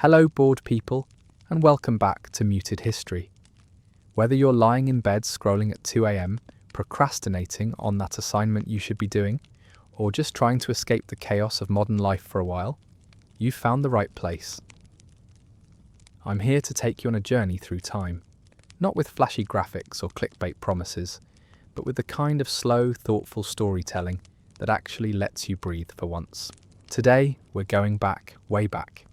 Hello, bored people, and welcome back to Muted History. Whether you're lying in bed scrolling at 2 a.m., procrastinating on that assignment you should be doing, or just trying to escape the chaos of modern life for a while, you've found the right place. I'm here to take you on a journey through time, not with flashy graphics or clickbait promises, but with the kind of slow, thoughtful storytelling that actually lets you breathe for once. Today, we're going back, way back,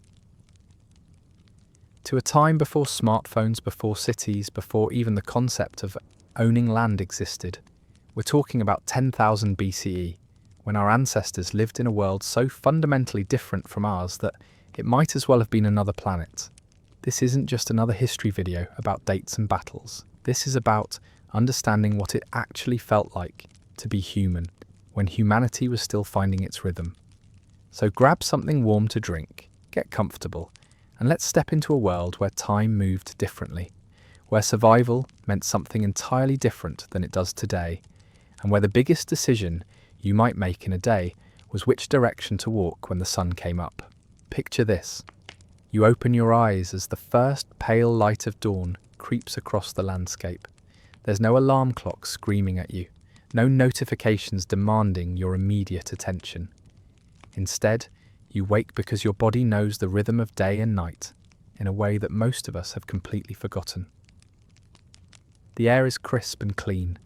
to a time before smartphones, before cities, before even the concept of owning land existed. We're talking about 10,000 BCE, when our ancestors lived in a world so fundamentally different from ours that it might as well have been another planet. This isn't just another history video about dates and battles. This is about understanding what it actually felt like to be human, when humanity was still finding its rhythm. So grab something warm to drink, get comfortable, and let's step into a world where time moved differently, where survival meant something entirely different than it does today, and where the biggest decision you might make in a day was which direction to walk when the sun came up. Picture this. You open your eyes as the first pale light of dawn creeps across the landscape. There's no alarm clock screaming at you, no notifications demanding your immediate attention. Instead, you wake because your body knows the rhythm of day and night in a way that most of us have completely forgotten. The air is crisp and clean,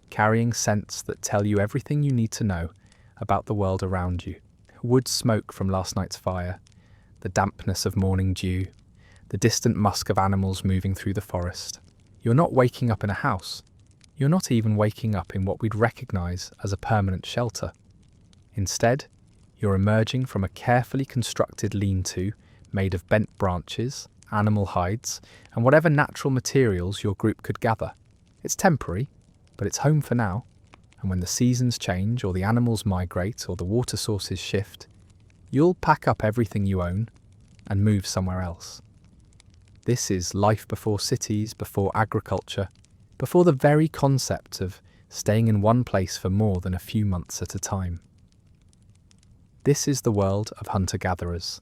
carrying scents that tell you everything you need to know about the world around you. Wood smoke from last night's fire, the dampness of morning dew, the distant musk of animals moving through the forest. You're not waking up in a house. You're not even waking up in what we'd recognize as a permanent shelter. Instead, you're emerging from a carefully constructed lean-to made of bent branches, animal hides, and whatever natural materials your group could gather. It's temporary, but it's home for now, and when the seasons change or the animals migrate or the water sources shift, you'll pack up everything you own and move somewhere else. This is life before cities, before agriculture, before the very concept of staying in one place for more than a few months at a time. This is the world of hunter-gatherers,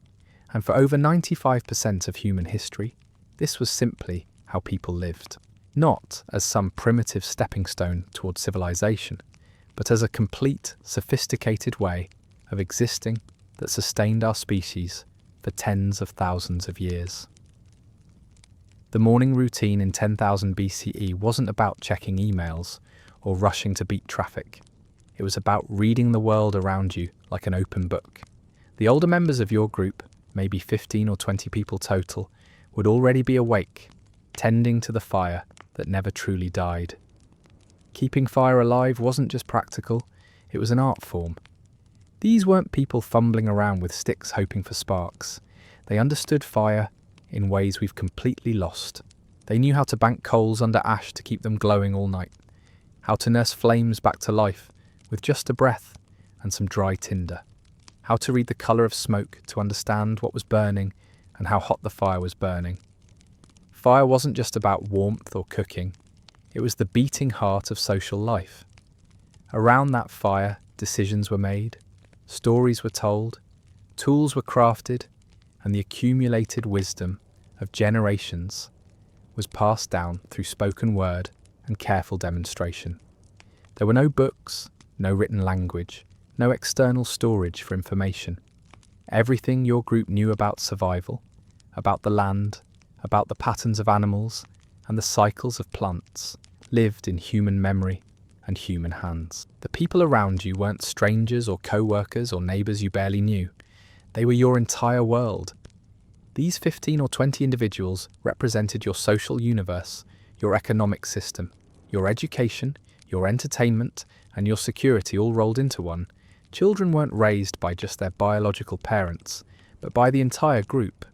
and for over 95% of human history, this was simply how people lived. Not as some primitive stepping stone towards civilization, but as a complete, sophisticated way of existing that sustained our species for tens of thousands of years. The morning routine in 10,000 BCE wasn't about checking emails or rushing to beat traffic. It was about reading the world around you like an open book. The older members of your group, maybe 15 or 20 people total, would already be awake, tending to the fire that never truly died. Keeping fire alive wasn't just practical, it was an art form. These weren't people fumbling around with sticks hoping for sparks. They understood fire in ways we've completely lost. They knew how to bank coals under ash to keep them glowing all night, how to nurse flames back to life with just a breath and some dry tinder, how to read the colour of smoke to understand what was burning and how hot the fire was burning. Fire wasn't just about warmth or cooking, it was the beating heart of social life. Around that fire, decisions were made, stories were told, tools were crafted, and the accumulated wisdom of generations was passed down through spoken word and careful demonstration. There were no books, no written language, no external storage for information. Everything your group knew about survival, about the land, about the patterns of animals, and the cycles of plants, lived in human memory and human hands. The people around you weren't strangers or co-workers or neighbours you barely knew. They were your entire world. These 15 or 20 individuals represented your social universe, your economic system, your education, your entertainment, and your security all rolled into one. Children weren't raised by just their biological parents, but by the entire group.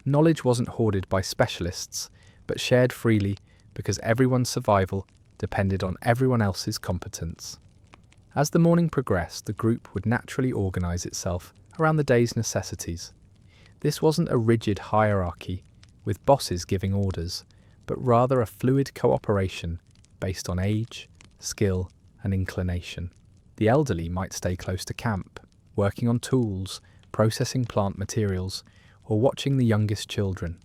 Knowledge wasn't hoarded by specialists, but shared freely because everyone's survival depended on everyone else's competence. As the morning progressed, the group would naturally organise itself around the day's necessities. This wasn't a rigid hierarchy with bosses giving orders, but rather a fluid cooperation based on age, skill, and inclination. The elderly might stay close to camp, working on tools, processing plant materials, or watching the youngest children.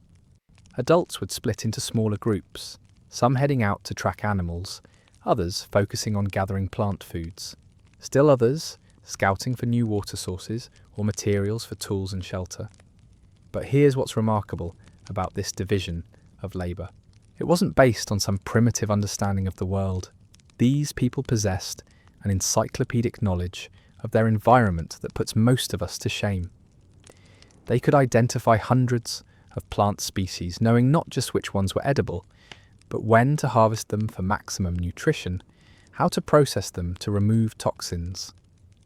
Adults would split into smaller groups, some heading out to track animals, others focusing on gathering plant foods, still others scouting for new water sources or materials for tools and shelter. But here's what's remarkable about this division of labour. It wasn't based on some primitive understanding of the world. These people possessed an encyclopedic knowledge of their environment that puts most of us to shame. They could identify hundreds of plant species, knowing not just which ones were edible, but when to harvest them for maximum nutrition, how to process them to remove toxins,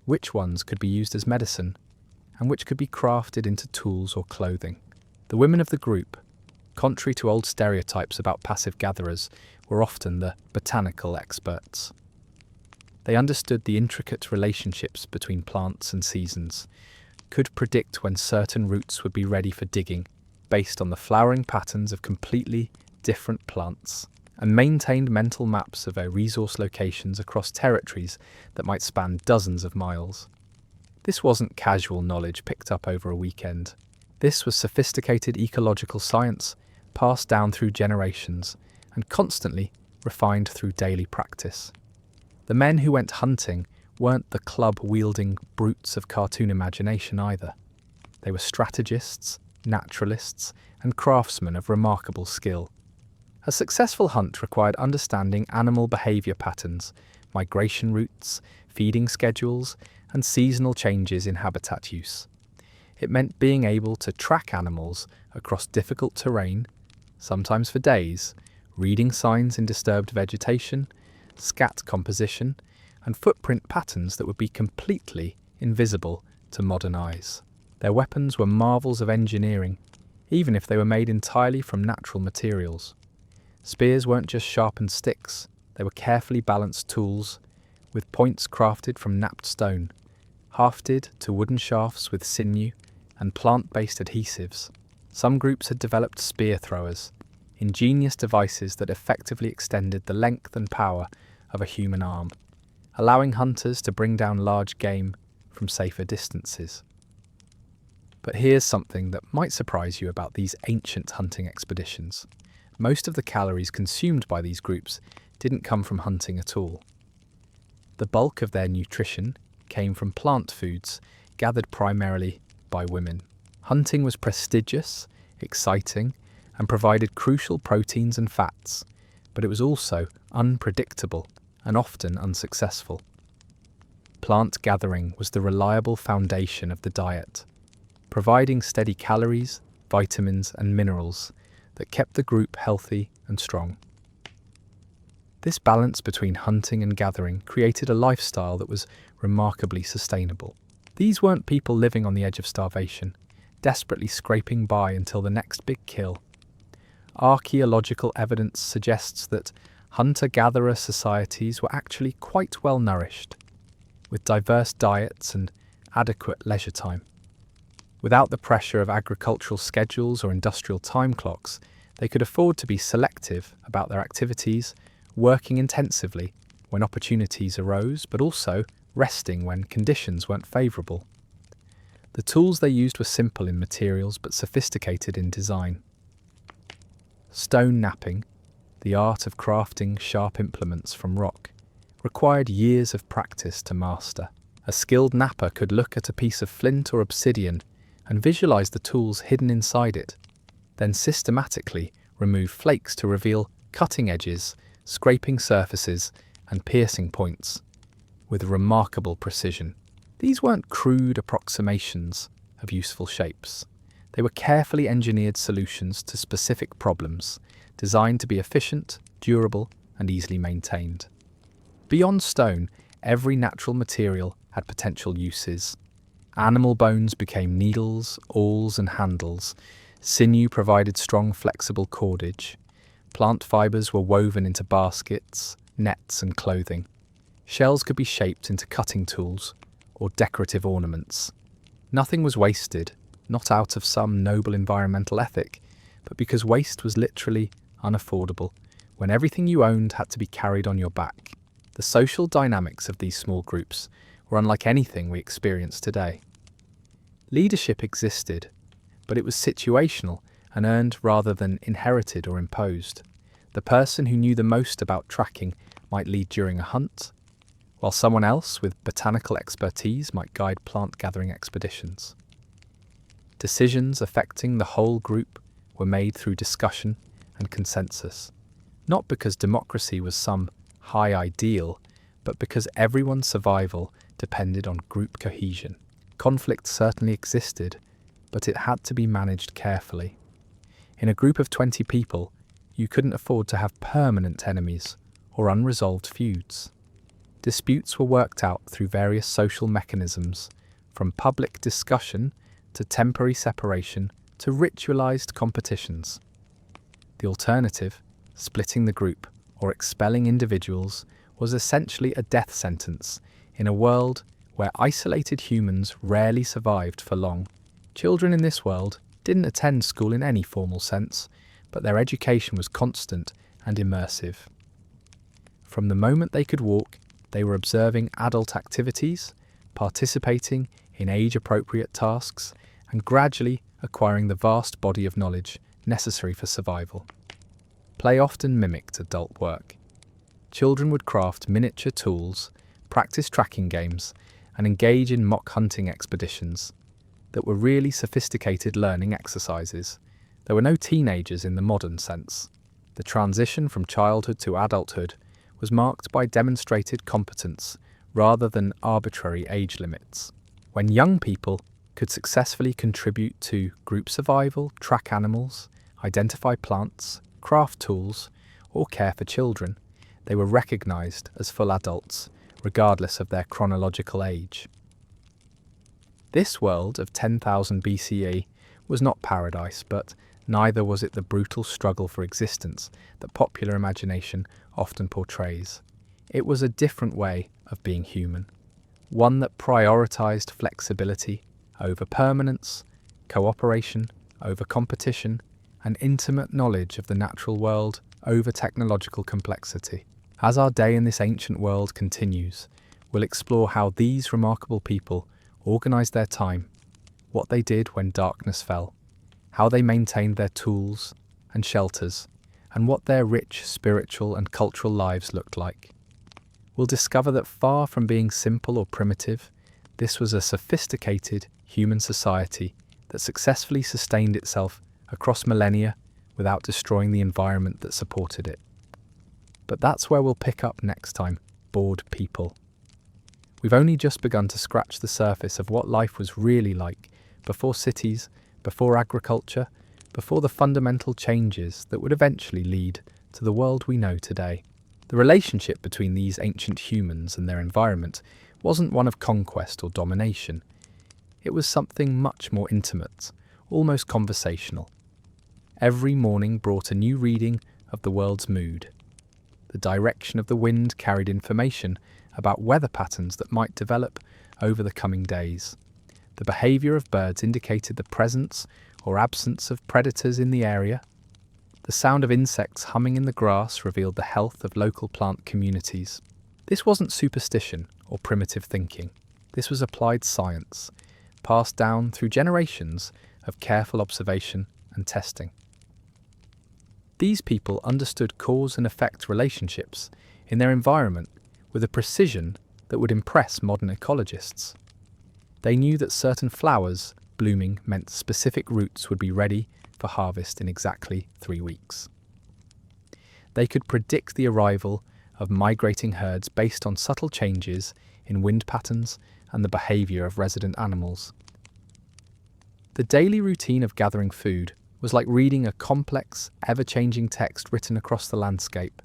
which ones could be used as medicine, and which could be crafted into tools or clothing. The women of the group, contrary to old stereotypes about passive gatherers, were often the botanical experts. They understood the intricate relationships between plants and seasons, could predict when certain roots would be ready for digging based on the flowering patterns of completely different plants, and maintained mental maps of their resource locations across territories that might span dozens of miles. This wasn't casual knowledge picked up over a weekend. This was sophisticated ecological science passed down through generations and constantly refined through daily practice. The men who went hunting weren't the club-wielding brutes of cartoon imagination either. They were strategists, naturalists, and craftsmen of remarkable skill. A successful hunt required understanding animal behaviour patterns, migration routes, feeding schedules, and seasonal changes in habitat use. It meant being able to track animals across difficult terrain, sometimes for days, reading signs in disturbed vegetation, scat composition, and footprint patterns that would be completely invisible to modern eyes. Their weapons were marvels of engineering, even if they were made entirely from natural materials. Spears weren't just sharpened sticks, they were carefully balanced tools, with points crafted from knapped stone, hafted to wooden shafts with sinew and plant-based adhesives. Some groups had developed spear throwers, ingenious devices that effectively extended the length and power of a human arm, allowing hunters to bring down large game from safer distances. But here's something that might surprise you about these ancient hunting expeditions. Most of the calories consumed by these groups didn't come from hunting at all. The bulk of their nutrition came from plant foods gathered primarily by women. Hunting was prestigious, exciting, and provided crucial proteins and fats, but it was also unpredictable and often unsuccessful. Plant gathering was the reliable foundation of the diet, providing steady calories, vitamins, and minerals that kept the group healthy and strong. This balance between hunting and gathering created a lifestyle that was remarkably sustainable. These weren't people living on the edge of starvation, desperately scraping by until the next big kill. Archaeological evidence suggests that hunter-gatherer societies were actually quite well nourished, with diverse diets and adequate leisure time. Without the pressure of agricultural schedules or industrial time clocks, they could afford to be selective about their activities, working intensively when opportunities arose, but also resting when conditions weren't favourable. The tools they used were simple in materials but sophisticated in design. Stone knapping, the art of crafting sharp implements from rock, required years of practice to master. A skilled knapper could look at a piece of flint or obsidian and visualize the tools hidden inside it, then systematically remove flakes to reveal cutting edges, scraping surfaces, and piercing points with remarkable precision. These weren't crude approximations of useful shapes. They were carefully engineered solutions to specific problems, designed to be efficient, durable, and easily maintained. Beyond stone, every natural material had potential uses. Animal bones became needles, awls, and handles. Sinew provided strong, flexible cordage. Plant fibers were woven into baskets, nets, and clothing. Shells could be shaped into cutting tools or decorative ornaments. Nothing was wasted, not out of some noble environmental ethic, but because waste was literally unaffordable when everything you owned had to be carried on your back. The social dynamics of these small groups were unlike anything we experience today. Leadership existed, but it was situational and earned rather than inherited or imposed. The person who knew the most about tracking might lead during a hunt, while someone else with botanical expertise might guide plant-gathering expeditions. Decisions affecting the whole group were made through discussion and consensus, not because democracy was some high ideal, but because everyone's survival depended on group cohesion. Conflict certainly existed, but it had to be managed carefully. In a group of 20 people, you couldn't afford to have permanent enemies or unresolved feuds. Disputes were worked out through various social mechanisms, from public discussion to temporary separation to ritualized competitions. The alternative, splitting the group or expelling individuals, was essentially a death sentence in a world where isolated humans rarely survived for long. Children in this world didn't attend school in any formal sense, but their education was constant and immersive. From the moment they could walk, they were observing adult activities, participating in age-appropriate tasks, and gradually acquiring the vast body of knowledge necessary for survival. Play often mimicked adult work. Children would craft miniature tools, practice tracking games, and engage in mock hunting expeditions that were really sophisticated learning exercises. There were no teenagers in the modern sense. The transition from childhood to adulthood was marked by demonstrated competence rather than arbitrary age limits. When young people could successfully contribute to group survival, track animals, identify plants, craft tools, or care for children, they were recognized as full adults, regardless of their chronological age. This world of 10,000 BCE was not paradise, but neither was it the brutal struggle for existence that popular imagination often portrays. It was a different way of being human, one that prioritized flexibility over permanence, cooperation over competition, and intimate knowledge of the natural world over technological complexity. As our day in this ancient world continues, we'll explore how these remarkable people organized their time, what they did when darkness fell, how they maintained their tools and shelters, and what their rich spiritual and cultural lives looked like. We'll discover that far from being simple or primitive, this was a sophisticated human society that successfully sustained itself across millennia without destroying the environment that supported it. But that's where we'll pick up next time, Bored People. We've only just begun to scratch the surface of what life was really like before cities, before agriculture, before the fundamental changes that would eventually lead to the world we know today. The relationship between these ancient humans and their environment wasn't one of conquest or domination. It was something much more intimate, almost conversational. Every morning brought a new reading of the world's mood. The direction of the wind carried information about weather patterns that might develop over the coming days. The behaviour of birds indicated the presence or absence of predators in the area. The sound of insects humming in the grass revealed the health of local plant communities. This wasn't superstition or primitive thinking. This was applied science, passed down through generations of careful observation and testing. These people understood cause and effect relationships in their environment with a precision that would impress modern ecologists. They knew that certain flowers blooming meant specific roots would be ready for harvest in exactly 3 weeks. They could predict the arrival of migrating herds based on subtle changes in wind patterns and the behaviour of resident animals. The daily routine of gathering food was like reading a complex, ever-changing text written across the landscape.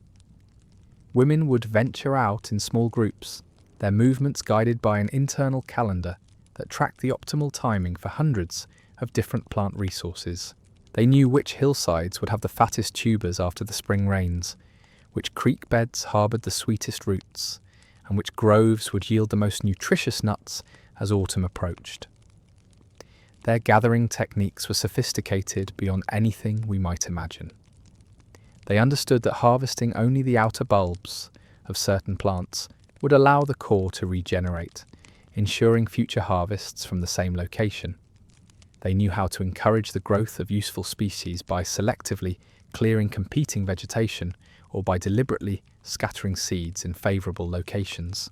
Women would venture out in small groups, their movements guided by an internal calendar that tracked the optimal timing for hundreds of different plant resources. They knew which hillsides would have the fattest tubers after the spring rains, which creek beds harboured the sweetest roots, and which groves would yield the most nutritious nuts as autumn approached. Their gathering techniques were sophisticated beyond anything we might imagine. They understood that harvesting only the outer bulbs of certain plants would allow the core to regenerate, ensuring future harvests from the same location. They knew how to encourage the growth of useful species by selectively clearing competing vegetation or by deliberately scattering seeds in favourable locations.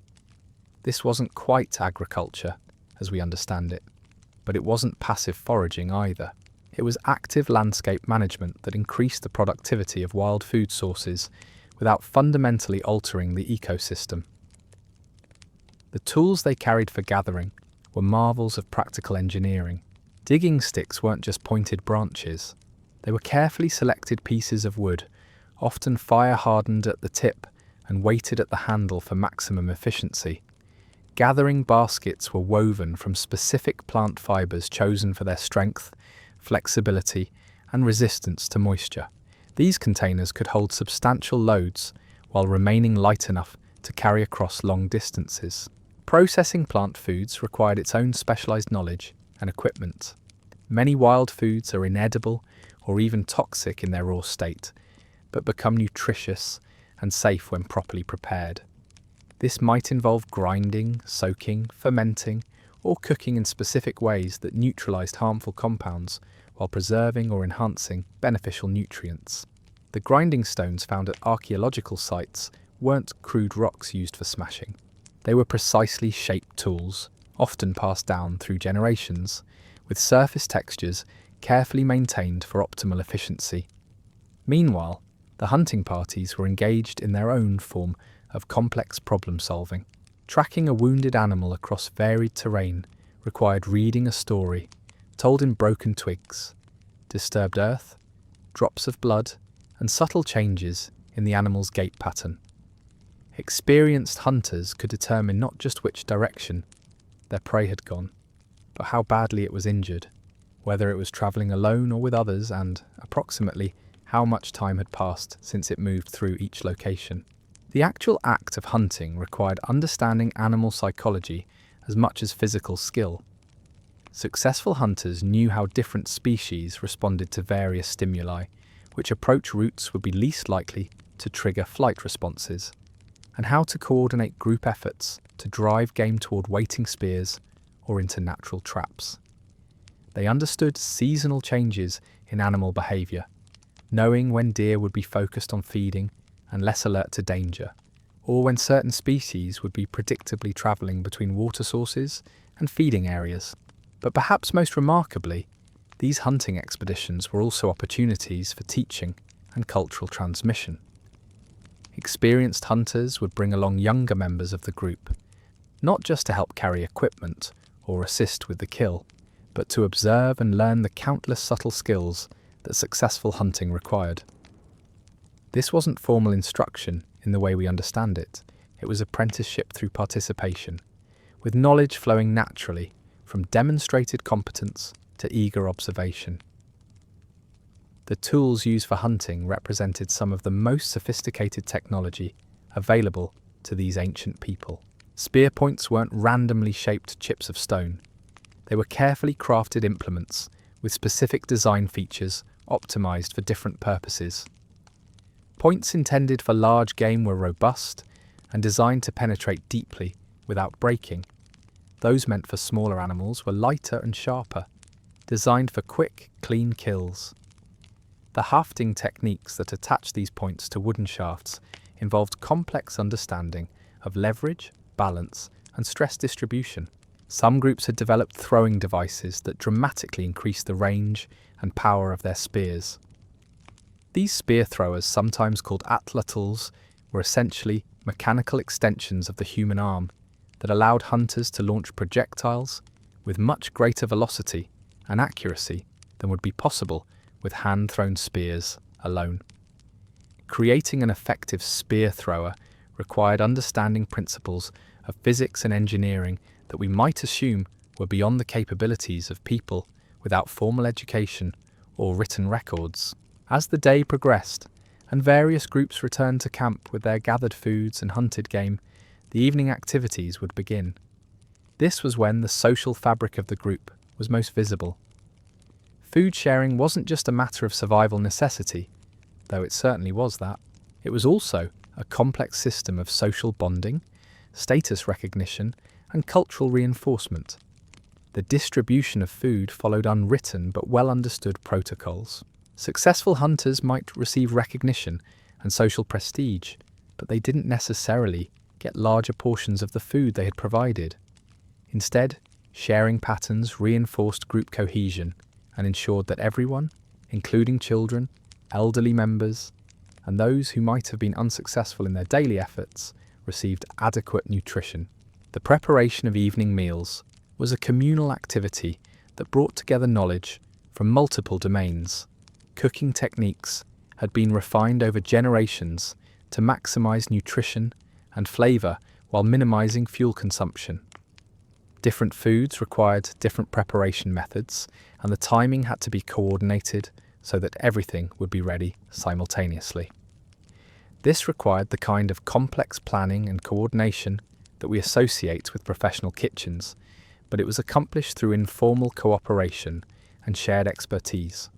This wasn't quite agriculture, as we understand it, but it wasn't passive foraging either. It was active landscape management that increased the productivity of wild food sources without fundamentally altering the ecosystem. The tools they carried for gathering were marvels of practical engineering. Digging sticks weren't just pointed branches. They were carefully selected pieces of wood, often fire-hardened at the tip and weighted at the handle for maximum efficiency. Gathering baskets were woven from specific plant fibres chosen for their strength, flexibility, and resistance to moisture. These containers could hold substantial loads while remaining light enough to carry across long distances. Processing plant foods required its own specialised knowledge and equipment. Many wild foods are inedible or even toxic in their raw state, but become nutritious and safe when properly prepared. This might involve grinding, soaking, fermenting, or cooking in specific ways that neutralised harmful compounds while preserving or enhancing beneficial nutrients. The grinding stones found at archaeological sites weren't crude rocks used for smashing. They were precisely shaped tools, often passed down through generations, with surface textures carefully maintained for optimal efficiency. Meanwhile, the hunting parties were engaged in their own form of complex problem-solving. Tracking a wounded animal across varied terrain required reading a story, told in broken twigs, disturbed earth, drops of blood, and subtle changes in the animal's gait pattern. Experienced hunters could determine not just which direction their prey had gone, but how badly it was injured, whether it was travelling alone or with others, and, approximately, how much time had passed since it moved through each location. The actual act of hunting required understanding animal psychology as much as physical skill. Successful hunters knew how different species responded to various stimuli, which approach routes would be least likely to trigger flight responses, and how to coordinate group efforts to drive game toward waiting spears or into natural traps. They understood seasonal changes in animal behaviour, knowing when deer would be focused on feeding and less alert to danger, or when certain species would be predictably travelling between water sources and feeding areas. But perhaps most remarkably, these hunting expeditions were also opportunities for teaching and cultural transmission. Experienced hunters would bring along younger members of the group, not just to help carry equipment or assist with the kill, but to observe and learn the countless subtle skills that successful hunting required. This wasn't formal instruction in the way we understand it. It was apprenticeship through participation, with knowledge flowing naturally from demonstrated competence to eager observation. The tools used for hunting represented some of the most sophisticated technology available to these ancient people. Spear points weren't randomly shaped chips of stone. They were carefully crafted implements with specific design features optimized for different purposes. Points intended for large game were robust and designed to penetrate deeply without breaking. Those meant for smaller animals were lighter and sharper, designed for quick, clean kills. The hafting techniques that attached these points to wooden shafts involved complex understanding of leverage, balance, and stress distribution. Some groups had developed throwing devices that dramatically increased the range and power of their spears. These spear throwers, sometimes called atlatls, were essentially mechanical extensions of the human arm that allowed hunters to launch projectiles with much greater velocity and accuracy than would be possible with hand-thrown spears alone. Creating an effective spear thrower required understanding principles of physics and engineering that we might assume were beyond the capabilities of people without formal education or written records. As the day progressed, and various groups returned to camp with their gathered foods and hunted game, the evening activities would begin. This was when the social fabric of the group was most visible. Food sharing wasn't just a matter of survival necessity, though it certainly was that. It was also a complex system of social bonding, status recognition, and cultural reinforcement. The distribution of food followed unwritten but well understood protocols. Successful hunters might receive recognition and social prestige, but they didn't necessarily get larger portions of the food they had provided. Instead, sharing patterns reinforced group cohesion and ensured that everyone, including children, elderly members, and those who might have been unsuccessful in their daily efforts, received adequate nutrition. The preparation of evening meals was a communal activity that brought together knowledge from multiple domains. Cooking techniques had been refined over generations to maximize nutrition and flavor while minimizing fuel consumption. Different foods required different preparation methods, and the timing had to be coordinated so that everything would be ready simultaneously. This required the kind of complex planning and coordination that we associate with professional kitchens, but it was accomplished through informal cooperation and shared expertise.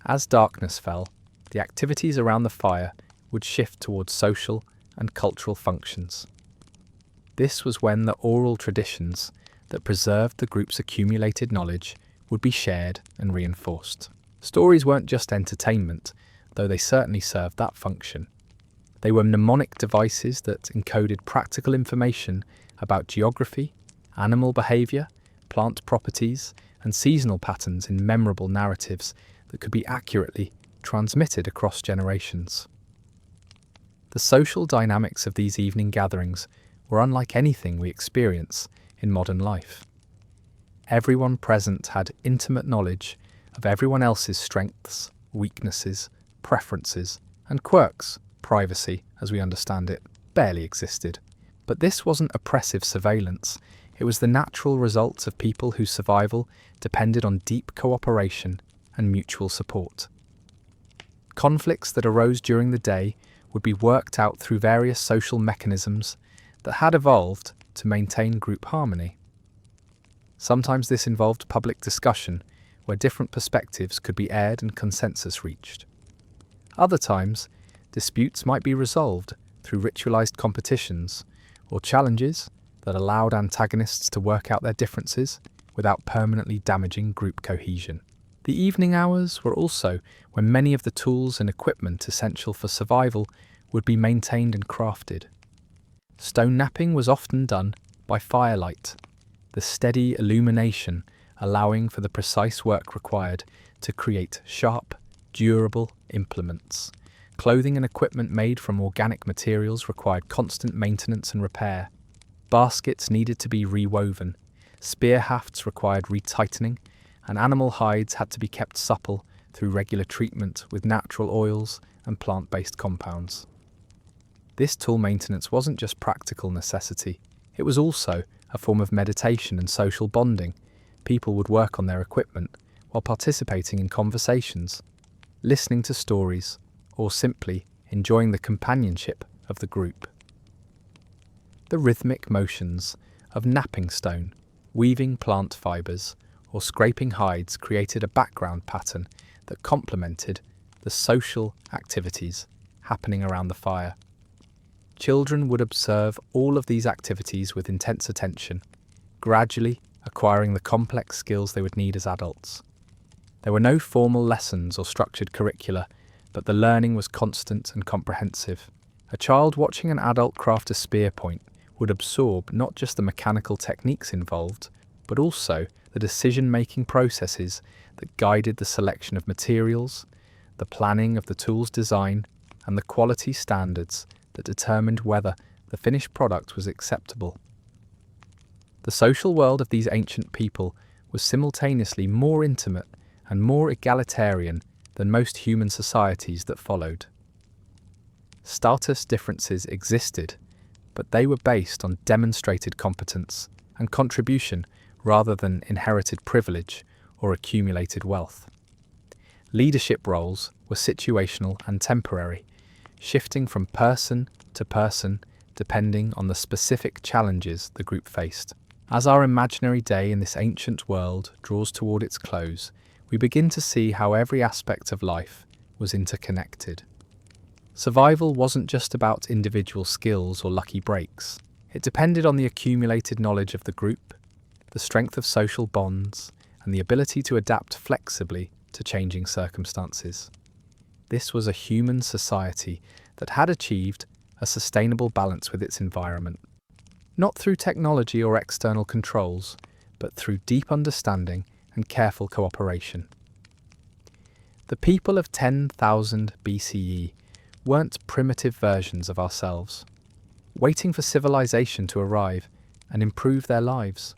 As darkness fell, the activities around the fire would shift towards social and cultural functions. This was when the oral traditions that preserved the group's accumulated knowledge would be shared and reinforced. Stories weren't just entertainment, though they certainly served that function. They were mnemonic devices that encoded practical information about geography, animal behaviour, plant properties, and seasonal patterns in memorable narratives that could be accurately transmitted across generations. The social dynamics of these evening gatherings were unlike anything we experience in modern life. Everyone present had intimate knowledge of everyone else's strengths, weaknesses, preferences, and quirks. Privacy, as we understand it, barely existed. But this wasn't oppressive surveillance. It was the natural result of people whose survival depended on deep cooperation and mutual support. Conflicts that arose during the day would be worked out through various social mechanisms that had evolved to maintain group harmony. Sometimes this involved public discussion, where different perspectives could be aired and consensus reached. Other times, disputes might be resolved through ritualized competitions or challenges that allowed antagonists to work out their differences without permanently damaging group cohesion. The evening hours were also when many of the tools and equipment essential for survival would be maintained and crafted. Stone knapping was often done by firelight, the steady illumination allowing for the precise work required to create sharp, durable implements. Clothing and equipment made from organic materials required constant maintenance and repair. Baskets needed to be rewoven, spear hafts required retightening, and animal hides had to be kept supple through regular treatment with natural oils and plant-based compounds. This tool maintenance wasn't just practical necessity, it was also a form of meditation and social bonding. People would work on their equipment while participating in conversations, listening to stories, or simply enjoying the companionship of the group. The rhythmic motions of knapping stone, weaving plant fibres, or scraping hides created a background pattern that complemented the social activities happening around the fire. Children would observe all of these activities with intense attention, gradually acquiring the complex skills they would need as adults. There were no formal lessons or structured curricula, but the learning was constant and comprehensive. A child watching an adult craft a spear point would absorb not just the mechanical techniques involved, but also the decision-making processes that guided the selection of materials, the planning of the tool's design, and the quality standards that determined whether the finished product was acceptable. The social world of these ancient people was simultaneously more intimate and more egalitarian than most human societies that followed. Status differences existed, but they were based on demonstrated competence and contribution rather than inherited privilege or accumulated wealth. Leadership roles were situational and temporary, shifting from person to person depending on the specific challenges the group faced. As our imaginary day in this ancient world draws toward its close, we begin to see how every aspect of life was interconnected. Survival wasn't just about individual skills or lucky breaks. It depended on the accumulated knowledge of the group, the strength of social bonds, and the ability to adapt flexibly to changing circumstances. This was a human society that had achieved a sustainable balance with its environment, not through technology or external controls, but through deep understanding and careful cooperation. The people of 10,000 BCE weren't primitive versions of ourselves, waiting for civilization to arrive and improve their lives.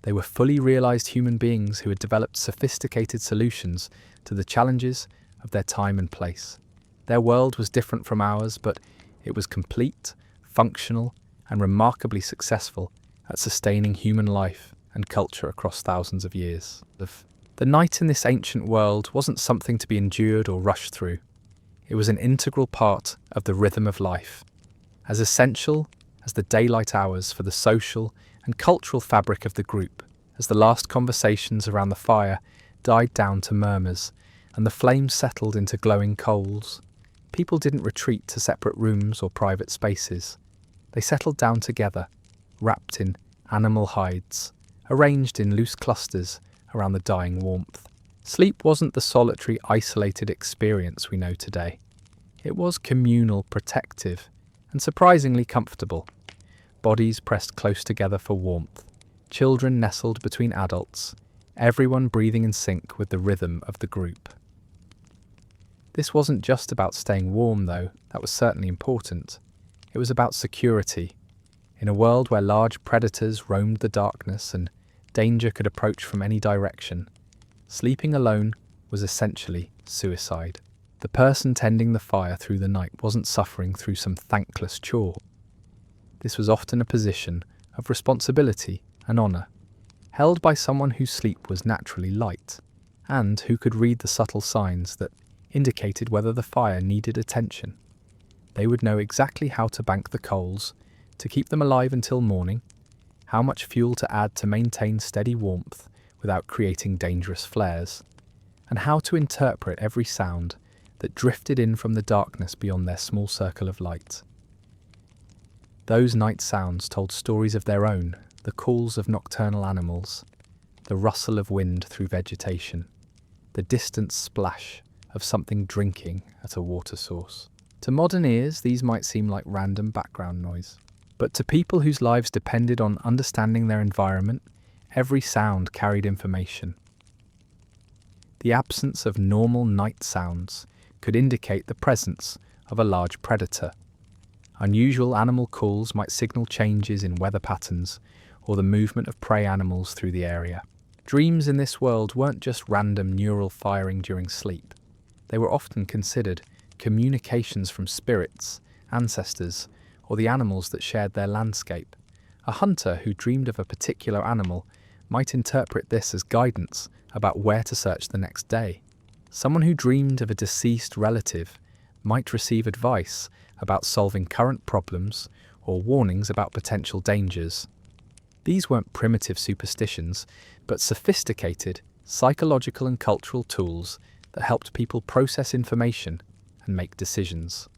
They were fully realized human beings who had developed sophisticated solutions to the challenges of their time and place. Their world was different from ours, but it was complete, functional, and remarkably successful at sustaining human life and culture across thousands of years. The night in this ancient world wasn't something to be endured or rushed through. It was an integral part of the rhythm of life, as essential as the daylight hours for the social and cultural fabric of the group. As the last conversations around the fire died down to murmurs and the flames settled into glowing coals, people didn't retreat to separate rooms or private spaces. They settled down together, wrapped in animal hides, arranged in loose clusters around the dying warmth. Sleep wasn't the solitary, isolated experience we know today. It was communal, protective, and surprisingly comfortable. Bodies pressed close together for warmth, children nestled between adults, everyone breathing in sync with the rhythm of the group. This wasn't just about staying warm, though. That was certainly important. It was about security. In a world where large predators roamed the darkness and danger could approach from any direction, sleeping alone was essentially suicide. The person tending the fire through the night wasn't suffering through some thankless chore. This was often a position of responsibility and honour, held by someone whose sleep was naturally light, and who could read the subtle signs that indicated whether the fire needed attention. They would know exactly how to bank the coals to keep them alive until morning, how much fuel to add to maintain steady warmth without creating dangerous flares, and how to interpret every sound that drifted in from the darkness beyond their small circle of light. Those night sounds told stories of their own, the calls of nocturnal animals, the rustle of wind through vegetation, the distant splash of something drinking at a water source. To modern ears, these might seem like random background noise. But to people whose lives depended on understanding their environment, every sound carried information. The absence of normal night sounds could indicate the presence of a large predator. Unusual animal calls might signal changes in weather patterns or the movement of prey animals through the area. Dreams in this world weren't just random neural firing during sleep. They were often considered communications from spirits, ancestors, or the animals that shared their landscape. A hunter who dreamed of a particular animal might interpret this as guidance about where to search the next day. Someone who dreamed of a deceased relative might receive advice about solving current problems or warnings about potential dangers. These weren't primitive superstitions, but sophisticated psychological and cultural tools that helped people process information and make decisions.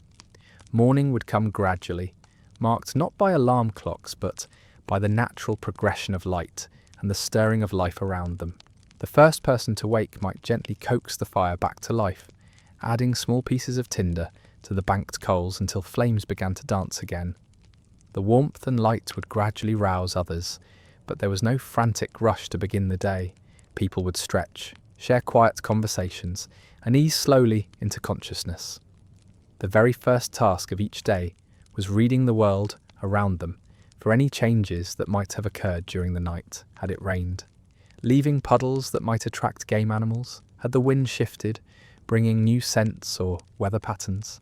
Morning would come gradually, marked not by alarm clocks, but by the natural progression of light and the stirring of life around them. The first person to wake might gently coax the fire back to life, adding small pieces of tinder to the banked coals until flames began to dance again. The warmth and light would gradually rouse others, but there was no frantic rush to begin the day. People would stretch, share quiet conversations, and ease slowly into consciousness. The very first task of each day was reading the world around them for any changes that might have occurred during the night had it rained, leaving puddles that might attract game animals, had the wind shifted, bringing new scents or weather patterns.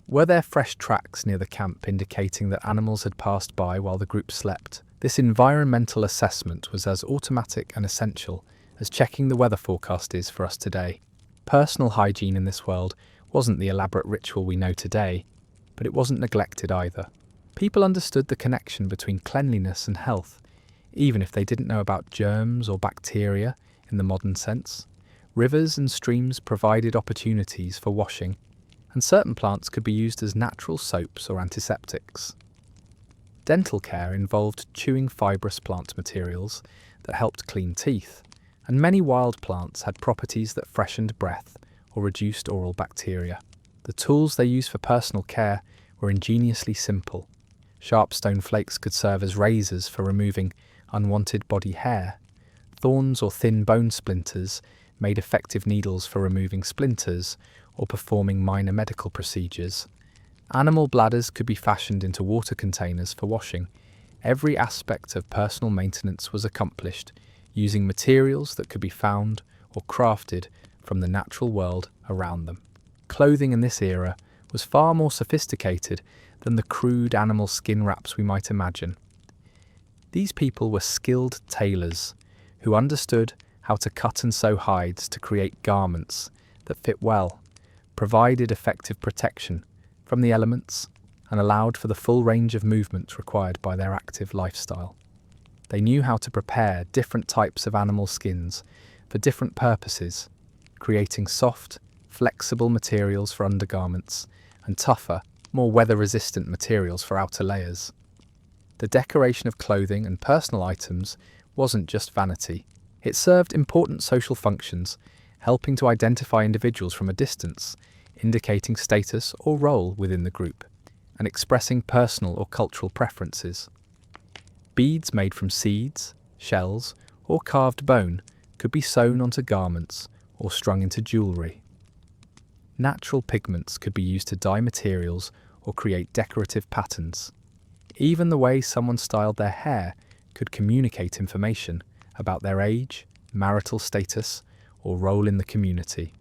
Were there fresh tracks near the camp indicating that animals had passed by while the group slept? This environmental assessment was as automatic and essential as checking the weather forecast is for us today. Personal hygiene in this world wasn't the elaborate ritual we know today, but it wasn't neglected either. People understood the connection between cleanliness and health, even if they didn't know about germs or bacteria in the modern sense. Rivers and streams provided opportunities for washing, and certain plants could be used as natural soaps or antiseptics. Dental care involved chewing fibrous plant materials that helped clean teeth, and many wild plants had properties that freshened breath or reduced oral bacteria. The tools they used for personal care were ingeniously simple. Sharp stone flakes could serve as razors for removing unwanted body hair. Thorns or thin bone splinters made effective needles for removing splinters or performing minor medical procedures. Animal bladders could be fashioned into water containers for washing. Every aspect of personal maintenance was accomplished using materials that could be found or crafted from the natural world around them. Clothing in this era was far more sophisticated than the crude animal skin wraps we might imagine. These people were skilled tailors who understood how to cut and sew hides to create garments that fit well, provided effective protection from the elements, and allowed for the full range of movement required by their active lifestyle. They knew how to prepare different types of animal skins for different purposes, creating soft, flexible materials for undergarments and tougher, more weather-resistant materials for outer layers. The decoration of clothing and personal items wasn't just vanity. It served important social functions, helping to identify individuals from a distance, indicating status or role within the group, and expressing personal or cultural preferences. Beads made from seeds, shells, or carved bone could be sewn onto garments or strung into jewellery. Natural pigments could be used to dye materials or create decorative patterns. Even the way someone styled their hair could communicate information about their age, marital status, or role in the community.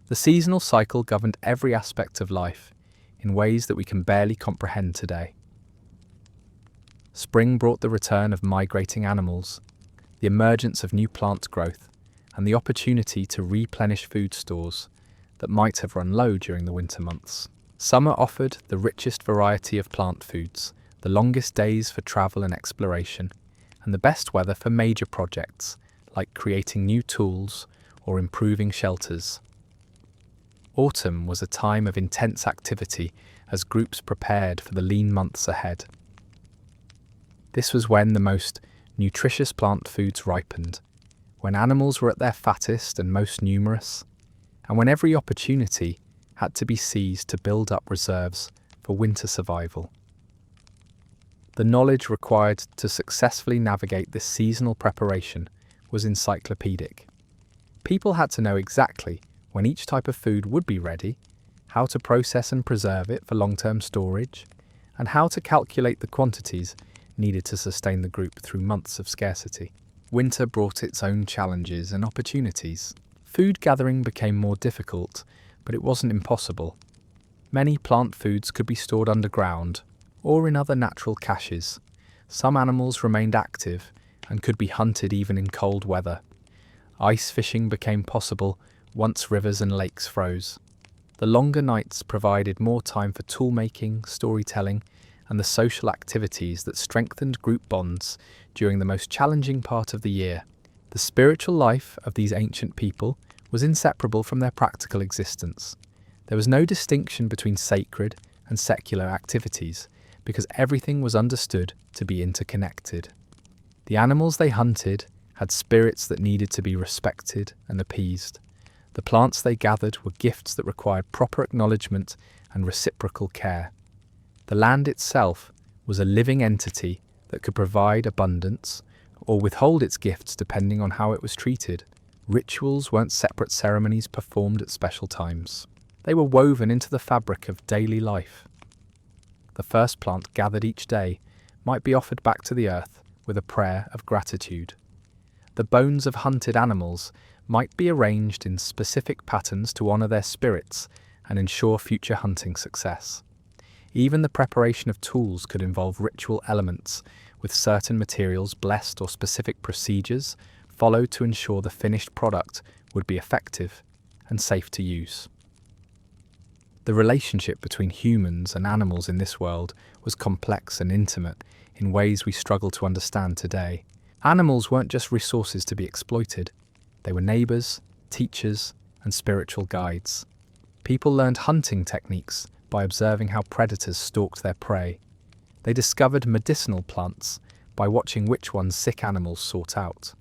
The seasonal cycle governed every aspect of life in ways that we can barely comprehend today. Spring brought the return of migrating animals, the emergence of new plant growth, and the opportunity to replenish food stores that might have run low during the winter months. Summer offered the richest variety of plant foods, the longest days for travel and exploration, and the best weather for major projects like creating new tools or improving shelters. Autumn was a time of intense activity as groups prepared for the lean months ahead. This was when the most nutritious plant foods ripened, when animals were at their fattest and most numerous, and when every opportunity had to be seized to build up reserves for winter survival. The knowledge required to successfully navigate this seasonal preparation was encyclopedic. People had to know exactly when each type of food would be ready, how to process and preserve it for long-term storage, and how to calculate the quantities needed to sustain the group through months of scarcity. Winter brought its own challenges and opportunities. Food gathering became more difficult, but it wasn't impossible. Many plant foods could be stored underground or in other natural caches. Some animals remained active and could be hunted even in cold weather. Ice fishing became possible once rivers and lakes froze. The longer nights provided more time for tool-making, storytelling, and the social activities that strengthened group bonds during the most challenging part of the year. The spiritual life of these ancient people was inseparable from their practical existence. There was no distinction between sacred and secular activities, because everything was understood to be interconnected. The animals they hunted had spirits that needed to be respected and appeased. The plants they gathered were gifts that required proper acknowledgement and reciprocal care. The land itself was a living entity that could provide abundance or withhold its gifts depending on how it was treated. Rituals weren't separate ceremonies performed at special times. They were woven into the fabric of daily life. The first plant gathered each day might be offered back to the earth with a prayer of gratitude. The bones of hunted animals might be arranged in specific patterns to honour their spirits and ensure future hunting success. Even the preparation of tools could involve ritual elements, with certain materials blessed or specific procedures followed to ensure the finished product would be effective and safe to use. The relationship between humans and animals in this world was complex and intimate in ways we struggle to understand today. Animals weren't just resources to be exploited. They were neighbours, teachers, and spiritual guides. People learned hunting techniques by observing how predators stalked their prey. They discovered medicinal plants by watching which ones sick animals sought out.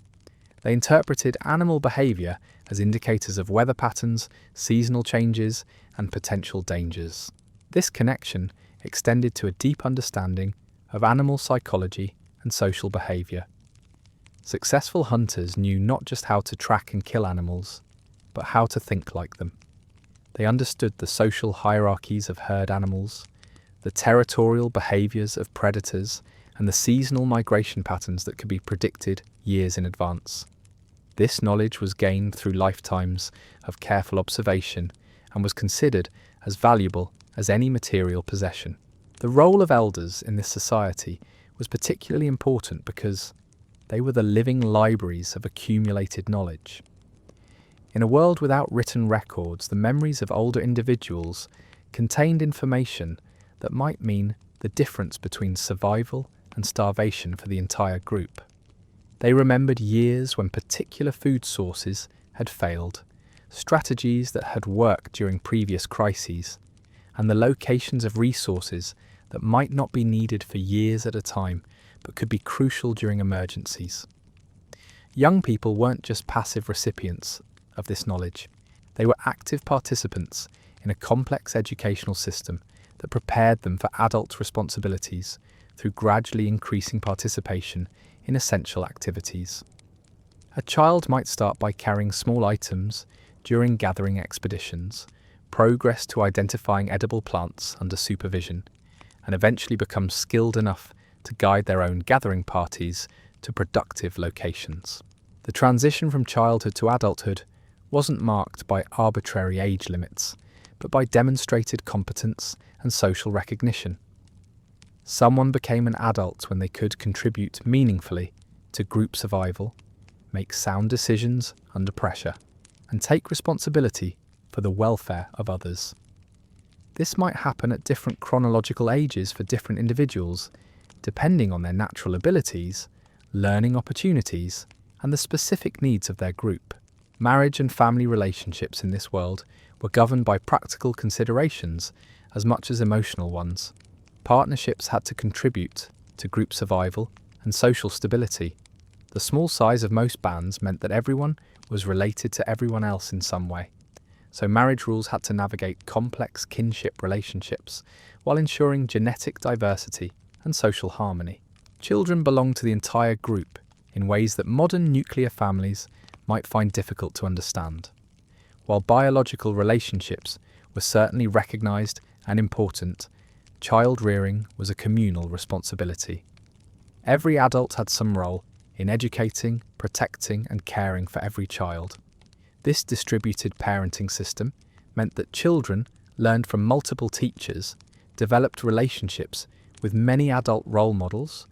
They interpreted animal behavior as indicators of weather patterns, seasonal changes, and potential dangers. This connection extended to a deep understanding of animal psychology and social behavior. Successful hunters knew not just how to track and kill animals, but how to think like them. They understood the social hierarchies of herd animals, the territorial behaviors of predators, and the seasonal migration patterns that could be predicted years in advance. This knowledge was gained through lifetimes of careful observation and was considered as valuable as any material possession. The role of elders in this society was particularly important because they were the living libraries of accumulated knowledge. In a world without written records, the memories of older individuals contained information that might mean the difference between survival and starvation for the entire group. They remembered years when particular food sources had failed, strategies that had worked during previous crises, and the locations of resources that might not be needed for years at a time but could be crucial during emergencies. Young people weren't just passive recipients of this knowledge. They were active participants in a complex educational system that prepared them for adult responsibilities through gradually increasing participation in essential activities. A child might start by carrying small items during gathering expeditions, progress to identifying edible plants under supervision, and eventually become skilled enough to guide their own gathering parties to productive locations. The transition from childhood to adulthood wasn't marked by arbitrary age limits, but by demonstrated competence and social recognition. Someone became an adult when they could contribute meaningfully to group survival, make sound decisions under pressure, and take responsibility for the welfare of others. This might happen at different chronological ages for different individuals, depending on their natural abilities, learning opportunities, and the specific needs of their group. Marriage and family relationships in this world were governed by practical considerations as much as emotional ones. Partnerships had to contribute to group survival and social stability. The small size of most bands meant that everyone was related to everyone else in some way. So marriage rules had to navigate complex kinship relationships while ensuring genetic diversity and social harmony. Children belonged to the entire group in ways that modern nuclear families might find difficult to understand. While biological relationships were certainly recognized and important, child rearing was a communal responsibility. Every adult had some role in educating, protecting, and caring for every child. This distributed parenting system meant that children learned from multiple teachers, developed relationships with many adult role models,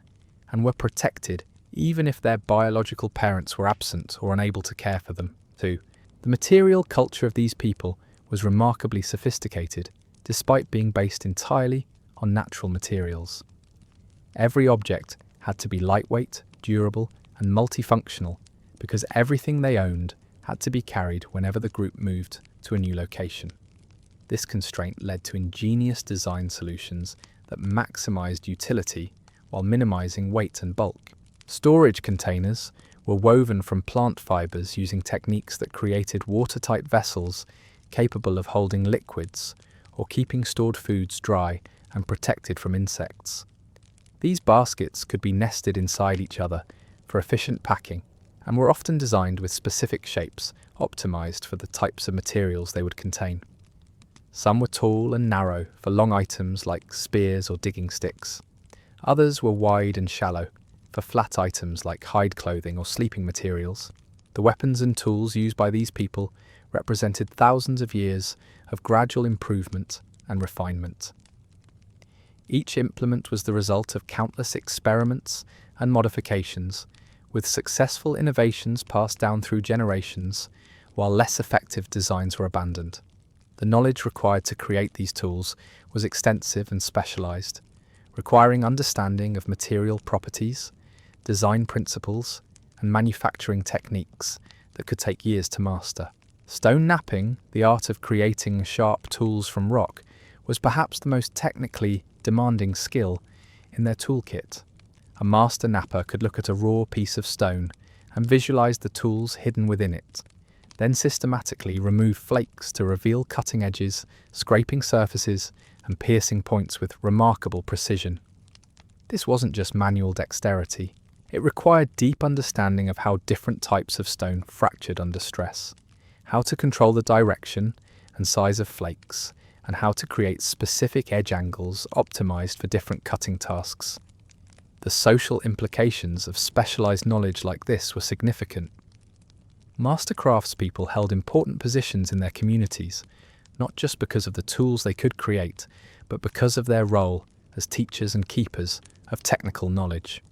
and were protected even if their biological parents were absent or unable to care for them, too. The material culture of these people was remarkably sophisticated, despite being based entirely on natural materials. Every object had to be lightweight, durable, and multifunctional because everything they owned had to be carried whenever the group moved to a new location. This constraint led to ingenious design solutions that maximized utility while minimizing weight and bulk. Storage containers were woven from plant fibers using techniques that created watertight vessels capable of holding liquids or keeping stored foods dry and protected from insects. These baskets could be nested inside each other for efficient packing and were often designed with specific shapes optimized for the types of materials they would contain. Some were tall and narrow for long items like spears or digging sticks. Others were wide and shallow for flat items like hide clothing or sleeping materials. The weapons and tools used by these people represented thousands of years of gradual improvement and refinement. Each implement was the result of countless experiments and modifications, with successful innovations passed down through generations, while less effective designs were abandoned. The knowledge required to create these tools was extensive and specialized, requiring understanding of material properties, design principles, and manufacturing techniques that could take years to master. Stone knapping, the art of creating sharp tools from rock, was perhaps the most technically demanding skill in their toolkit. A master napper could look at a raw piece of stone and visualize the tools hidden within it, then systematically remove flakes to reveal cutting edges, scraping surfaces, and piercing points with remarkable precision. This wasn't just manual dexterity. It required deep understanding of how different types of stone fractured under stress, how to control the direction and size of flakes, and how to create specific edge angles optimized for different cutting tasks. The social implications of specialized knowledge like this were significant. Master craftspeople held important positions in their communities, not just because of the tools they could create, but because of their role as teachers and keepers of technical knowledge.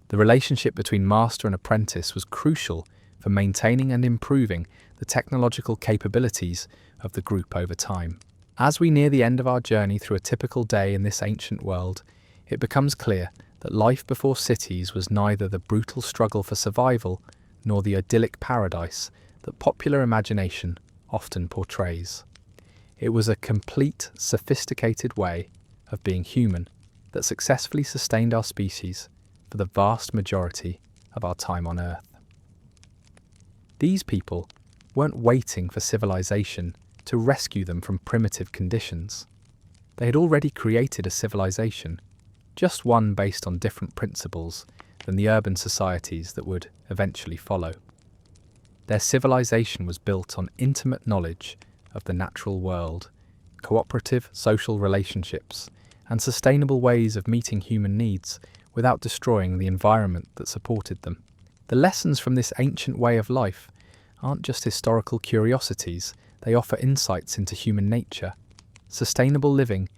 The relationship between master and apprentice was crucial for maintaining and improving the technological capabilities of the group over time. As we near the end of our journey through a typical day in this ancient world, it becomes clear that life before cities was neither the brutal struggle for survival nor the idyllic paradise that popular imagination often portrays. It was a complete, sophisticated way of being human that successfully sustained our species for the vast majority of our time on Earth. These people weren't waiting for civilization to rescue them from primitive conditions. They had already created a civilization, just one based on different principles than the urban societies that would eventually follow. Their civilization was built on intimate knowledge of the natural world, cooperative social relationships, and sustainable ways of meeting human needs without destroying the environment that supported them. The lessons from this ancient way of life aren't just historical curiosities, they offer insights into human nature, sustainable living,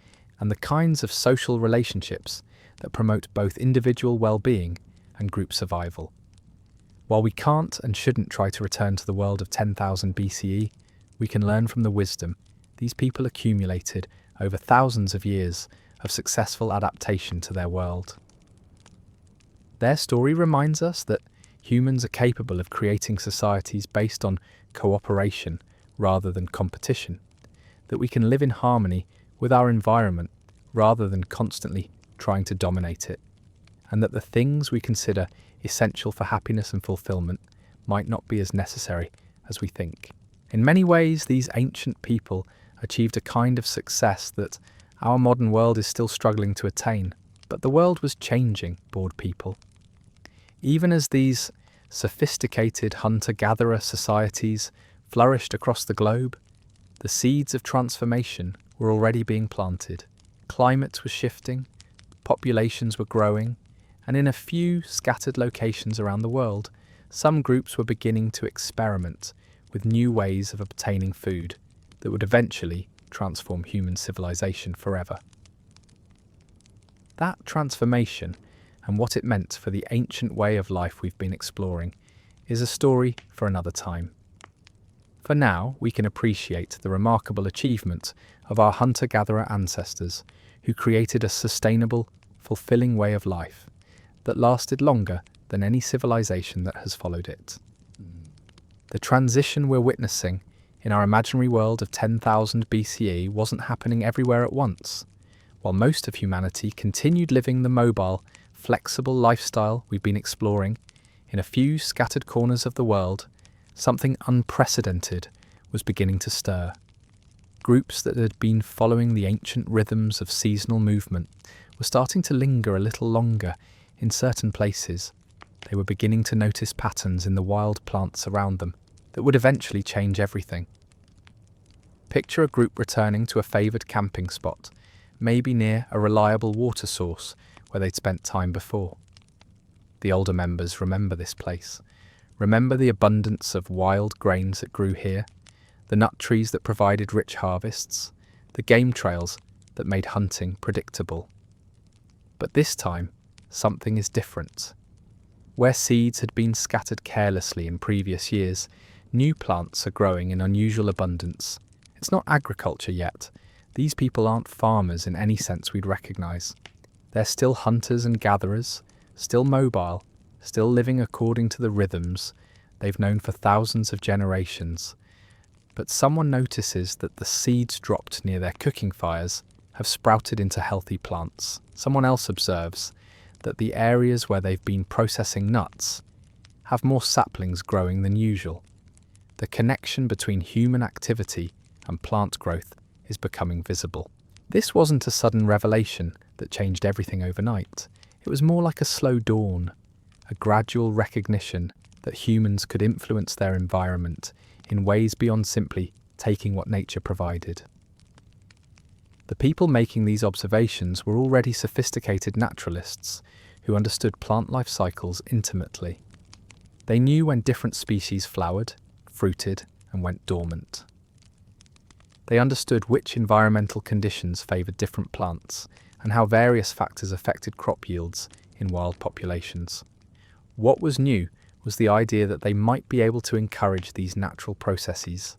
and the kinds of social relationships that promote both individual well-being and group survival. While we can't and shouldn't try to return to the world of 10,000 BCE, we can learn from the wisdom these people accumulated over thousands of years of successful adaptation to their world. Their story reminds us that humans are capable of creating societies based on cooperation rather than competition, that we can live in harmony with our environment rather than constantly trying to dominate it, and that the things we consider essential for happiness and fulfillment might not be as necessary as we think. In many ways, these ancient people achieved a kind of success that our modern world is still struggling to attain. But the world was changing, bored people. Even as these sophisticated hunter-gatherer societies flourished across the globe, the seeds of transformation were already being planted. Climate was shifting, populations were growing, and in a few scattered locations around the world, some groups were beginning to experiment with new ways of obtaining food that would eventually transform human civilization forever. That transformation and what it meant for the ancient way of life we've been exploring is a story for another time. For now, we can appreciate the remarkable achievement of our hunter-gatherer ancestors who created a sustainable, fulfilling way of life that lasted longer than any civilization that has followed it. The transition we're witnessing in our imaginary world of 10,000 BCE wasn't happening everywhere at once. While most of humanity continued living the mobile, flexible lifestyle we've been exploring, in a few scattered corners of the world, something unprecedented was beginning to stir. Groups that had been following the ancient rhythms of seasonal movement were starting to linger a little longer in certain places. They were beginning to notice patterns in the wild plants around them that would eventually change everything. Picture a group returning to a favoured camping spot, maybe near a reliable water source where they'd spent time before. The older members remember this place, remember the abundance of wild grains that grew here, the nut trees that provided rich harvests, the game trails that made hunting predictable. But this time, something is different. Where seeds had been scattered carelessly in previous years, new plants are growing in unusual abundance. It's not agriculture yet. These people aren't farmers in any sense we'd recognise. They're still hunters and gatherers, still mobile, still living according to the rhythms they've known for thousands of generations. But someone notices that the seeds dropped near their cooking fires have sprouted into healthy plants. Someone else observes that the areas where they've been processing nuts have more saplings growing than usual. The connection between human activity and plant growth is becoming visible. This wasn't a sudden revelation that changed everything overnight. It was more like a slow dawn, a gradual recognition that humans could influence their environment in ways beyond simply taking what nature provided. The people making these observations were already sophisticated naturalists who understood plant life cycles intimately. They knew when different species flowered, fruited, and went dormant. They understood which environmental conditions favoured different plants and how various factors affected crop yields in wild populations. What was new was the idea that they might be able to encourage these natural processes,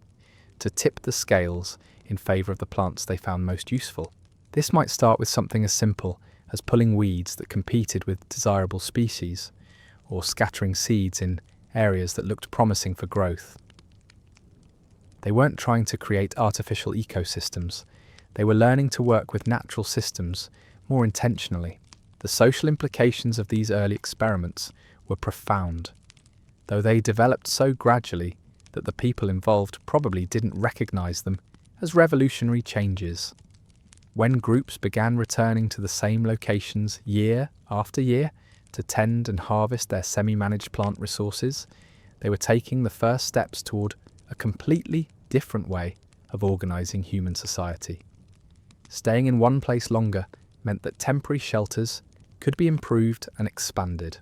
to tip the scales in favour of the plants they found most useful. This might start with something as simple as pulling weeds that competed with desirable species, or scattering seeds in areas that looked promising for growth. They weren't trying to create artificial ecosystems. They were learning to work with natural systems more intentionally. The social implications of these early experiments were profound, though they developed so gradually that the people involved probably didn't recognize them as revolutionary changes. When groups began returning to the same locations year after year to tend and harvest their semi-managed plant resources, they were taking the first steps toward a completely different way of organizing human society. Staying in one place longer meant that temporary shelters could be improved and expanded.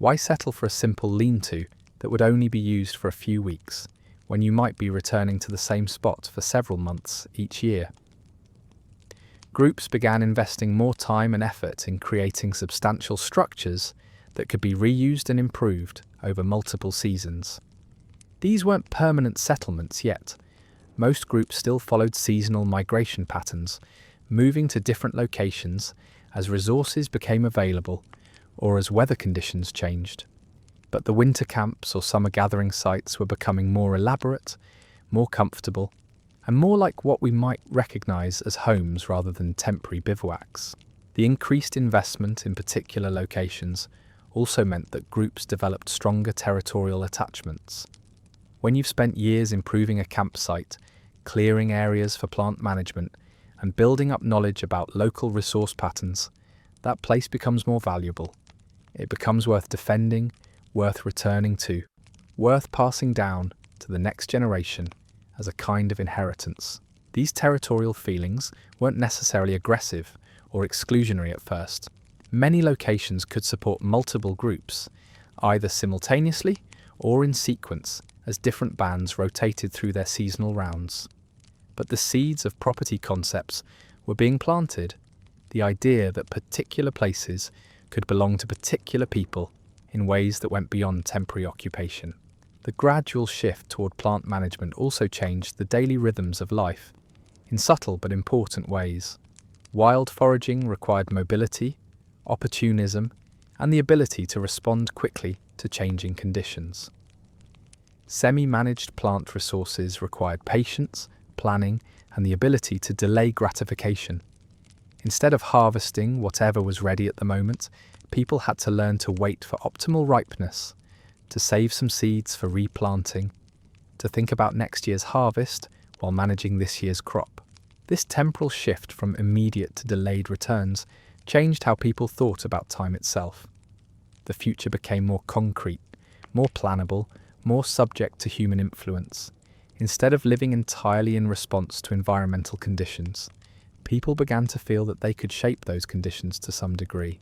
Why settle for a simple lean-to that would only be used for a few weeks, when you might be returning to the same spot for several months each year? Groups began investing more time and effort in creating substantial structures that could be reused and improved over multiple seasons. These weren't permanent settlements yet. Most groups still followed seasonal migration patterns, moving to different locations as resources became available or as weather conditions changed. But the winter camps or summer gathering sites were becoming more elaborate, more comfortable, and more like what we might recognise as homes rather than temporary bivouacs. The increased investment in particular locations also meant that groups developed stronger territorial attachments. When you've spent years improving a campsite, clearing areas for plant management, and building up knowledge about local resource patterns, that place becomes more valuable. It becomes worth defending, worth returning to, worth passing down to the next generation as a kind of inheritance. These territorial feelings weren't necessarily aggressive or exclusionary at first. Many locations could support multiple groups, either simultaneously or in sequence as different bands rotated through their seasonal rounds. But the seeds of property concepts were being planted, the idea that particular places could belong to particular people in ways that went beyond temporary occupation. The gradual shift toward plant management also changed the daily rhythms of life in subtle but important ways. Wild foraging required mobility, opportunism, and the ability to respond quickly to changing conditions. Semi-managed plant resources required patience, planning, and the ability to delay gratification. Instead of harvesting whatever was ready at the moment, people had to learn to wait for optimal ripeness, to save some seeds for replanting, to think about next year's harvest while managing this year's crop. This temporal shift from immediate to delayed returns changed how people thought about time itself. The future became more concrete, more plannable, more subject to human influence. Instead of living entirely in response to environmental conditions, people began to feel that they could shape those conditions to some degree.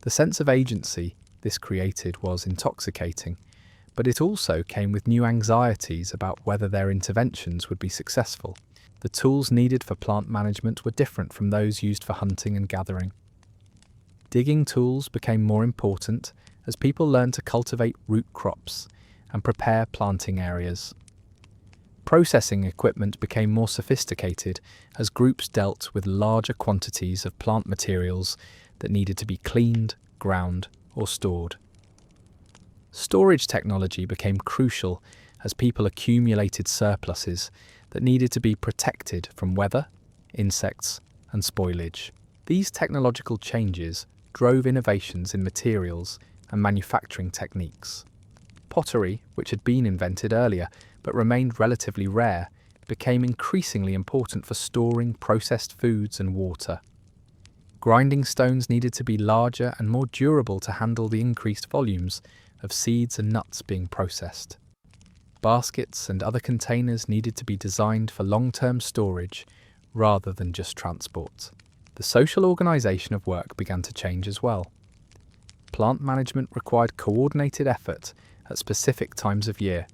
The sense of agency this created was intoxicating, but it also came with new anxieties about whether their interventions would be successful. The tools needed for plant management were different from those used for hunting and gathering. Digging tools became more important as people learned to cultivate root crops and prepare planting areas. Processing equipment became more sophisticated as groups dealt with larger quantities of plant materials that needed to be cleaned, ground, or stored. Storage technology became crucial as people accumulated surpluses that needed to be protected from weather, insects, and spoilage. These technological changes drove innovations in materials and manufacturing techniques. Pottery, which had been invented earlier but remained relatively rare, became increasingly important for storing processed foods and water. Grinding stones needed to be larger and more durable to handle the increased volumes of seeds and nuts being processed. Baskets and other containers needed to be designed for long-term storage rather than just transport. The social organisation of work began to change as well. Plant management required coordinated effort at specific times of year.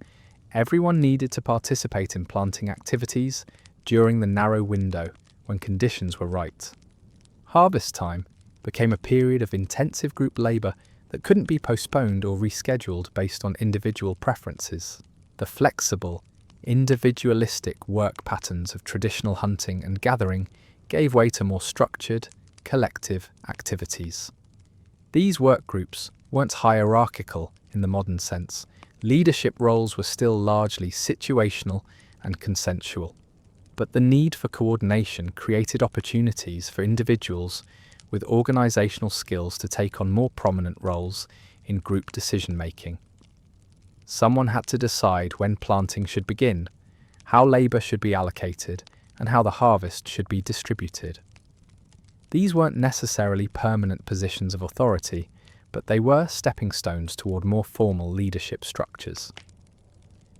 Everyone needed to participate in planting activities during the narrow window when conditions were right. Harvest time became a period of intensive group labour that couldn't be postponed or rescheduled based on individual preferences. The flexible, individualistic work patterns of traditional hunting and gathering gave way to more structured, collective activities. These work groups weren't hierarchical in the modern sense. Leadership roles were still largely situational and consensual. But the need for coordination created opportunities for individuals with organisational skills to take on more prominent roles in group decision-making. Someone had to decide when planting should begin, how labour should be allocated, and how the harvest should be distributed. These weren't necessarily permanent positions of authority, but they were stepping stones toward more formal leadership structures.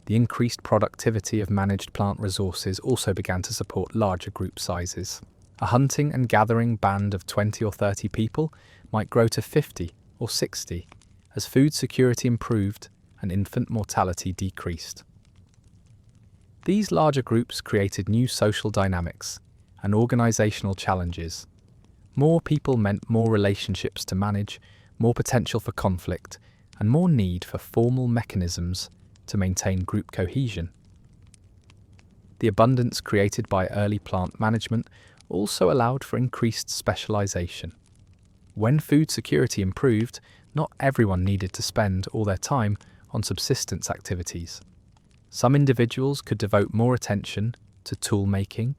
The increased productivity of managed plant resources also began to support larger group sizes. A hunting and gathering band of 20 or 30 people might grow to 50 or 60 as food security improved and infant mortality decreased. These larger groups created new social dynamics and organisational challenges. More people meant more relationships to manage, more potential for conflict, and more need for formal mechanisms to maintain group cohesion. The abundance created by early plant management also allowed for increased specialisation. When food security improved, not everyone needed to spend all their time on subsistence activities. Some individuals could devote more attention to tool making,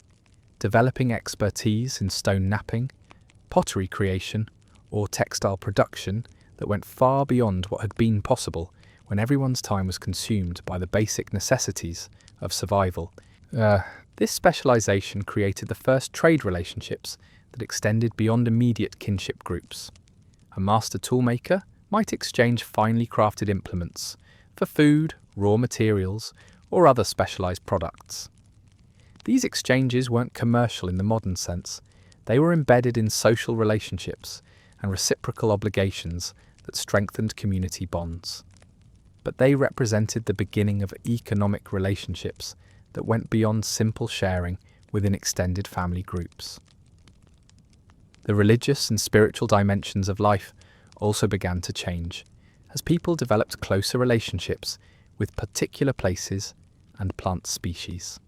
developing expertise in stone knapping, pottery creation, or textile production that went far beyond what had been possible when everyone's time was consumed by the basic necessities of survival. This specialisation created the first trade relationships that extended beyond immediate kinship groups. A master toolmaker might exchange finely crafted implements for food, raw materials, or other specialised products. These exchanges weren't commercial in the modern sense. They were embedded in social relationships and reciprocal obligations that strengthened community bonds. But they represented the beginning of economic relationships that went beyond simple sharing within extended family groups. The religious and spiritual dimensions of life also began to change as people developed closer relationships with particular places and plant species.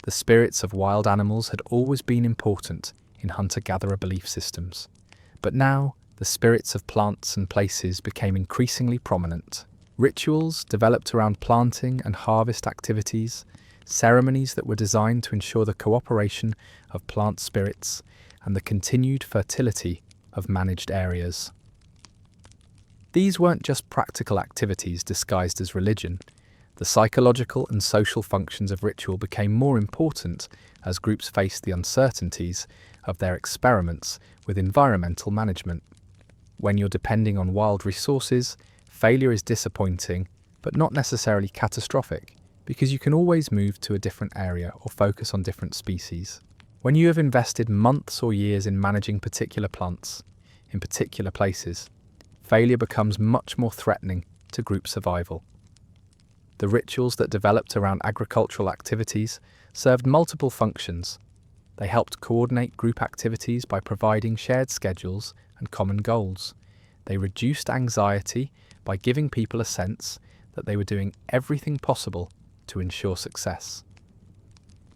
The spirits of wild animals had always been important in hunter-gatherer belief systems, but now the spirits of plants and places became increasingly prominent. Rituals developed around planting and harvest activities, ceremonies that were designed to ensure the cooperation of plant spirits and the continued fertility of managed areas. These weren't just practical activities disguised as religion. The psychological and social functions of ritual became more important as groups faced the uncertainties of their experiments with environmental management. When you're depending on wild resources, failure is disappointing, but not necessarily catastrophic, because you can always move to a different area or focus on different species. When you have invested months or years in managing particular plants, in particular places, failure becomes much more threatening to group survival. The rituals that developed around agricultural activities served multiple functions. They helped coordinate group activities by providing shared schedules and common goals. They reduced anxiety by giving people a sense that they were doing everything possible to ensure success.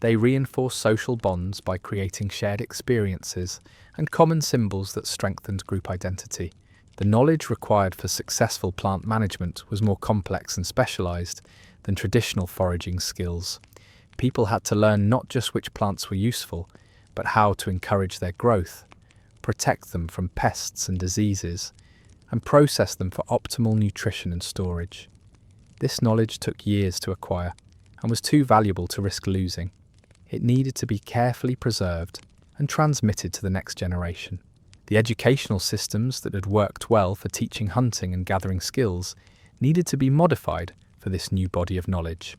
They reinforced social bonds by creating shared experiences and common symbols that strengthened group identity. The knowledge required for successful plant management was more complex and specialized than traditional foraging skills. People had to learn not just which plants were useful, but how to encourage their growth, protect them from pests and diseases, and process them for optimal nutrition and storage. This knowledge took years to acquire and was too valuable to risk losing. It needed to be carefully preserved and transmitted to the next generation. The educational systems that had worked well for teaching hunting and gathering skills needed to be modified for this new body of knowledge.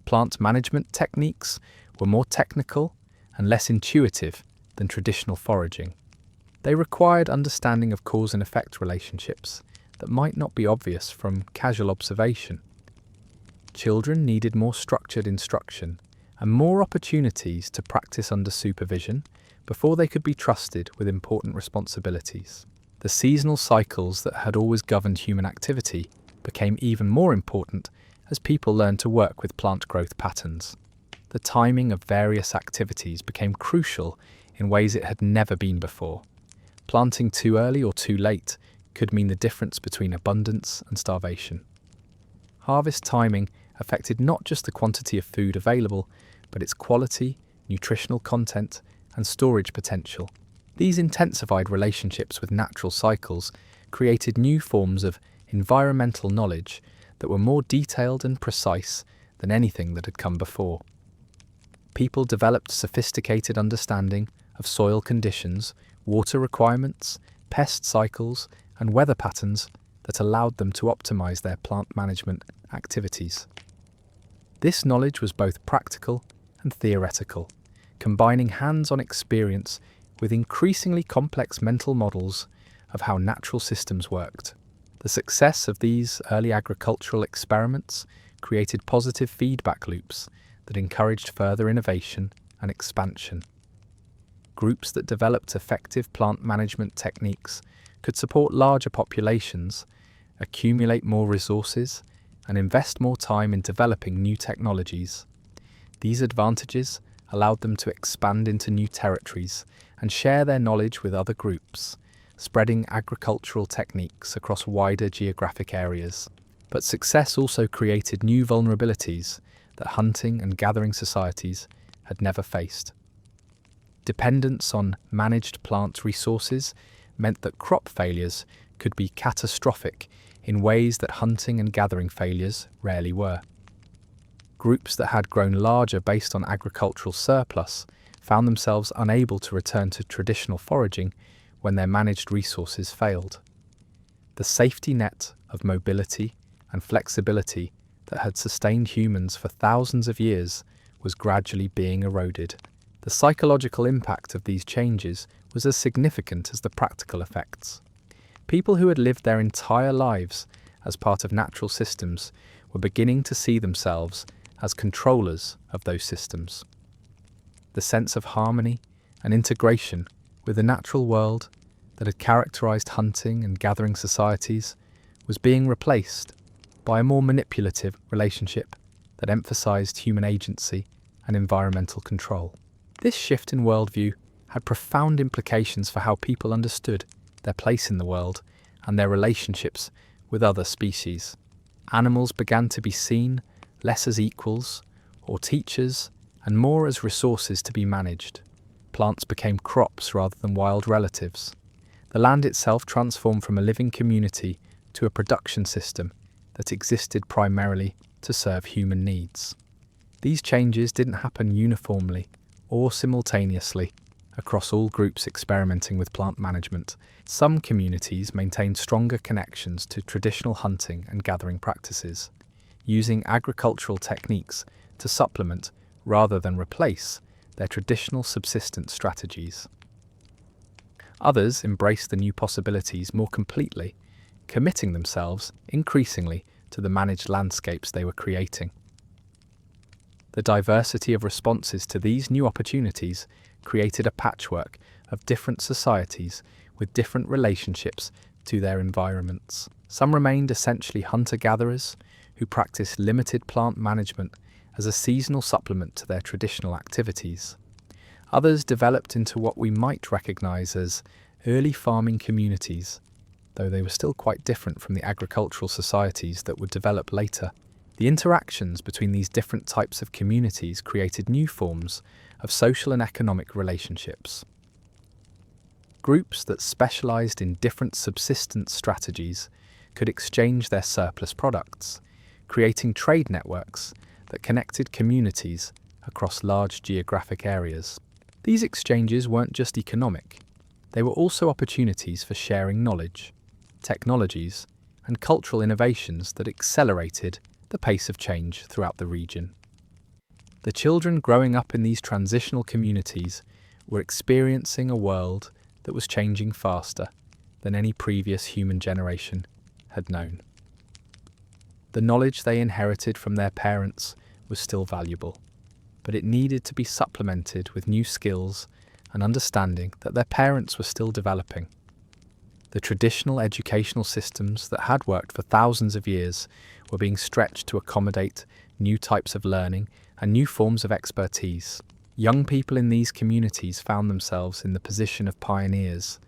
Plant management techniques were more technical and less intuitive than traditional foraging. They required understanding of cause and effect relationships that might not be obvious from casual observation. Children needed more structured instruction and more opportunities to practice under supervision before they could be trusted with important responsibilities. The seasonal cycles that had always governed human activity became even more important as people learned to work with plant growth patterns. The timing of various activities became crucial in ways it had never been before. Planting too early or too late could mean the difference between abundance and starvation. Harvest timing affected not just the quantity of food available, but its quality, nutritional content, and storage potential. These intensified relationships with natural cycles created new forms of environmental knowledge that were more detailed and precise than anything that had come before. People developed sophisticated understanding of soil conditions, water requirements, pest cycles, and weather patterns that allowed them to optimize their plant management activities. This knowledge was both practical and theoretical, combining hands-on experience with increasingly complex mental models of how natural systems worked. The success of these early agricultural experiments created positive feedback loops that encouraged further innovation and expansion. Groups that developed effective plant management techniques could support larger populations, accumulate more resources, and invest more time in developing new technologies. These advantages allowed them to expand into new territories and share their knowledge with other groups, spreading agricultural techniques across wider geographic areas. But success also created new vulnerabilities that hunting and gathering societies had never faced. Dependence on managed plant resources meant that crop failures could be catastrophic in ways that hunting and gathering failures rarely were. Groups that had grown larger based on agricultural surplus found themselves unable to return to traditional foraging when their managed resources failed. The safety net of mobility and flexibility that had sustained humans for thousands of years was gradually being eroded. The psychological impact of these changes was as significant as the practical effects. People who had lived their entire lives as part of natural systems were beginning to see themselves as controllers of those systems. The sense of harmony and integration with the natural world that had characterized hunting and gathering societies was being replaced by a more manipulative relationship that emphasized human agency and environmental control. This shift in worldview had profound implications for how people understood their place in the world and their relationships with other species. Animals began to be seen less as equals or teachers and more as resources to be managed. Plants became crops rather than wild relatives. The land itself transformed from a living community to a production system that existed primarily to serve human needs. These changes didn't happen uniformly or simultaneously across all groups experimenting with plant management. Some communities maintained stronger connections to traditional hunting and gathering practices, using agricultural techniques to supplement rather than replace their traditional subsistence strategies. Others embraced the new possibilities more completely, committing themselves increasingly to the managed landscapes they were creating. The diversity of responses to these new opportunities created a patchwork of different societies with different relationships to their environments. Some remained essentially hunter-gatherers who practiced limited plant management as a seasonal supplement to their traditional activities. Others developed into what we might recognize as early farming communities though they were still quite different from the agricultural societies that would develop later. The interactions between these different types of communities created new forms of social and economic relationships. Groups that specialized in different subsistence strategies could exchange their surplus products, creating trade networks that connected communities across large geographic areas. These exchanges weren't just economic, they were also opportunities for sharing knowledge, technologies, and cultural innovations that accelerated the pace of change throughout the region. The children growing up in these transitional communities were experiencing a world that was changing faster than any previous human generation had known. The knowledge they inherited from their parents was still valuable, but it needed to be supplemented with new skills and understanding that their parents were still developing. The traditional educational systems that had worked for thousands of years were being stretched to accommodate new types of learning and new forms of expertise. Young people in these communities found themselves in the position of pioneers,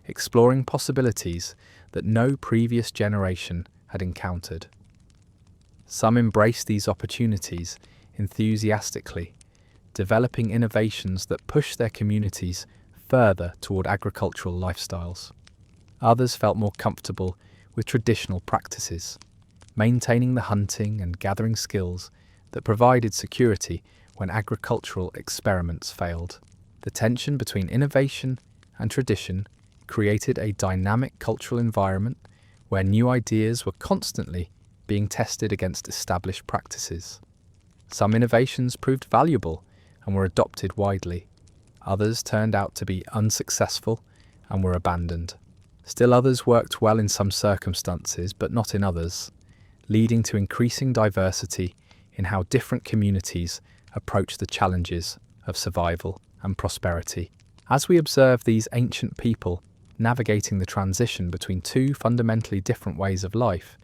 exploring possibilities that no previous generation had encountered. Some embraced these opportunities enthusiastically, developing innovations that pushed their communities further toward agricultural lifestyles. Others felt more comfortable with traditional practices, maintaining the hunting and gathering skills that provided security when agricultural experiments failed. The tension between innovation and tradition created a dynamic cultural environment where new ideas were constantly being tested against established practices. Some innovations proved valuable and were adopted widely. Others turned out to be unsuccessful and were abandoned. Still others worked well in some circumstances, but not in others, leading to increasing diversity in how different communities approach the challenges of survival and prosperity. As we observe these ancient people navigating the transition between two fundamentally different ways of life,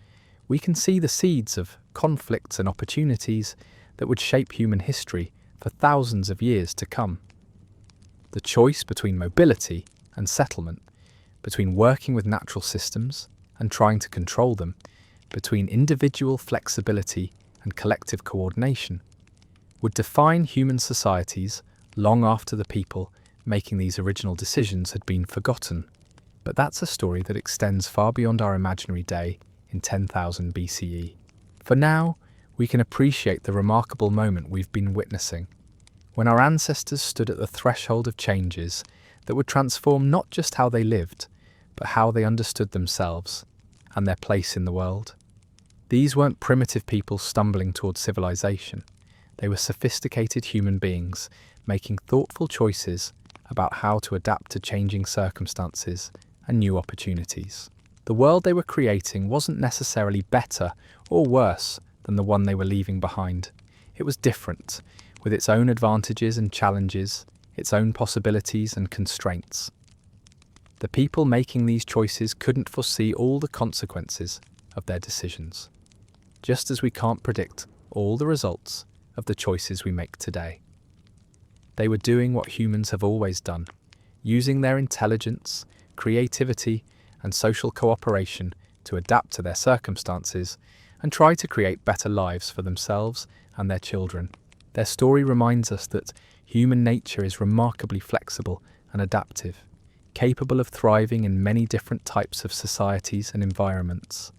we can see the seeds of conflicts and opportunities that would shape human history for thousands of years to come. The choice between mobility and settlement, between working with natural systems and trying to control them, between individual flexibility and collective coordination, would define human societies long after the people making these original decisions had been forgotten. But that's a story that extends far beyond our imaginary day in 10,000 BCE. For now, we can appreciate the remarkable moment we've been witnessing, when our ancestors stood at the threshold of changes that would transform not just how they lived, but how they understood themselves and their place in the world. These weren't primitive people stumbling towards civilization. They were sophisticated human beings making thoughtful choices about how to adapt to changing circumstances and new opportunities. The world they were creating wasn't necessarily better or worse than the one they were leaving behind. It was different, with its own advantages and challenges, its own possibilities and constraints. The people making these choices couldn't foresee all the consequences of their decisions, just as we can't predict all the results of the choices we make today. They were doing what humans have always done, using their intelligence, creativity, and social cooperation to adapt to their circumstances and try to create better lives for themselves and their children. Their story reminds us that human nature is remarkably flexible and adaptive, capable of thriving in many different types of societies and environments.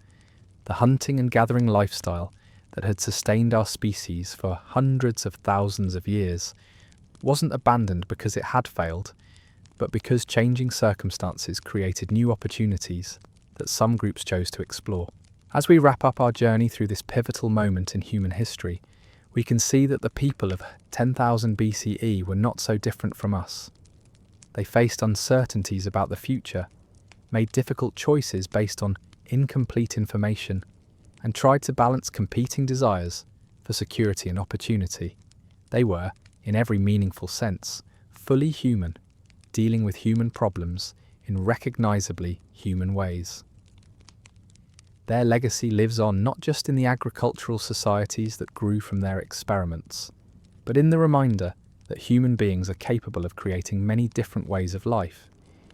The hunting and gathering lifestyle that had sustained our species for hundreds of thousands of years wasn't abandoned because it had failed, but because changing circumstances created new opportunities that some groups chose to explore. As we wrap up our journey through this pivotal moment in human history, we can see that the people of 10,000 BCE were not so different from us. They faced uncertainties about the future, made difficult choices based on incomplete information, and tried to balance competing desires for security and opportunity. They were, in every meaningful sense, fully human, dealing with human problems in recognizably human ways. Their legacy lives on not just in the agricultural societies that grew from their experiments, but in the reminder that human beings are capable of creating many different ways of life,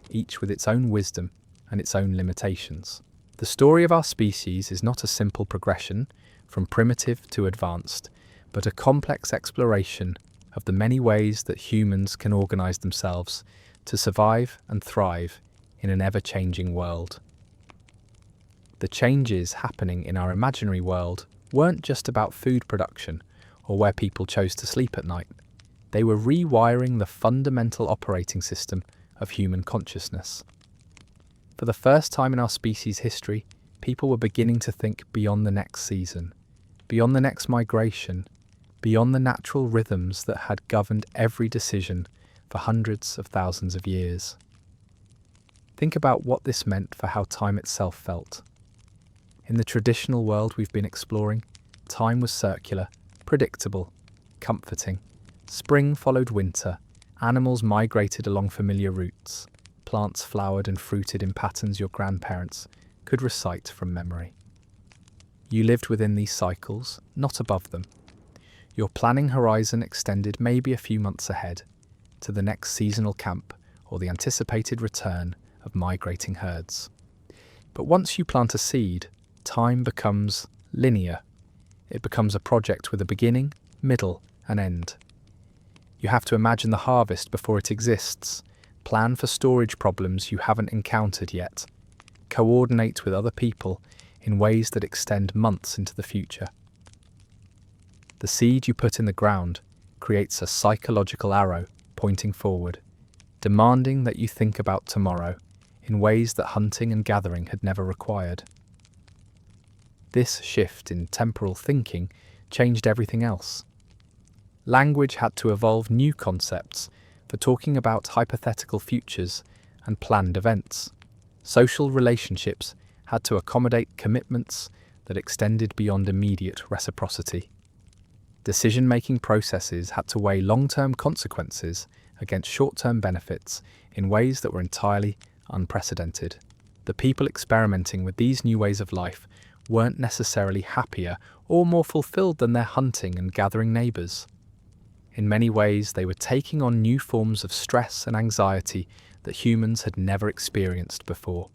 each with its own wisdom and its own limitations. The story of our species is not a simple progression from primitive to advanced, but a complex exploration of the many ways that humans can organize themselves to survive and thrive in an ever-changing world. The changes happening in our imaginary world weren't just about food production or where people chose to sleep at night. They were rewiring the fundamental operating system of human consciousness. For the first time in our species' history, people were beginning to think beyond the next season, beyond the next migration, beyond the natural rhythms that had governed every decision for hundreds of thousands of years. Think about what this meant for how time itself felt. In the traditional world we've been exploring, time was circular, predictable, comforting. Spring followed winter, animals migrated along familiar routes, plants flowered and fruited in patterns your grandparents could recite from memory. You lived within these cycles, not above them. Your planning horizon extended maybe a few months ahead, to the next seasonal camp or the anticipated return of migrating herds. But once you plant a seed, time becomes linear. It becomes a project with a beginning, middle, and end. You have to imagine the harvest before it exists, plan for storage problems you haven't encountered yet, coordinate with other people in ways that extend months into the future. The seed you put in the ground creates a psychological arrow pointing forward, demanding that you think about tomorrow in ways that hunting and gathering had never required. This shift in temporal thinking changed everything else. Language had to evolve new concepts for talking about hypothetical futures and planned events. Social relationships had to accommodate commitments that extended beyond immediate reciprocity. Decision-making processes had to weigh long-term consequences against short-term benefits in ways that were entirely unprecedented. The people experimenting with these new ways of life weren't necessarily happier or more fulfilled than their hunting and gathering neighbours. In many ways, they were taking on new forms of stress and anxiety that humans had never experienced before.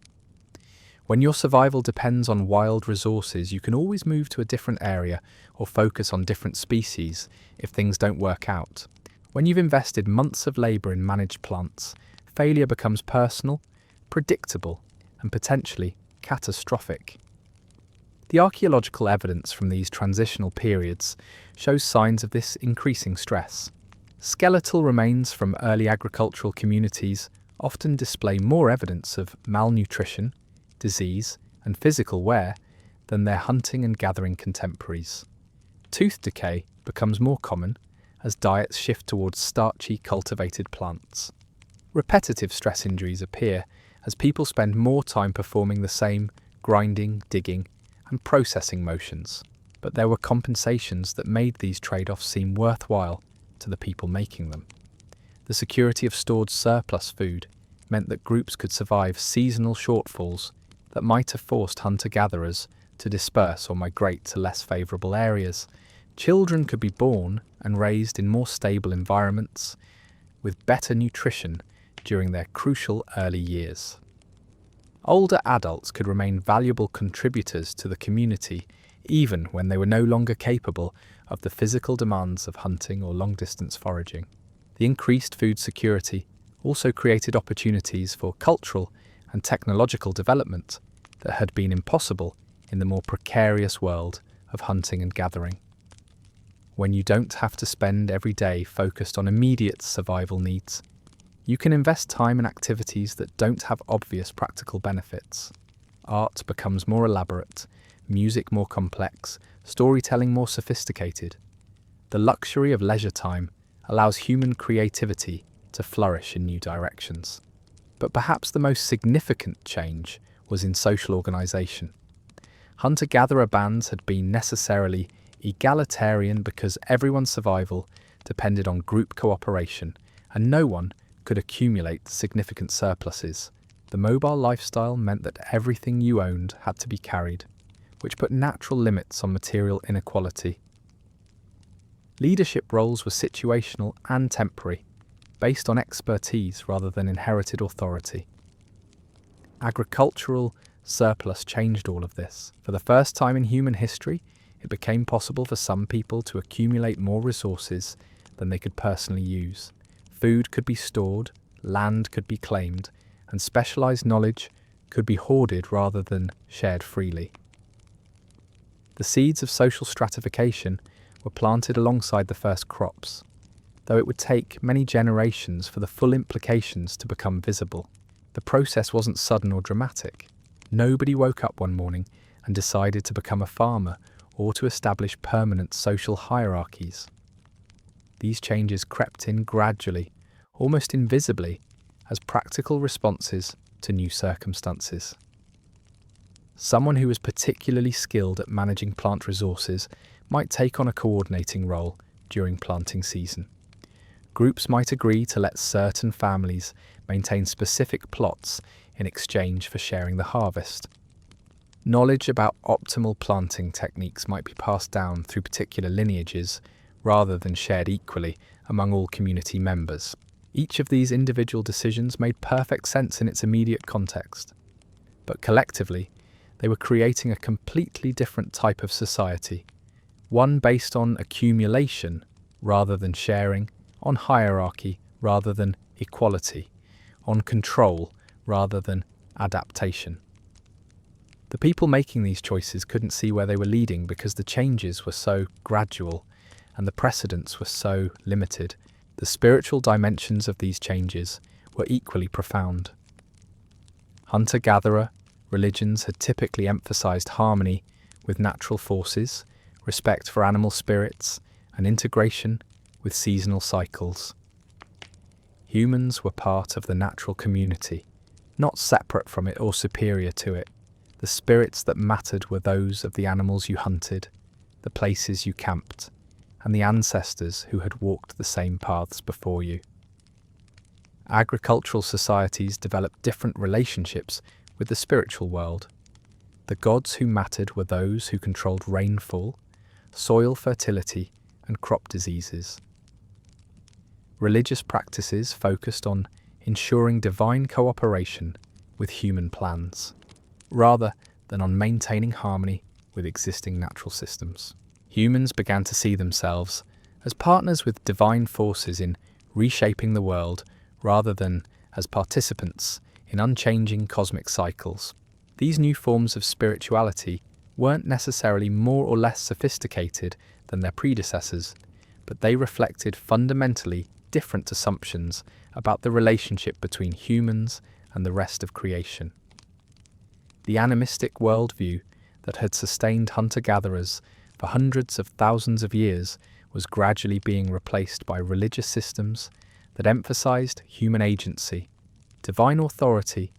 When your survival depends on wild resources, you can always move to a different area or focus on different species if things don't work out. When you've invested months of labour in managed plants, failure becomes personal, predictable, and potentially catastrophic. The archaeological evidence from these transitional periods shows signs of this increasing stress. Skeletal remains from early agricultural communities often display more evidence of malnutrition, disease, and physical wear than their hunting and gathering contemporaries. Tooth decay becomes more common as diets shift towards starchy cultivated plants. Repetitive stress injuries appear as people spend more time performing the same grinding, digging, and processing motions, but there were compensations that made these trade-offs seem worthwhile to the people making them. The security of stored surplus food meant that groups could survive seasonal shortfalls that might have forced hunter-gatherers to disperse or migrate to less favourable areas. Children could be born and raised in more stable environments with better nutrition during their crucial early years. Older adults could remain valuable contributors to the community even when they were no longer capable of the physical demands of hunting or long-distance foraging. The increased food security also created opportunities for cultural and technological development that had been impossible in the more precarious world of hunting and gathering. When you don't have to spend every day focused on immediate survival needs, you can invest time in activities that don't have obvious practical benefits. Art becomes more elaborate, music more complex, storytelling more sophisticated. The luxury of leisure time allows human creativity to flourish in new directions. But perhaps the most significant change was in social organisation. Hunter-gatherer bands had been necessarily egalitarian because everyone's survival depended on group cooperation, and no one could accumulate significant surpluses. The mobile lifestyle meant that everything you owned had to be carried, which put natural limits on material inequality. Leadership roles were situational and temporary, based on expertise rather than inherited authority. Agricultural surplus changed all of this. For the first time in human history, it became possible for some people to accumulate more resources than they could personally use. Food could be stored, land could be claimed, and specialized knowledge could be hoarded rather than shared freely. The seeds of social stratification were planted alongside the first crops, though it would take many generations for the full implications to become visible. The process wasn't sudden or dramatic. Nobody woke up one morning and decided to become a farmer or to establish permanent social hierarchies. These changes crept in gradually, almost invisibly, as practical responses to new circumstances. Someone who was particularly skilled at managing plant resources might take on a coordinating role during planting season. Groups might agree to let certain families maintain specific plots in exchange for sharing the harvest. Knowledge about optimal planting techniques might be passed down through particular lineages rather than shared equally among all community members. Each of these individual decisions made perfect sense in its immediate context, but collectively, they were creating a completely different type of society, one based on accumulation rather than sharing, on hierarchy rather than equality, on control rather than adaptation. The people making these choices couldn't see where they were leading because the changes were so gradual and the precedents were so limited. The spiritual dimensions of these changes were equally profound. Hunter-gatherer religions had typically emphasized harmony with natural forces, respect for animal spirits, and integration with seasonal cycles. Humans were part of the natural community, not separate from it or superior to it. The spirits that mattered were those of the animals you hunted, the places you camped, and the ancestors who had walked the same paths before you. Agricultural societies developed different relationships with the spiritual world. The gods who mattered were those who controlled rainfall, soil fertility, and crop diseases. Religious practices focused on ensuring divine cooperation with human plans, rather than on maintaining harmony with existing natural systems. Humans began to see themselves as partners with divine forces in reshaping the world rather than as participants in unchanging cosmic cycles. These new forms of spirituality weren't necessarily more or less sophisticated than their predecessors, but they reflected fundamentally different assumptions about the relationship between humans and the rest of creation. The animistic worldview that had sustained hunter-gatherers for hundreds of thousands of years was gradually being replaced by religious systems that emphasized human agency, divine authority,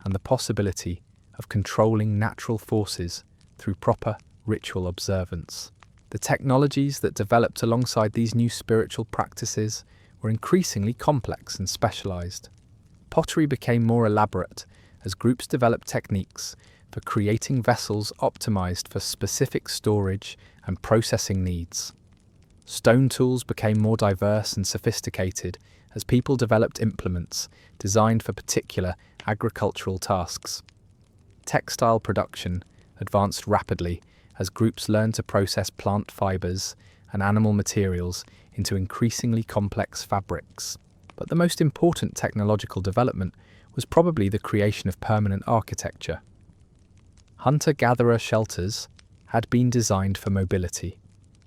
and the possibility of controlling natural forces through proper ritual observance. The technologies that developed alongside these new spiritual practices were increasingly complex and specialized. Pottery became more elaborate as groups developed techniques for creating vessels optimized for specific storage and processing needs. Stone tools became more diverse and sophisticated as people developed implements designed for particular agricultural tasks. Textile production advanced rapidly as groups learned to process plant fibers and animal materials into increasingly complex fabrics. But the most important technological development was probably the creation of permanent architecture. Hunter-gatherer shelters had been designed for mobility,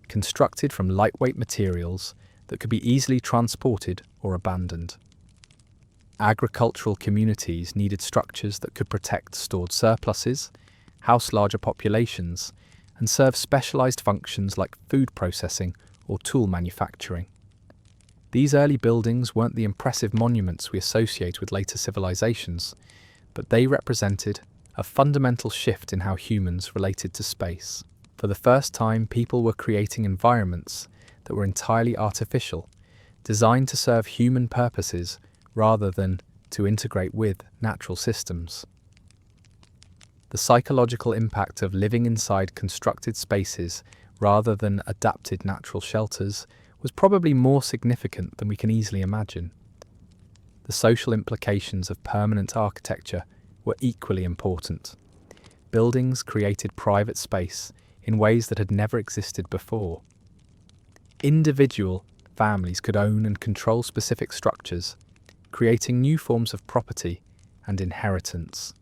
constructed from lightweight materials that could be easily transported or abandoned. Agricultural communities needed structures that could protect stored surpluses, house larger populations, and serve specialized functions like food processing or tool manufacturing. These early buildings weren't the impressive monuments we associate with later civilizations, but they represented a fundamental shift in how humans related to space. For the first time, people were creating environments that were entirely artificial, designed to serve human purposes rather than to integrate with natural systems. The psychological impact of living inside constructed spaces rather than adapted natural shelters was probably more significant than we can easily imagine. The social implications of permanent architecture were equally important. Buildings created private space in ways that had never existed before. Individual families could own and control specific structures, creating new forms of property and inheritance.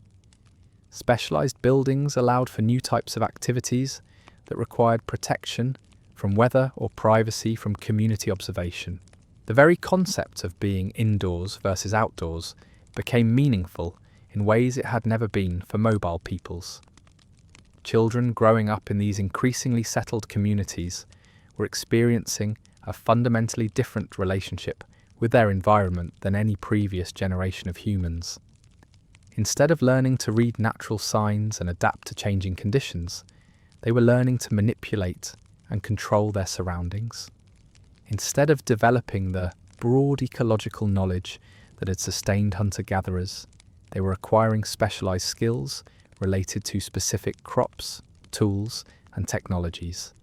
Specialized buildings allowed for new types of activities that required protection from weather or privacy from community observation. The very concept of being indoors versus outdoors became meaningful in ways it had never been for mobile peoples. Children growing up in these increasingly settled communities were experiencing a fundamentally different relationship with their environment than any previous generation of humans. Instead of learning to read natural signs and adapt to changing conditions, they were learning to manipulate and control their surroundings. Instead of developing the broad ecological knowledge that had sustained hunter-gatherers, they were acquiring specialized skills related to specific crops, tools, and technologies.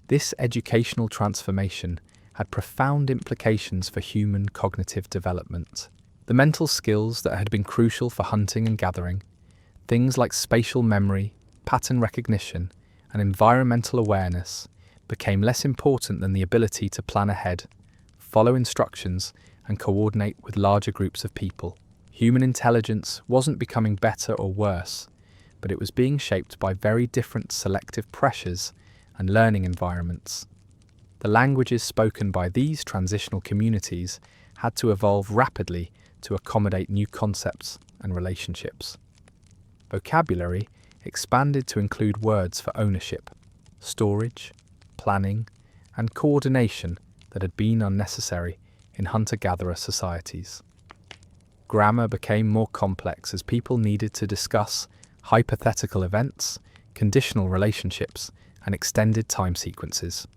This educational transformation had profound implications for human cognitive development. The mental skills that had been crucial for hunting and gathering, things like spatial memory, pattern recognition, and environmental awareness, became less important than the ability to plan ahead, follow instructions, and coordinate with larger groups of people. Human intelligence wasn't becoming better or worse, but it was being shaped by very different selective pressures and learning environments. The languages spoken by these transitional communities had to evolve rapidly to accommodate new concepts and relationships. Vocabulary expanded to include words for ownership, storage, planning, and coordination that had been unnecessary in hunter-gatherer societies. Grammar became more complex as people needed to discuss hypothetical events, conditional relationships, and extended time sequences.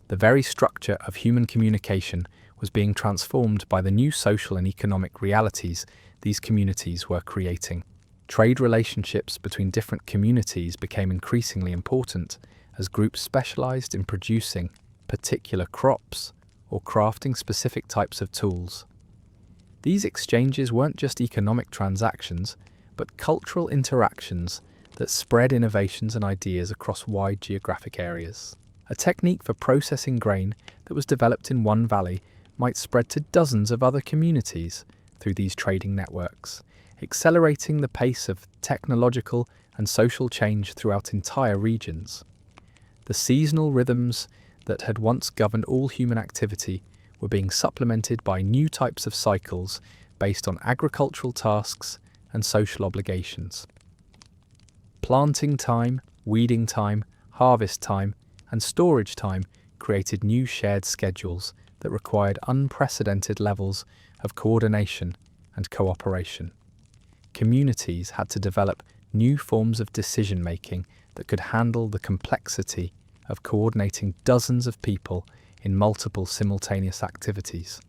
The very structure of human communication was being transformed by the new social and economic realities these communities were creating. Trade relationships between different communities became increasingly important as groups specialized in producing particular crops or crafting specific types of tools. These exchanges weren't just economic transactions, but cultural interactions that spread innovations and ideas across wide geographic areas. A technique for processing grain that was developed in one valley might spread to dozens of other communities through these trading networks, accelerating the pace of technological and social change throughout entire regions. The seasonal rhythms that had once governed all human activity were being supplemented by new types of cycles based on agricultural tasks and social obligations. Planting time, weeding time, harvest time, and storage time created new shared schedules that required unprecedented levels of coordination and cooperation. Communities had to develop new forms of decision-making that could handle the complexity of coordinating dozens of people in multiple simultaneous activities.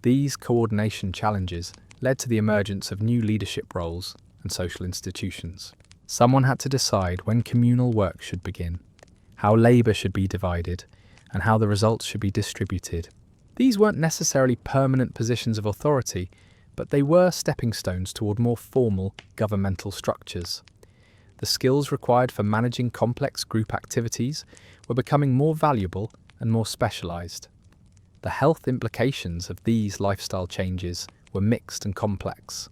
These coordination challenges led to the emergence of new leadership roles and social institutions. Someone had to decide when communal work should begin, how labour should be divided, and how the results should be distributed. These weren't necessarily permanent positions of authority, but they were stepping stones toward more formal governmental structures. The skills required for managing complex group activities were becoming more valuable and more specialized. The health implications of these lifestyle changes were mixed and complex.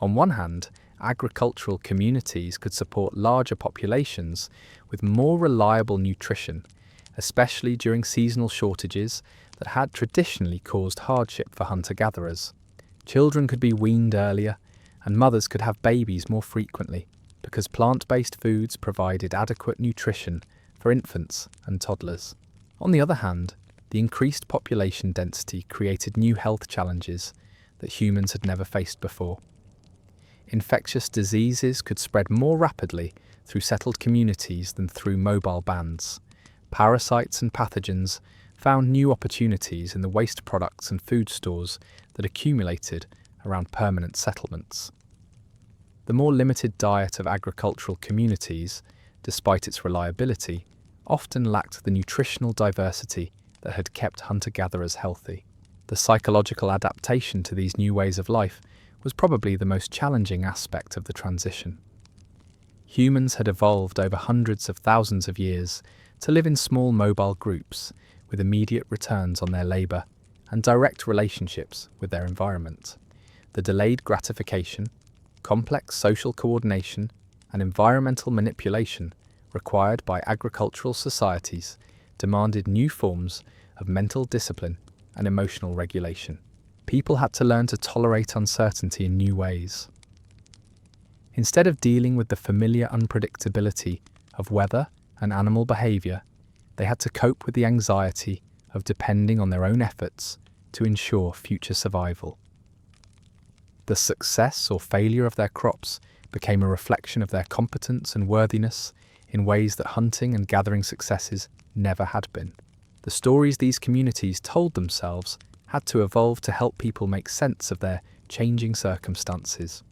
On one hand, agricultural communities could support larger populations with more reliable nutrition, especially during seasonal shortages that had traditionally caused hardship for hunter-gatherers. Children could be weaned earlier, and mothers could have babies more frequently, because plant-based foods provided adequate nutrition for infants and toddlers. On the other hand, the increased population density created new health challenges that humans had never faced before. Infectious diseases could spread more rapidly through settled communities than through mobile bands. Parasites and pathogens found new opportunities in the waste products and food stores that accumulated around permanent settlements. The more limited diet of agricultural communities, despite its reliability, often lacked the nutritional diversity that had kept hunter-gatherers healthy. The psychological adaptation to these new ways of life was probably the most challenging aspect of the transition. Humans had evolved over hundreds of thousands of years to live in small mobile groups with immediate returns on their labour and direct relationships with their environment. The delayed gratification, complex social coordination, and environmental manipulation required by agricultural societies demanded new forms of mental discipline and emotional regulation. People had to learn to tolerate uncertainty in new ways. Instead of dealing with the familiar unpredictability of weather and animal behaviour, they had to cope with the anxiety of depending on their own efforts to ensure future survival. The success or failure of their crops became a reflection of their competence and worthiness in ways that hunting and gathering successes never had been. The stories these communities told themselves had to evolve to help people make sense of their changing circumstances.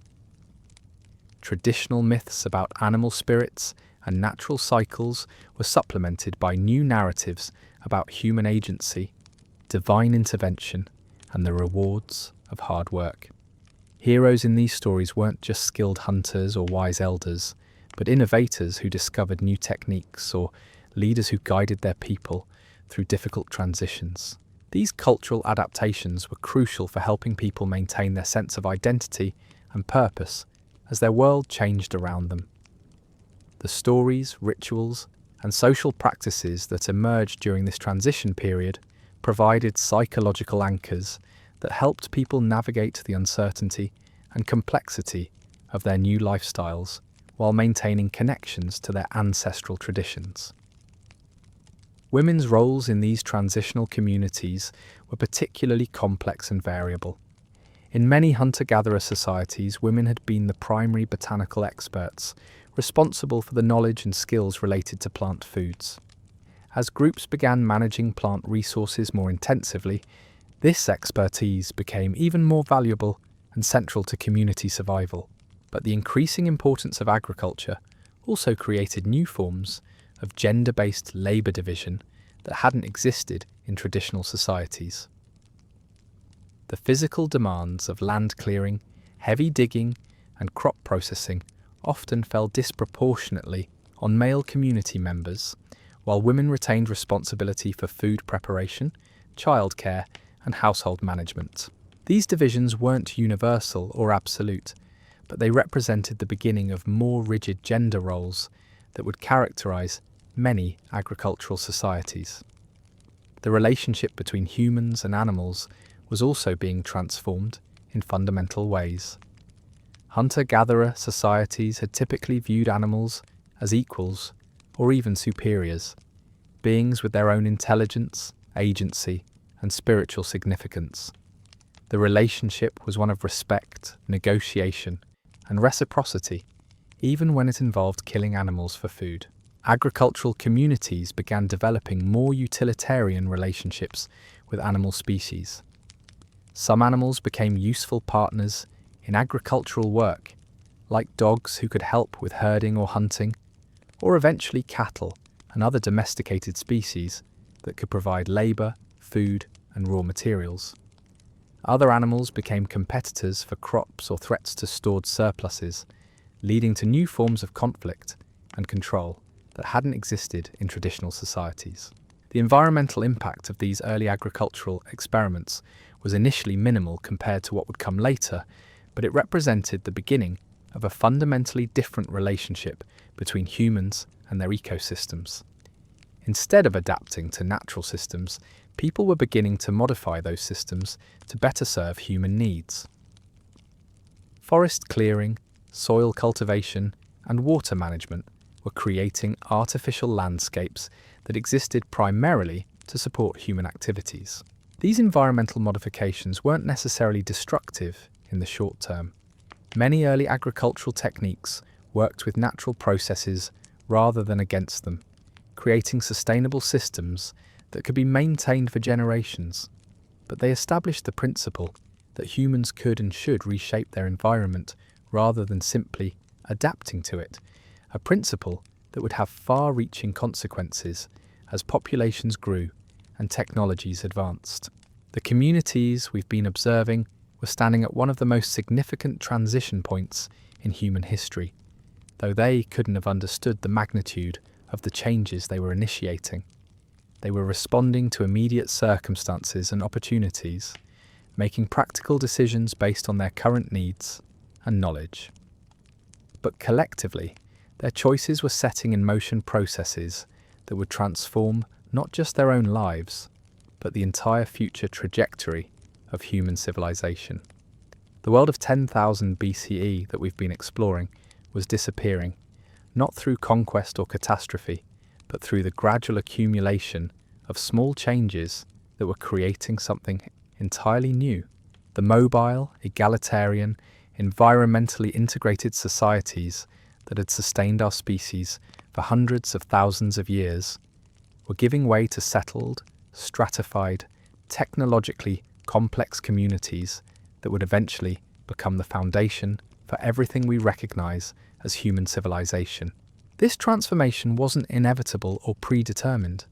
Traditional myths about animal spirits and natural cycles were supplemented by new narratives about human agency, divine intervention, and the rewards of hard work. Heroes in these stories weren't just skilled hunters or wise elders, but innovators who discovered new techniques or leaders who guided their people through difficult transitions. These cultural adaptations were crucial for helping people maintain their sense of identity and purpose as their world changed around them. The stories, rituals, and social practices that emerged during this transition period provided psychological anchors that helped people navigate the uncertainty and complexity of their new lifestyles while maintaining connections to their ancestral traditions. Women's roles in these transitional communities were particularly complex and variable. In many hunter-gatherer societies, women had been the primary botanical experts, responsible for the knowledge and skills related to plant foods. As groups began managing plant resources more intensively, this expertise became even more valuable and central to community survival. But the increasing importance of agriculture also created new forms of gender-based labour division that hadn't existed in traditional societies. The physical demands of land clearing, heavy digging, and crop processing often fell disproportionately on male community members, while women retained responsibility for food preparation, childcare, and household management. These divisions weren't universal or absolute, but they represented the beginning of more rigid gender roles that would characterize many agricultural societies. The relationship between humans and animals was also being transformed in fundamental ways. Hunter-gatherer societies had typically viewed animals as equals or even superiors, beings with their own intelligence, agency, and spiritual significance. The relationship was one of respect, negotiation, and reciprocity, even when it involved killing animals for food. Agricultural communities began developing more utilitarian relationships with animal species. Some animals became useful partners in agricultural work, like dogs who could help with herding or hunting, or eventually cattle and other domesticated species that could provide labour, food, and raw materials. Other animals became competitors for crops or threats to stored surpluses, leading to new forms of conflict and control that hadn't existed in traditional societies. The environmental impact of these early agricultural experiments was initially minimal compared to what would come later, but it represented the beginning of a fundamentally different relationship between humans and their ecosystems. Instead of adapting to natural systems, people were beginning to modify those systems to better serve human needs. Forest clearing, soil cultivation, and water management were creating artificial landscapes that existed primarily to support human activities. These environmental modifications weren't necessarily destructive in the short term. Many early agricultural techniques worked with natural processes rather than against them, creating sustainable systems that could be maintained for generations. But they established the principle that humans could and should reshape their environment rather than simply adapting to it, a principle that would have far-reaching consequences as populations grew and technologies advanced. The communities we've been observing were standing at one of the most significant transition points in human history, though they couldn't have understood the magnitude of the changes they were initiating. They were responding to immediate circumstances and opportunities, making practical decisions based on their current needs and knowledge. But collectively, their choices were setting in motion processes that would transform not just their own lives, but the entire future trajectory of human civilization. The world of 10,000 BCE that we've been exploring was disappearing, not through conquest or catastrophe, but through the gradual accumulation of small changes that were creating something entirely new. The mobile, egalitarian, environmentally integrated societies that had sustained our species for hundreds of thousands of years were giving way to settled, stratified, technologically complex communities that would eventually become the foundation for everything we recognize as human civilization. This transformation wasn't inevitable or predetermined.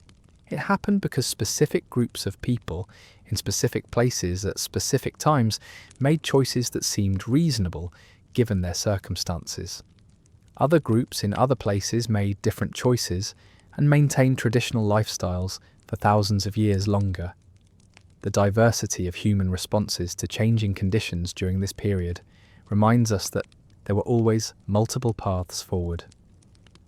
It happened because specific groups of people in specific places at specific times made choices that seemed reasonable given their circumstances. Other groups in other places made different choices and maintained traditional lifestyles for thousands of years longer. The diversity of human responses to changing conditions during this period reminds us that there were always multiple paths forward,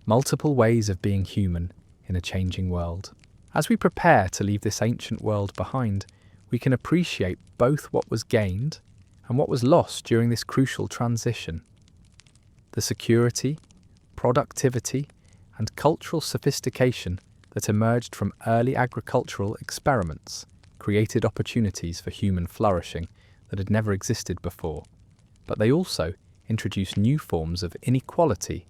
multiple ways of being human in a changing world. As we prepare to leave this ancient world behind, we can appreciate both what was gained and what was lost during this crucial transition. The security, productivity, and cultural sophistication that emerged from early agricultural experiments created opportunities for human flourishing that had never existed before. But they also introduced new forms of inequality,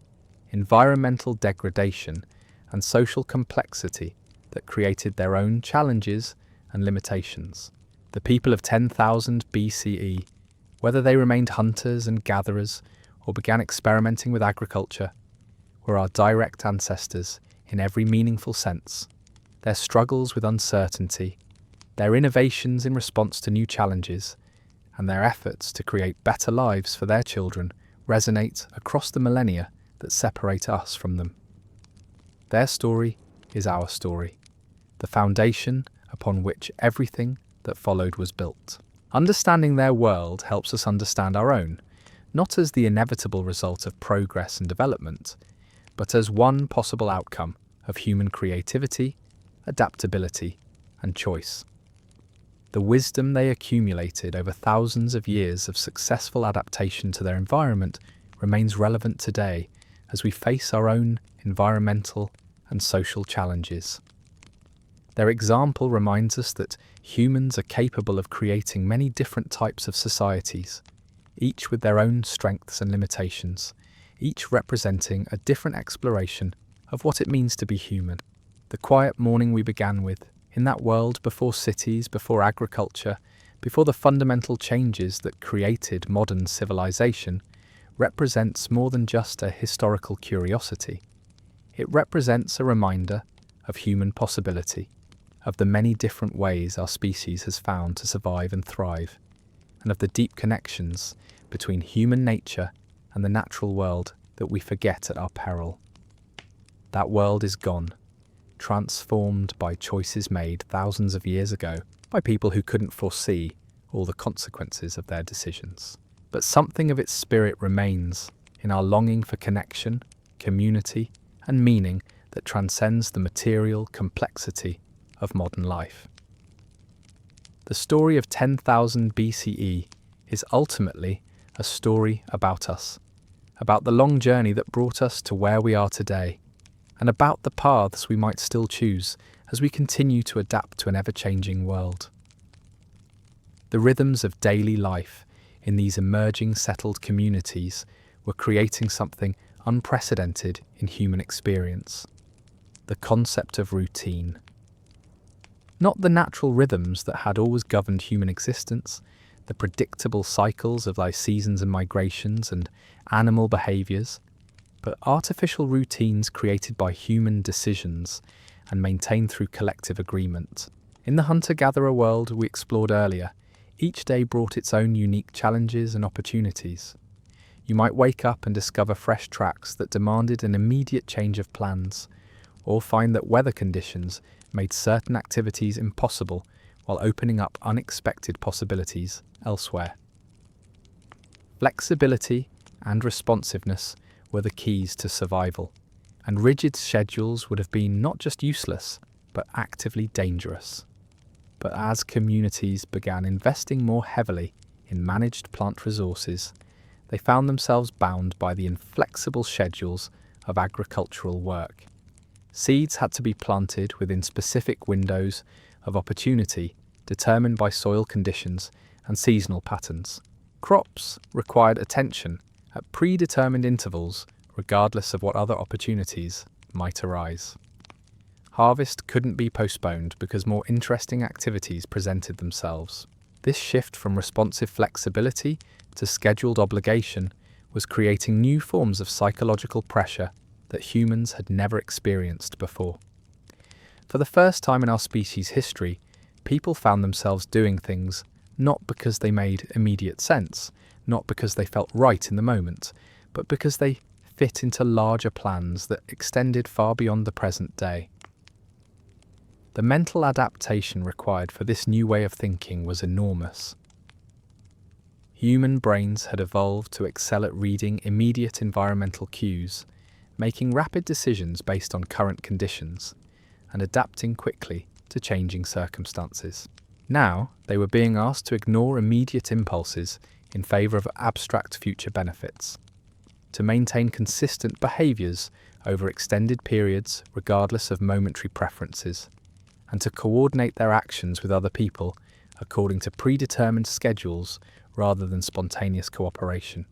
environmental degradation, and social complexity that created their own challenges and limitations. The people of 10,000 BCE, whether they remained hunters and gatherers or began experimenting with agriculture, were our direct ancestors in every meaningful sense. Their struggles with uncertainty, their innovations in response to new challenges, and their efforts to create better lives for their children resonate across the millennia that separate us from them. Their story is our story, the foundation upon which everything that followed was built. Understanding their world helps us understand our own, not as the inevitable result of progress and development, but as one possible outcome of human creativity, adaptability, and choice. The wisdom they accumulated over thousands of years of successful adaptation to their environment remains relevant today as we face our own environmental and social challenges. Their example reminds us that humans are capable of creating many different types of societies, each with their own strengths and limitations, each representing a different exploration of what it means to be human. The quiet morning we began with, in that world before cities, before agriculture, before the fundamental changes that created modern civilization, represents more than just a historical curiosity. It represents a reminder of human possibility, of the many different ways our species has found to survive and thrive, and of the deep connections between human nature and the natural world that we forget at our peril. That world is gone, transformed by choices made thousands of years ago by people who couldn't foresee all the consequences of their decisions. But something of its spirit remains in our longing for connection, community, and meaning that transcends the material complexity of modern life. The story of 10,000 BCE is ultimately a story about us, about the long journey that brought us to where we are today, and about the paths we might still choose as we continue to adapt to an ever-changing world. The rhythms of daily life in these emerging settled communities were creating something unprecedented in human experience: the concept of routine. Not the natural rhythms that had always governed human existence, the predictable cycles of life seasons and migrations and animal behaviours, but artificial routines created by human decisions and maintained through collective agreement. In the hunter-gatherer world we explored earlier, Each day brought its own unique challenges and opportunities. You might wake up and discover fresh tracks that demanded an immediate change of plans, or find that weather conditions made certain activities impossible while opening up unexpected possibilities elsewhere. Flexibility and responsiveness were the keys to survival, and rigid schedules would have been not just useless, but actively dangerous. But as communities began investing more heavily in managed plant resources, they found themselves bound by the inflexible schedules of agricultural work. Seeds had to be planted within specific windows of opportunity determined by soil conditions and seasonal patterns. Crops required attention at predetermined intervals, regardless of what other opportunities might arise. Harvest couldn't be postponed because more interesting activities presented themselves. This shift from responsive flexibility to scheduled obligation was creating new forms of psychological pressure that humans had never experienced before. For the first time in our species' history, people found themselves doing things not because they made immediate sense, not because they felt right in the moment, but because they fit into larger plans that extended far beyond the present day. The mental adaptation required for this new way of thinking was enormous. Human brains had evolved to excel at reading immediate environmental cues, making rapid decisions based on current conditions, and adapting quickly to changing circumstances. Now, they were being asked to ignore immediate impulses in favour of abstract future benefits, to maintain consistent behaviours over extended periods regardless of momentary preferences, and to coordinate their actions with other people according to predetermined schedules rather than spontaneous cooperation.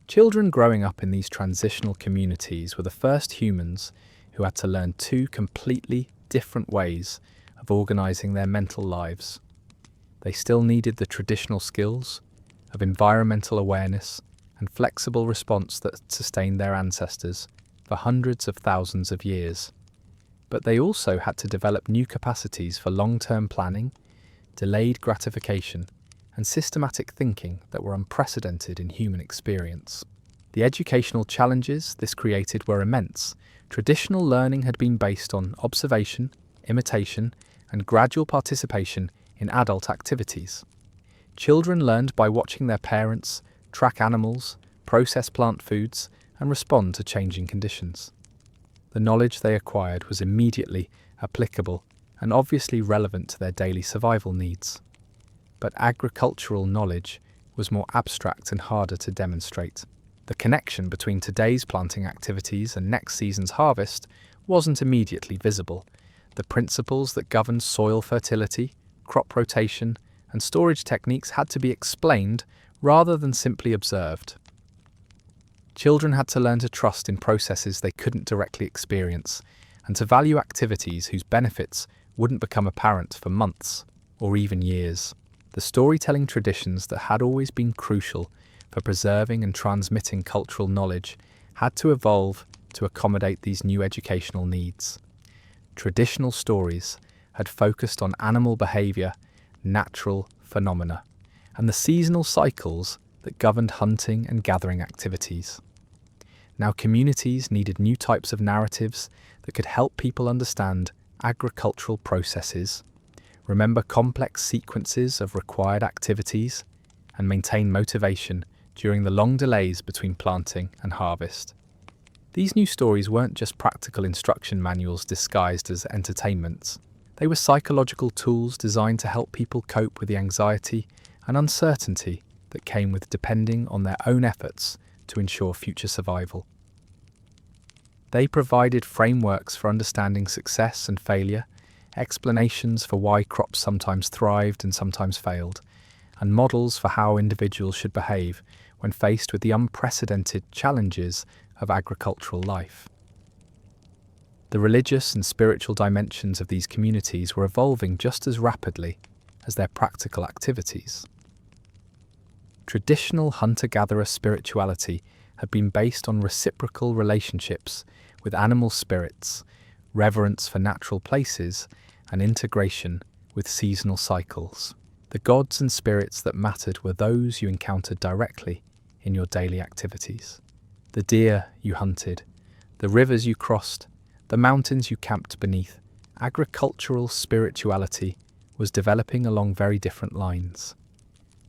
Children growing up in these transitional communities were the first humans who had to learn two completely different ways of organising their mental lives. They still needed the traditional skills of environmental awareness and flexible response that sustained their ancestors for hundreds of thousands of years. But they also had to develop new capacities for long-term planning, delayed gratification, and systematic thinking that were unprecedented in human experience. The educational challenges this created were immense. Traditional learning had been based on observation, imitation, and gradual participation in adult activities. Children learned by watching their parents track animals, process plant foods, and respond to changing conditions. The knowledge they acquired was immediately applicable and obviously relevant to their daily survival needs. But agricultural knowledge was more abstract and harder to demonstrate. The connection between today's planting activities and next season's harvest wasn't immediately visible. The principles that governed soil fertility, crop rotation, and storage techniques had to be explained rather than simply observed. Children had to learn to trust in processes they couldn't directly experience, and to value activities whose benefits wouldn't become apparent for months or even years. The storytelling traditions that had always been crucial for preserving and transmitting cultural knowledge had to evolve to accommodate these new educational needs. Traditional stories had focused on animal behaviour, natural phenomena, and the seasonal cycles that governed hunting and gathering activities. Now communities needed new types of narratives that could help people understand agricultural processes, remember complex sequences of required activities, and maintain motivation during the long delays between planting and harvest. These new stories weren't just practical instruction manuals disguised as entertainments. They were psychological tools designed to help people cope with the anxiety and uncertainty that came with depending on their own efforts to ensure future survival. They provided frameworks for understanding success and failure, explanations for why crops sometimes thrived and sometimes failed, and models for how individuals should behave when faced with the unprecedented challenges of agricultural life. The religious and spiritual dimensions of these communities were evolving just as rapidly as their practical activities. Traditional hunter-gatherer spirituality had been based on reciprocal relationships with animal spirits, reverence for natural places, and integration with seasonal cycles. The gods and spirits that mattered were those you encountered directly in your daily activities. The deer you hunted, the rivers you crossed, the mountains you camped beneath. Agricultural spirituality was developing along very different lines.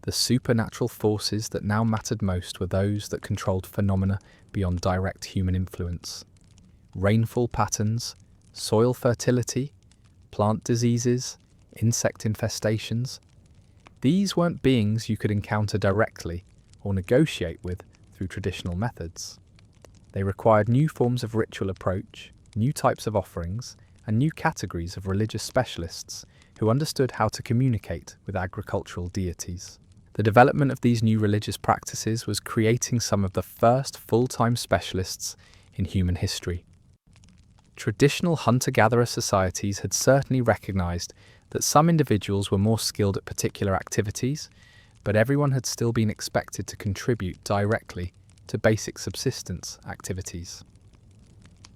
The supernatural forces that now mattered most were those that controlled phenomena beyond direct human influence. Rainfall patterns, soil fertility, plant diseases, insect infestations. These weren't beings you could encounter directly or negotiate with through traditional methods. They required new forms of ritual approach, new types of offerings, and new categories of religious specialists who understood how to communicate with agricultural deities. The development of these new religious practices was creating some of the first full-time specialists in human history. Traditional hunter-gatherer societies had certainly recognized that some individuals were more skilled at particular activities, but everyone had still been expected to contribute directly to basic subsistence activities.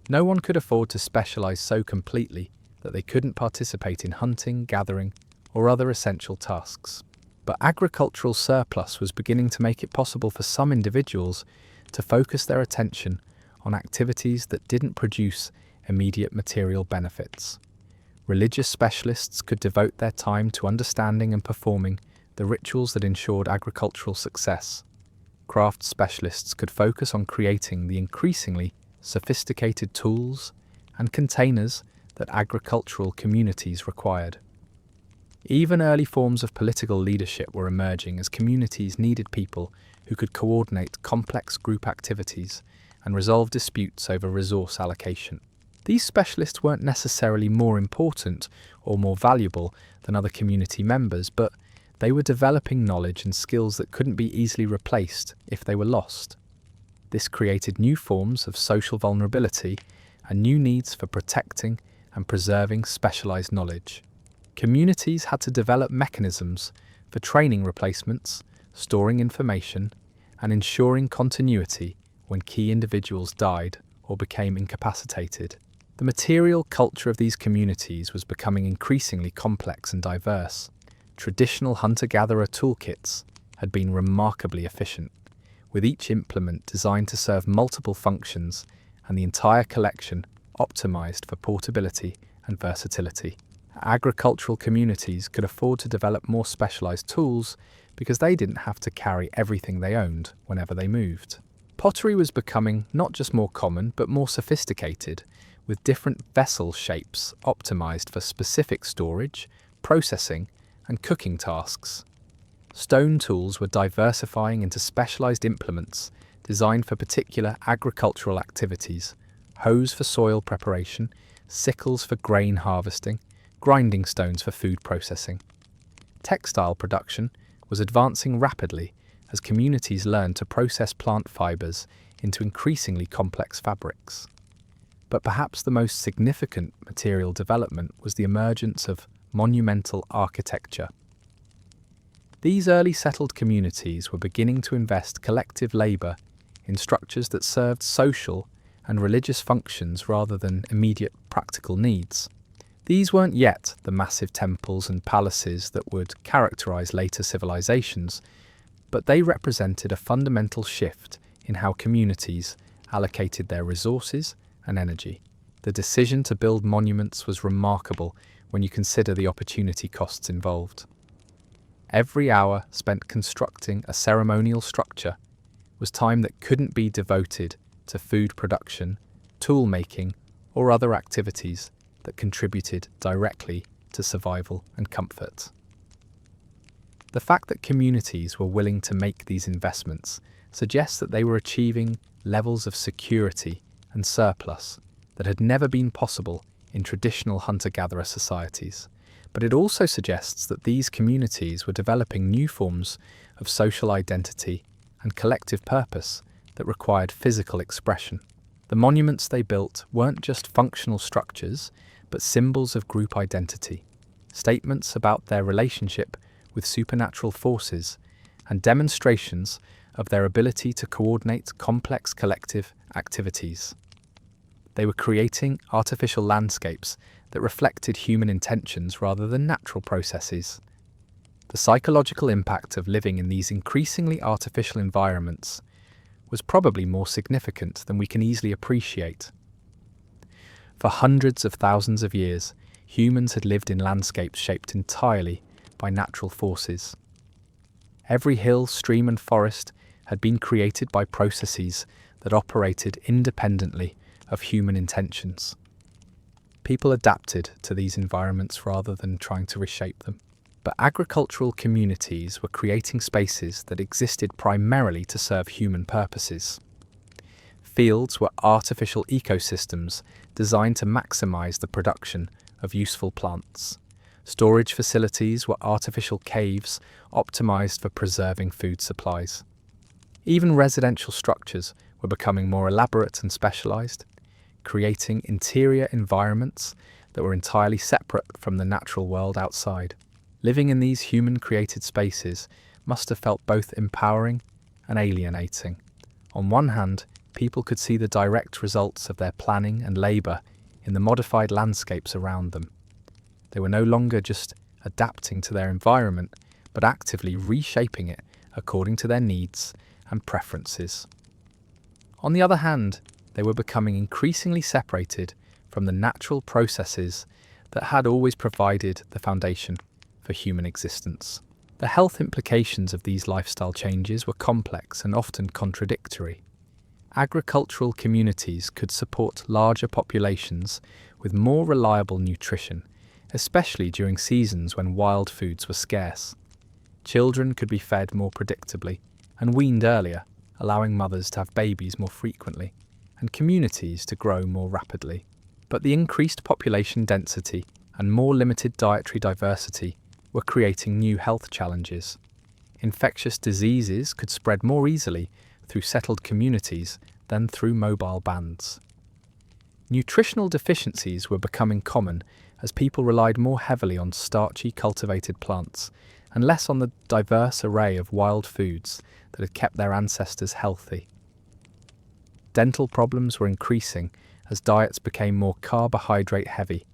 No one could afford to specialize so completely that they couldn't participate in hunting, gathering, or other essential tasks. But agricultural surplus was beginning to make it possible for some individuals to focus their attention on activities that didn't produce immediate material benefits. Religious specialists could devote their time to understanding and performing the rituals that ensured agricultural success. Craft specialists could focus on creating the increasingly sophisticated tools and containers that agricultural communities required. Even early forms of political leadership were emerging as communities needed people who could coordinate complex group activities and resolve disputes over resource allocation. These specialists weren't necessarily more important or more valuable than other community members, but they were developing knowledge and skills that couldn't be easily replaced if they were lost. This created new forms of social vulnerability and new needs for protecting and preserving specialized knowledge. Communities had to develop mechanisms for training replacements, storing information, and ensuring continuity when key individuals died or became incapacitated. The material culture of these communities was becoming increasingly complex and diverse. Traditional hunter-gatherer toolkits had been remarkably efficient, with each implement designed to serve multiple functions and the entire collection optimized for portability and versatility. Agricultural communities could afford to develop more specialized tools because they didn't have to carry everything they owned whenever they moved. Pottery was becoming not just more common but more sophisticated, with different vessel shapes optimized for specific storage, processing, and cooking tasks. Stone tools were diversifying into specialized implements designed for particular agricultural activities: hoes for soil preparation, sickles for grain harvesting, grinding stones for food processing. Textile production was advancing rapidly as communities learned to process plant fibers into increasingly complex fabrics. But perhaps the most significant material development was the emergence of monumental architecture. These early settled communities were beginning to invest collective labor in structures that served social and religious functions rather than immediate practical needs. These weren't yet the massive temples and palaces that would characterize later civilizations, but they represented a fundamental shift in how communities allocated their resources and energy. The decision to build monuments was remarkable when you consider the opportunity costs involved. Every hour spent constructing a ceremonial structure was time that couldn't be devoted to food production, tool making, or other activities that contributed directly to survival and comfort. The fact that communities were willing to make these investments suggests that they were achieving levels of security and surplus that had never been possible in traditional hunter-gatherer societies. But it also suggests that these communities were developing new forms of social identity and collective purpose that required physical expression. The monuments they built weren't just functional structures, but symbols of group identity, statements about their relationship with supernatural forces, and demonstrations of their ability to coordinate complex collective activities. They were creating artificial landscapes that reflected human intentions rather than natural processes. The The psychological impact of living in these increasingly artificial environments was probably more significant than we can easily appreciate. For hundreds of thousands of years, humans had lived in landscapes shaped entirely by natural forces. Every hill, stream and forest had been created by processes that operated independently of human intentions. People adapted to these environments rather than trying to reshape them. But agricultural communities were creating spaces that existed primarily to serve human purposes. Fields were artificial ecosystems designed to maximize the production of useful plants. Storage facilities were artificial caves optimized for preserving food supplies. Even residential structures were becoming more elaborate and specialized, creating interior environments that were entirely separate from the natural world outside. Living in these human-created spaces must have felt both empowering and alienating. On one hand, people could see the direct results of their planning and labour in the modified landscapes around them. They were no longer just adapting to their environment, but actively reshaping it according to their needs and preferences. On the other hand, they were becoming increasingly separated from the natural processes that had always provided the foundation for human existence. The health implications of these lifestyle changes were complex and often contradictory. Agricultural communities could support larger populations with more reliable nutrition, especially during seasons when wild foods were scarce. Children could be fed more predictably and weaned earlier, allowing mothers to have babies more frequently, and communities to grow more rapidly. But the increased population density and more limited dietary diversity were creating new health challenges. Infectious diseases could spread more easily through settled communities than through mobile bands. Nutritional deficiencies were becoming common as people relied more heavily on starchy cultivated plants and less on the diverse array of wild foods that had kept their ancestors healthy. Dental problems were increasing as diets became more carbohydrate heavy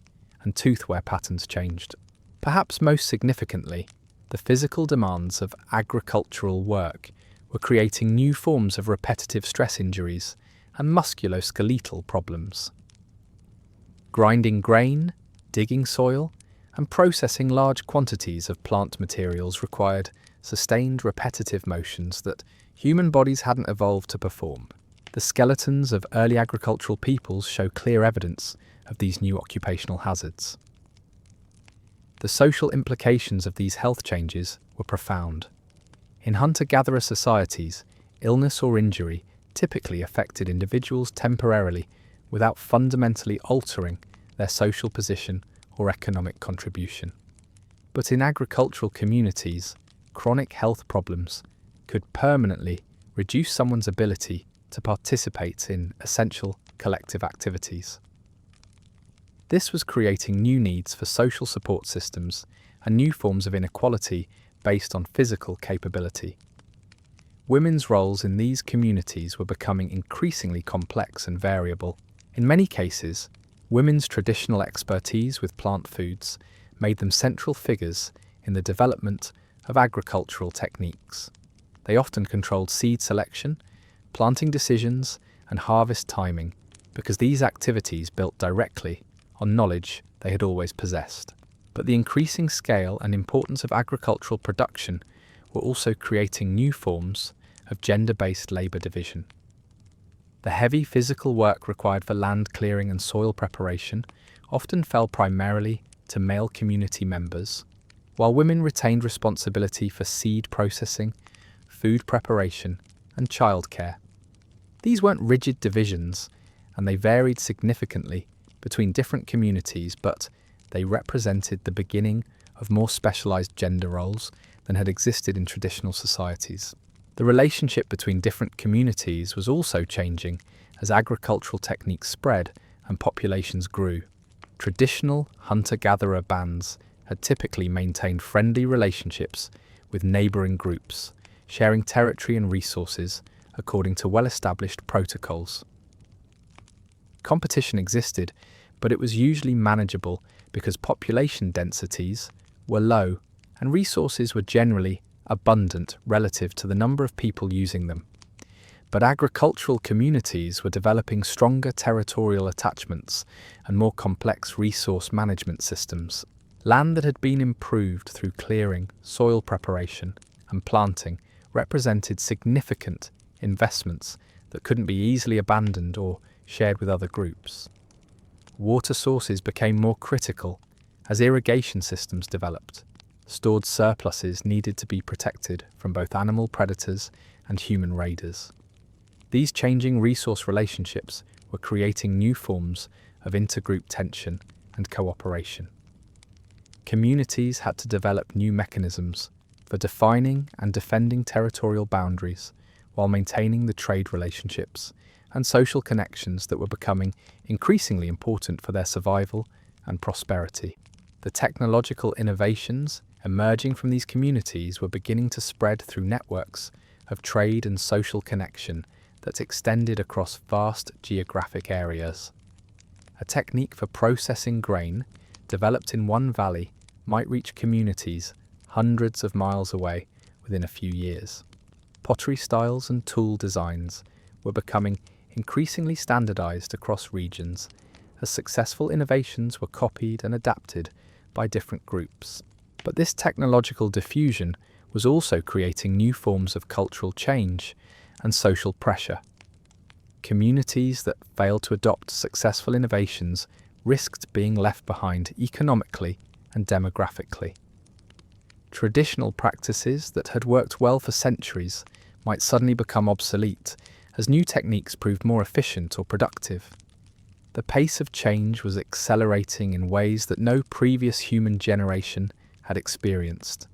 and tooth wear patterns changed. Perhaps most significantly, the physical demands of agricultural work were creating new forms of repetitive stress injuries and musculoskeletal problems. Grinding grain, digging soil, and processing large quantities of plant materials required sustained repetitive motions that human bodies hadn't evolved to perform. The skeletons of early agricultural peoples show clear evidence of these new occupational hazards. The social implications of these health changes were profound. In hunter-gatherer societies, illness or injury typically affected individuals temporarily without fundamentally altering their social position or economic contribution. But in agricultural communities, chronic health problems could permanently reduce someone's ability to participate in essential collective activities. This was creating new needs for social support systems and new forms of inequality based on physical capability. Women's roles in these communities were becoming increasingly complex and variable. In many cases, women's traditional expertise with plant foods made them central figures in the development of agricultural techniques. They often controlled seed selection, planting decisions, and harvest timing because these activities built directly on knowledge they had always possessed. But the increasing scale and importance of agricultural production were also creating new forms of gender-based labour division. The heavy physical work required for land clearing and soil preparation often fell primarily to male community members, while women retained responsibility for seed processing, food preparation, and childcare. These weren't rigid divisions, and they varied significantly between different communities, but they represented the beginning of more specialised gender roles than had existed in traditional societies. The relationship between different communities was also changing as agricultural techniques spread and populations grew. Traditional hunter-gatherer bands had typically maintained friendly relationships with neighbouring groups, sharing territory and resources according to well-established protocols. Competition existed, but it was usually manageable because population densities were low and resources were generally abundant relative to the number of people using them. But agricultural communities were developing stronger territorial attachments and more complex resource management systems. Land that had been improved through clearing, soil preparation, and planting represented significant investments that couldn't be easily abandoned or shared with other groups. Water sources became more critical as irrigation systems developed. Stored surpluses needed to be protected from both animal predators and human raiders. These changing resource relationships were creating new forms of intergroup tension and cooperation. Communities had to develop new mechanisms for defining and defending territorial boundaries while maintaining the trade relationships and social connections that were becoming increasingly important for their survival and prosperity. The technological innovations emerging from these communities were beginning to spread through networks of trade and social connection that extended across vast geographic areas. A technique for processing grain developed in one valley might reach communities hundreds of miles away within a few years. Pottery styles and tool designs were becoming increasingly standardized across regions as successful innovations were copied and adapted by different groups. But this technological diffusion was also creating new forms of cultural change and social pressure. Communities that failed to adopt successful innovations risked being left behind economically and demographically. Traditional practices that had worked well for centuries might suddenly become obsolete as new techniques proved more efficient or productive. The pace of change was accelerating in ways that no previous human generation had experienced.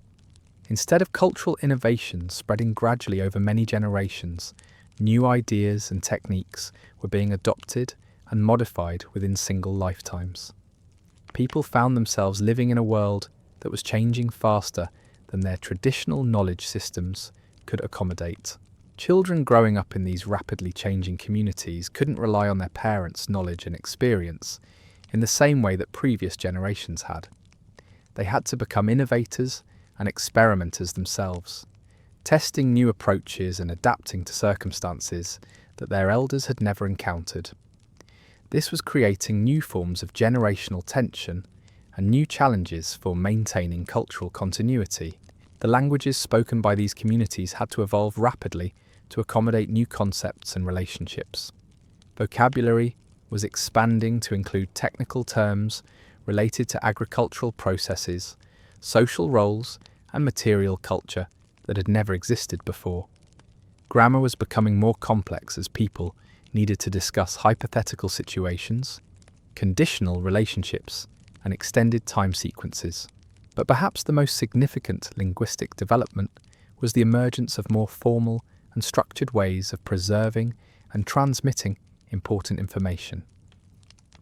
Instead of cultural innovations spreading gradually over many generations, new ideas and techniques were being adopted and modified within single lifetimes. People found themselves living in a world that was changing faster than their traditional knowledge systems could accommodate. Children growing up in these rapidly changing communities couldn't rely on their parents' knowledge and experience in the same way that previous generations had. They had to become innovators and experimenters themselves, testing new approaches and adapting to circumstances that their elders had never encountered. This was creating new forms of generational tension and new challenges for maintaining cultural continuity. The languages spoken by these communities had to evolve rapidly to accommodate new concepts and relationships. Vocabulary was expanding to include technical terms related to agricultural processes, social roles, and material culture that had never existed before. Grammar was becoming more complex as people needed to discuss hypothetical situations, conditional relationships, and extended time sequences. But perhaps the most significant linguistic development was the emergence of more formal and structured ways of preserving and transmitting important information.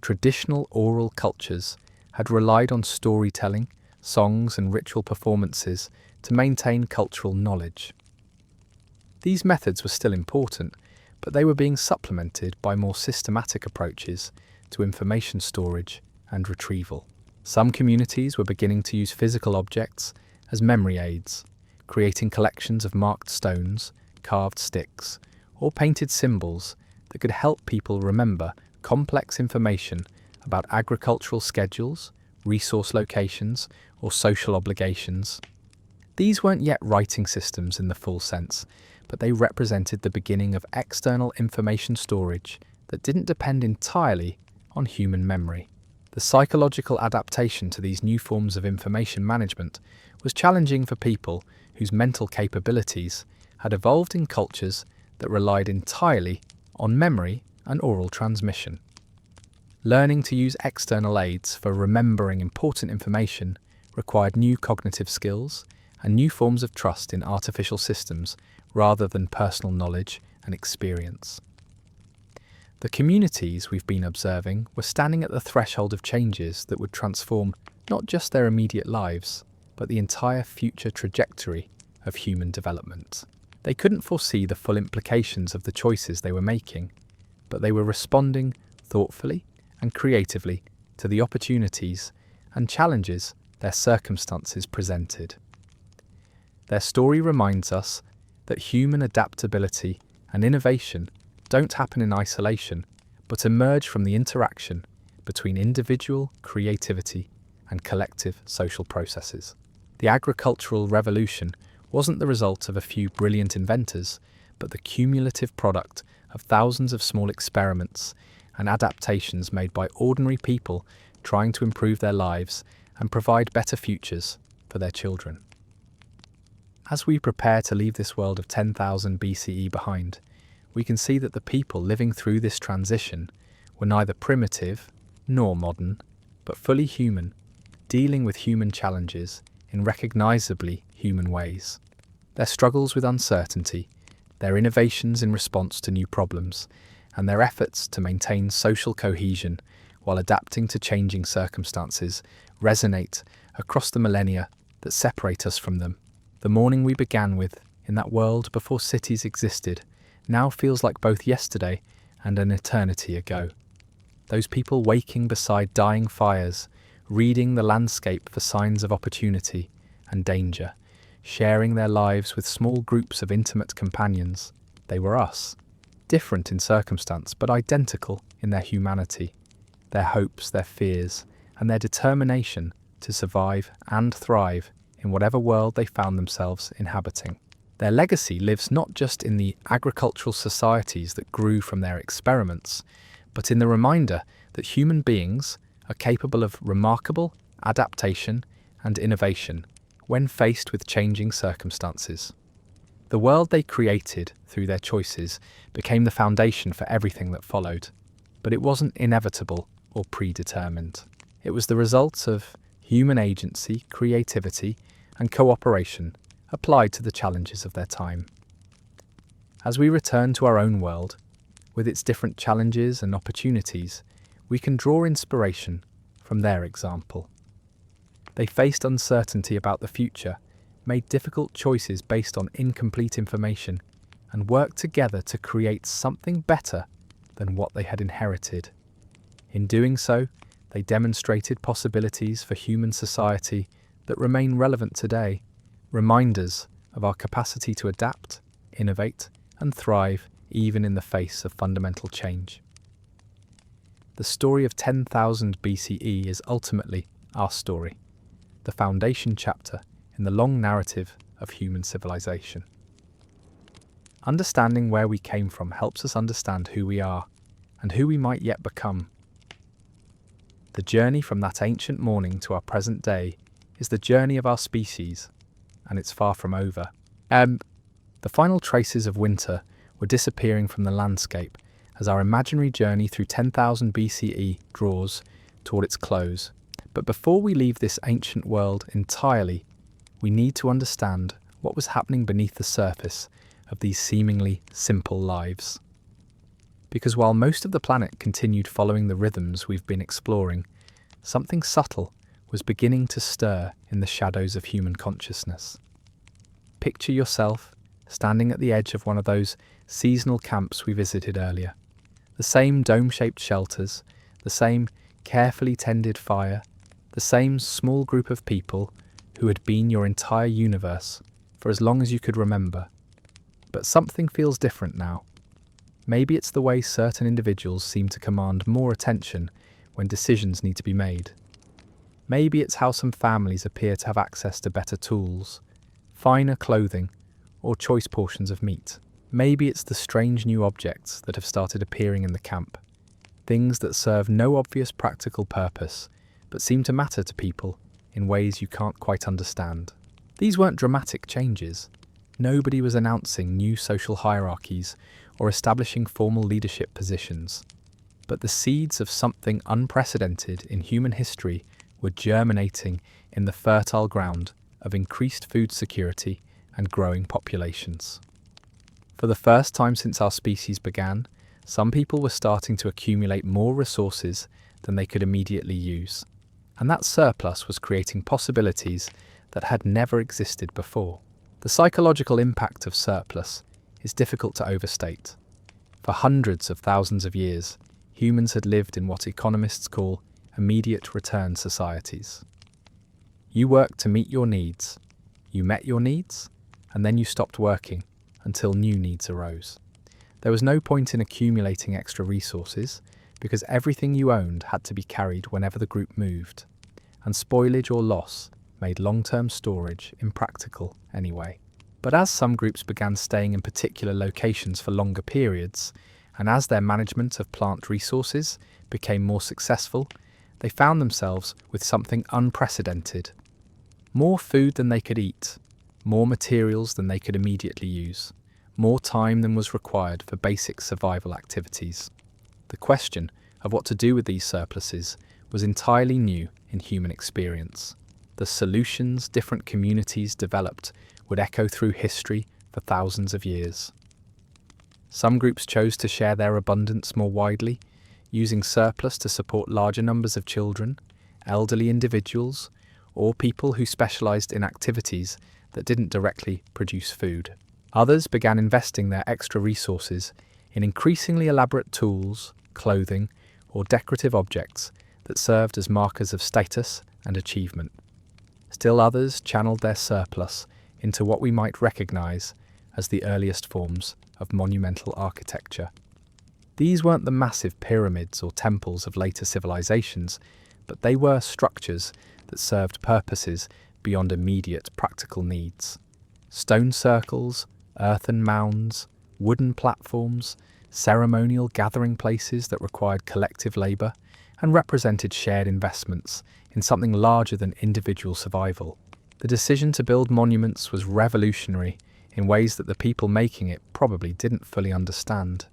Traditional oral cultures had relied on storytelling, songs, and ritual performances to maintain cultural knowledge. These methods were still important, but they were being supplemented by more systematic approaches to information storage and retrieval. Some communities were beginning to use physical objects as memory aids, creating collections of marked stones, carved sticks, or painted symbols that could help people remember complex information about agricultural schedules, resource locations, or social obligations. These weren't yet writing systems in the full sense, but they represented the beginning of external information storage that didn't depend entirely on human memory. The psychological adaptation to these new forms of information management was challenging for people whose mental capabilities had evolved in cultures that relied entirely on memory and oral transmission. Learning to use external aids for remembering important information required new cognitive skills and new forms of trust in artificial systems rather than personal knowledge and experience. The communities we've been observing were standing at the threshold of changes that would transform not just their immediate lives, but the entire future trajectory of human development. They couldn't foresee the full implications of the choices they were making, but they were responding thoughtfully and creatively to the opportunities and challenges their circumstances presented. Their story reminds us that human adaptability and innovation don't happen in isolation, but emerge from the interaction between individual creativity and collective social processes. The agricultural revolution wasn't the result of a few brilliant inventors, but the cumulative product of thousands of small experiments and adaptations made by ordinary people trying to improve their lives and provide better futures for their children. As we prepare to leave this world of 10,000 BCE behind, we can see that the people living through this transition were neither primitive nor modern, but fully human, dealing with human challenges in recognisably human ways. Their struggles with uncertainty, their innovations in response to new problems, and their efforts to maintain social cohesion while adapting to changing circumstances resonate across the millennia that separate us from them. The morning we began with, in that world before cities existed, now feels like both yesterday and an eternity ago. Those people waking beside dying fires, reading the landscape for signs of opportunity and danger, sharing their lives with small groups of intimate companions. They were us, different in circumstance but identical in their humanity, their hopes, their fears, and their determination to survive and thrive in whatever world they found themselves inhabiting. Their legacy lives not just in the agricultural societies that grew from their experiments, but in the reminder that human beings are capable of remarkable adaptation and innovation when faced with changing circumstances. The world they created through their choices became the foundation for everything that followed, but it wasn't inevitable or predetermined. It was the result of human agency, creativity, and cooperation applied to the challenges of their time. As we return to our own world, with its different challenges and opportunities, we can draw inspiration from their example. They faced uncertainty about the future, made difficult choices based on incomplete information, and worked together to create something better than what they had inherited. In doing so, they demonstrated possibilities for human society that remain relevant today, reminders of our capacity to adapt, innovate, and thrive even in the face of fundamental change. The story of 10,000 BCE is ultimately our story, the foundation chapter in the long narrative of human civilization. Understanding where we came from helps us understand who we are and who we might yet become. The journey from that ancient morning to our present day is the journey of our species, and it's far from over. The final traces of winter were disappearing from the landscape as our imaginary journey through 10,000 BCE draws toward its close. But before we leave this ancient world entirely, we need to understand what was happening beneath the surface of these seemingly simple lives. Because while most of the planet continued following the rhythms we've been exploring, something subtle was beginning to stir in the shadows of human consciousness. Picture yourself standing at the edge of one of those seasonal camps we visited earlier. The same dome-shaped shelters, the same carefully tended fire, the same small group of people who had been your entire universe for as long as you could remember. But something feels different now. Maybe it's the way certain individuals seem to command more attention when decisions need to be made. Maybe it's how some families appear to have access to better tools, finer clothing, or choice portions of meat. Maybe it's the strange new objects that have started appearing in the camp, things that serve no obvious practical purpose, but seem to matter to people in ways you can't quite understand. These weren't dramatic changes. Nobody was announcing new social hierarchies or establishing formal leadership positions. But the seeds of something unprecedented in human history were germinating in the fertile ground of increased food security and growing populations. For the first time since our species began, some people were starting to accumulate more resources than they could immediately use. And that surplus was creating possibilities that had never existed before. The psychological impact of surplus is difficult to overstate. For hundreds of thousands of years, humans had lived in what economists call immediate return societies. You worked to meet your needs. You met your needs, and then you stopped working until new needs arose. There was no point in accumulating extra resources because everything you owned had to be carried whenever the group moved, and spoilage or loss made long-term storage impractical anyway. But as some groups began staying in particular locations for longer periods, and as their management of plant resources became more successful, they found themselves with something unprecedented. More food than they could eat, more materials than they could immediately use, more time than was required for basic survival activities. The question of what to do with these surpluses was entirely new in human experience. The solutions different communities developed would echo through history for thousands of years. Some groups chose to share their abundance more widely, using surplus to support larger numbers of children, elderly individuals, or people who specialized in activities that didn't directly produce food. Others began investing their extra resources in increasingly elaborate tools, clothing, or decorative objects that served as markers of status and achievement. Still others channeled their surplus into what we might recognize as the earliest forms of monumental architecture. These weren't the massive pyramids or temples of later civilizations, but they were structures that served purposes beyond immediate practical needs. Stone circles, earthen mounds, wooden platforms, ceremonial gathering places that required collective labor and represented shared investments in something larger than individual survival. The decision to build monuments was revolutionary in ways that the people making it probably didn't fully understand.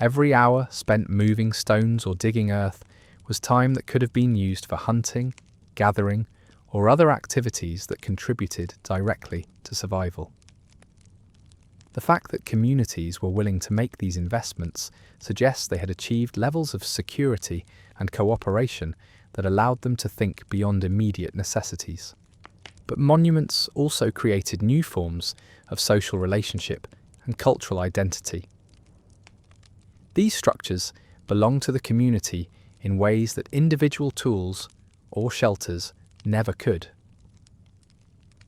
Every hour spent moving stones or digging earth was time that could have been used for hunting, gathering, or other activities that contributed directly to survival. The fact that communities were willing to make these investments suggests they had achieved levels of security and cooperation that allowed them to think beyond immediate necessities. But monuments also created new forms of social relationship and cultural identity. These structures belong to the community in ways that individual tools or shelters never could.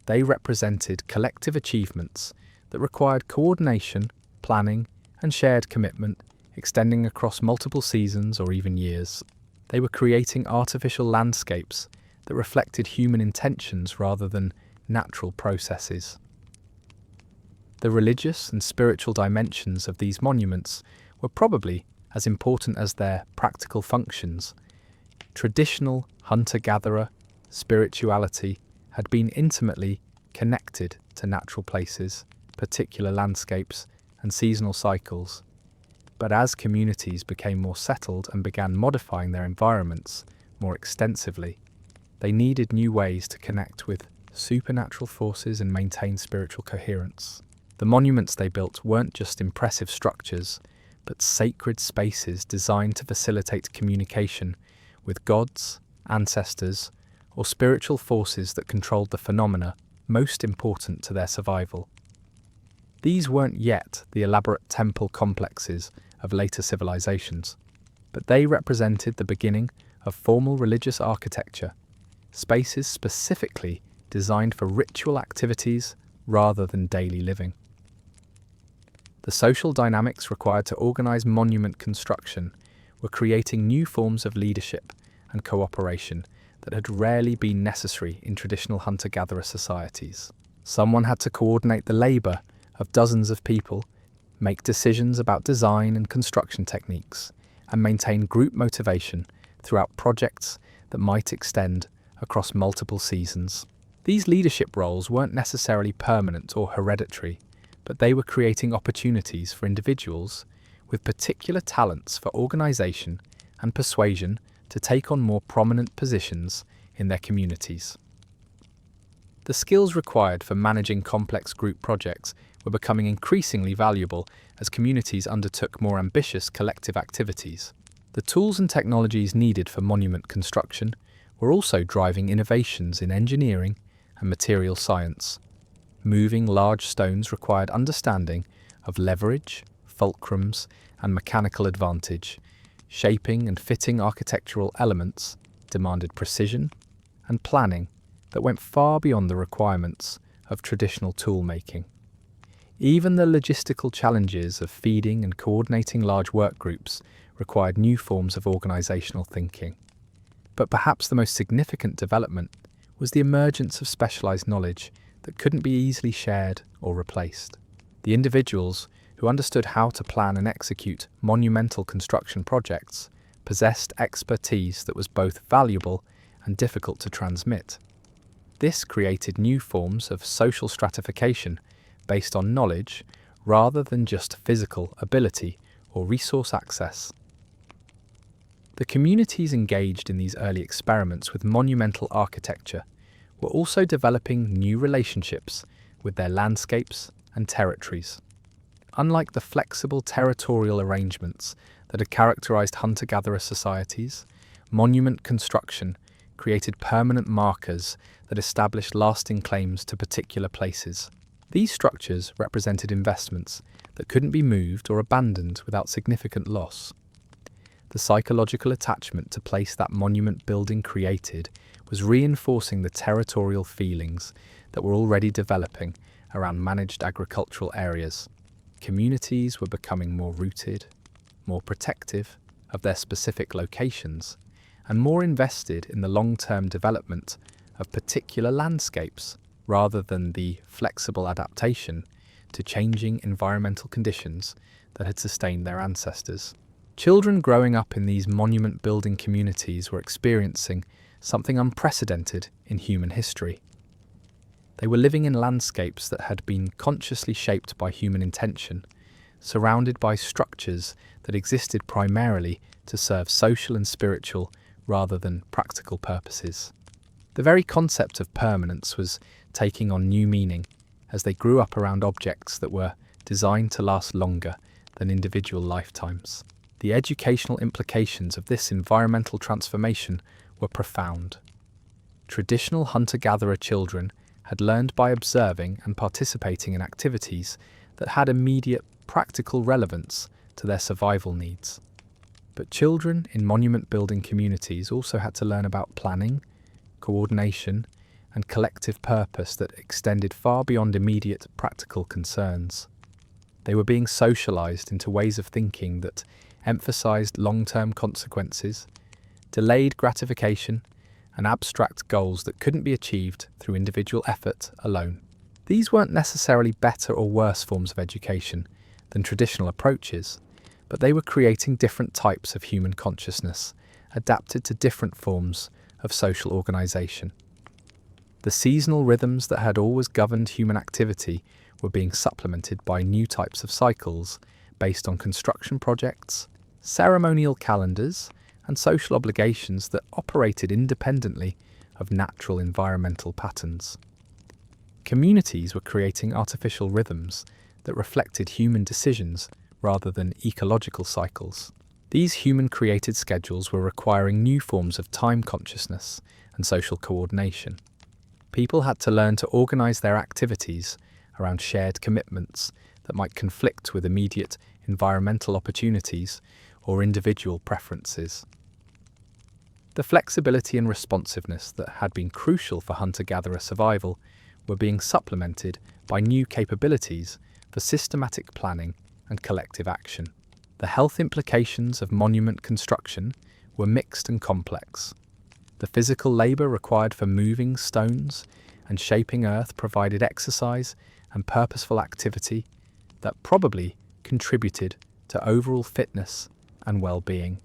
They represented collective achievements that required coordination, planning, and shared commitment extending across multiple seasons or even years. They were creating artificial landscapes that reflected human intentions rather than natural processes. The religious and spiritual dimensions of these monuments were probably as important as their practical functions. Traditional hunter-gatherer spirituality had been intimately connected to natural places, particular landscapes, and seasonal cycles. But as communities became more settled and began modifying their environments more extensively, they needed new ways to connect with supernatural forces and maintain spiritual coherence. The monuments they built weren't just impressive structures, but sacred spaces designed to facilitate communication with gods, ancestors, or spiritual forces that controlled the phenomena most important to their survival. These weren't yet the elaborate temple complexes of later civilizations, but they represented the beginning of formal religious architecture, spaces specifically designed for ritual activities rather than daily living. The social dynamics required to organize monument construction were creating new forms of leadership and cooperation that had rarely been necessary in traditional hunter-gatherer societies. Someone had to coordinate the labor of dozens of people, make decisions about design and construction techniques, and maintain group motivation throughout projects that might extend across multiple seasons. These leadership roles weren't necessarily permanent or hereditary, but they were creating opportunities for individuals with particular talents for organization and persuasion to take on more prominent positions in their communities. The skills required for managing complex group projects were becoming increasingly valuable as communities undertook more ambitious collective activities. The tools and technologies needed for monument construction were also driving innovations in engineering and material science. Moving large stones required understanding of leverage, fulcrums, and mechanical advantage. Shaping and fitting architectural elements demanded precision and planning that went far beyond the requirements of traditional tool-making. Even the logistical challenges of feeding and coordinating large work groups required new forms of organisational thinking. But perhaps the most significant development was the emergence of specialised knowledge that couldn't be easily shared or replaced. The individuals who understood how to plan and execute monumental construction projects possessed expertise that was both valuable and difficult to transmit. This created new forms of social stratification based on knowledge rather than just physical ability or resource access. The communities engaged in these early experiments with monumental architecture were also developing new relationships with their landscapes and territories. Unlike the flexible territorial arrangements that had characterized hunter-gatherer societies, monument construction created permanent markers that established lasting claims to particular places. These structures represented investments that couldn't be moved or abandoned without significant loss. The psychological attachment to place that monument building created was reinforcing the territorial feelings that were already developing around managed agricultural areas. Communities were becoming more rooted, more protective of their specific locations, and more invested in the long-term development of particular landscapes rather than the flexible adaptation to changing environmental conditions that had sustained their ancestors. Children growing up in these monument-building communities were experiencing something unprecedented in human history. They were living in landscapes that had been consciously shaped by human intention, surrounded by structures that existed primarily to serve social and spiritual rather than practical purposes. The very concept of permanence was taking on new meaning as they grew up around objects that were designed to last longer than individual lifetimes. The educational implications of this environmental transformation were profound. Traditional hunter-gatherer children had learned by observing and participating in activities that had immediate practical relevance to their survival needs. But children in monument-building communities also had to learn about planning, coordination, and collective purpose that extended far beyond immediate practical concerns. They were being socialized into ways of thinking that emphasized long-term consequences, delayed gratification, and abstract goals that couldn't be achieved through individual effort alone. These weren't necessarily better or worse forms of education than traditional approaches, but they were creating different types of human consciousness, adapted to different forms of social organization. The seasonal rhythms that had always governed human activity were being supplemented by new types of cycles based on construction projects, ceremonial calendars, and social obligations that operated independently of natural environmental patterns. Communities were creating artificial rhythms that reflected human decisions rather than ecological cycles. These human-created schedules were requiring new forms of time consciousness and social coordination. People had to learn to organize their activities around shared commitments that might conflict with immediate environmental opportunities or individual preferences. The flexibility and responsiveness that had been crucial for hunter-gatherer survival were being supplemented by new capabilities for systematic planning and collective action. The health implications of monument construction were mixed and complex. The physical labor required for moving stones and shaping earth provided exercise and purposeful activity that probably contributed to overall fitness and well-being.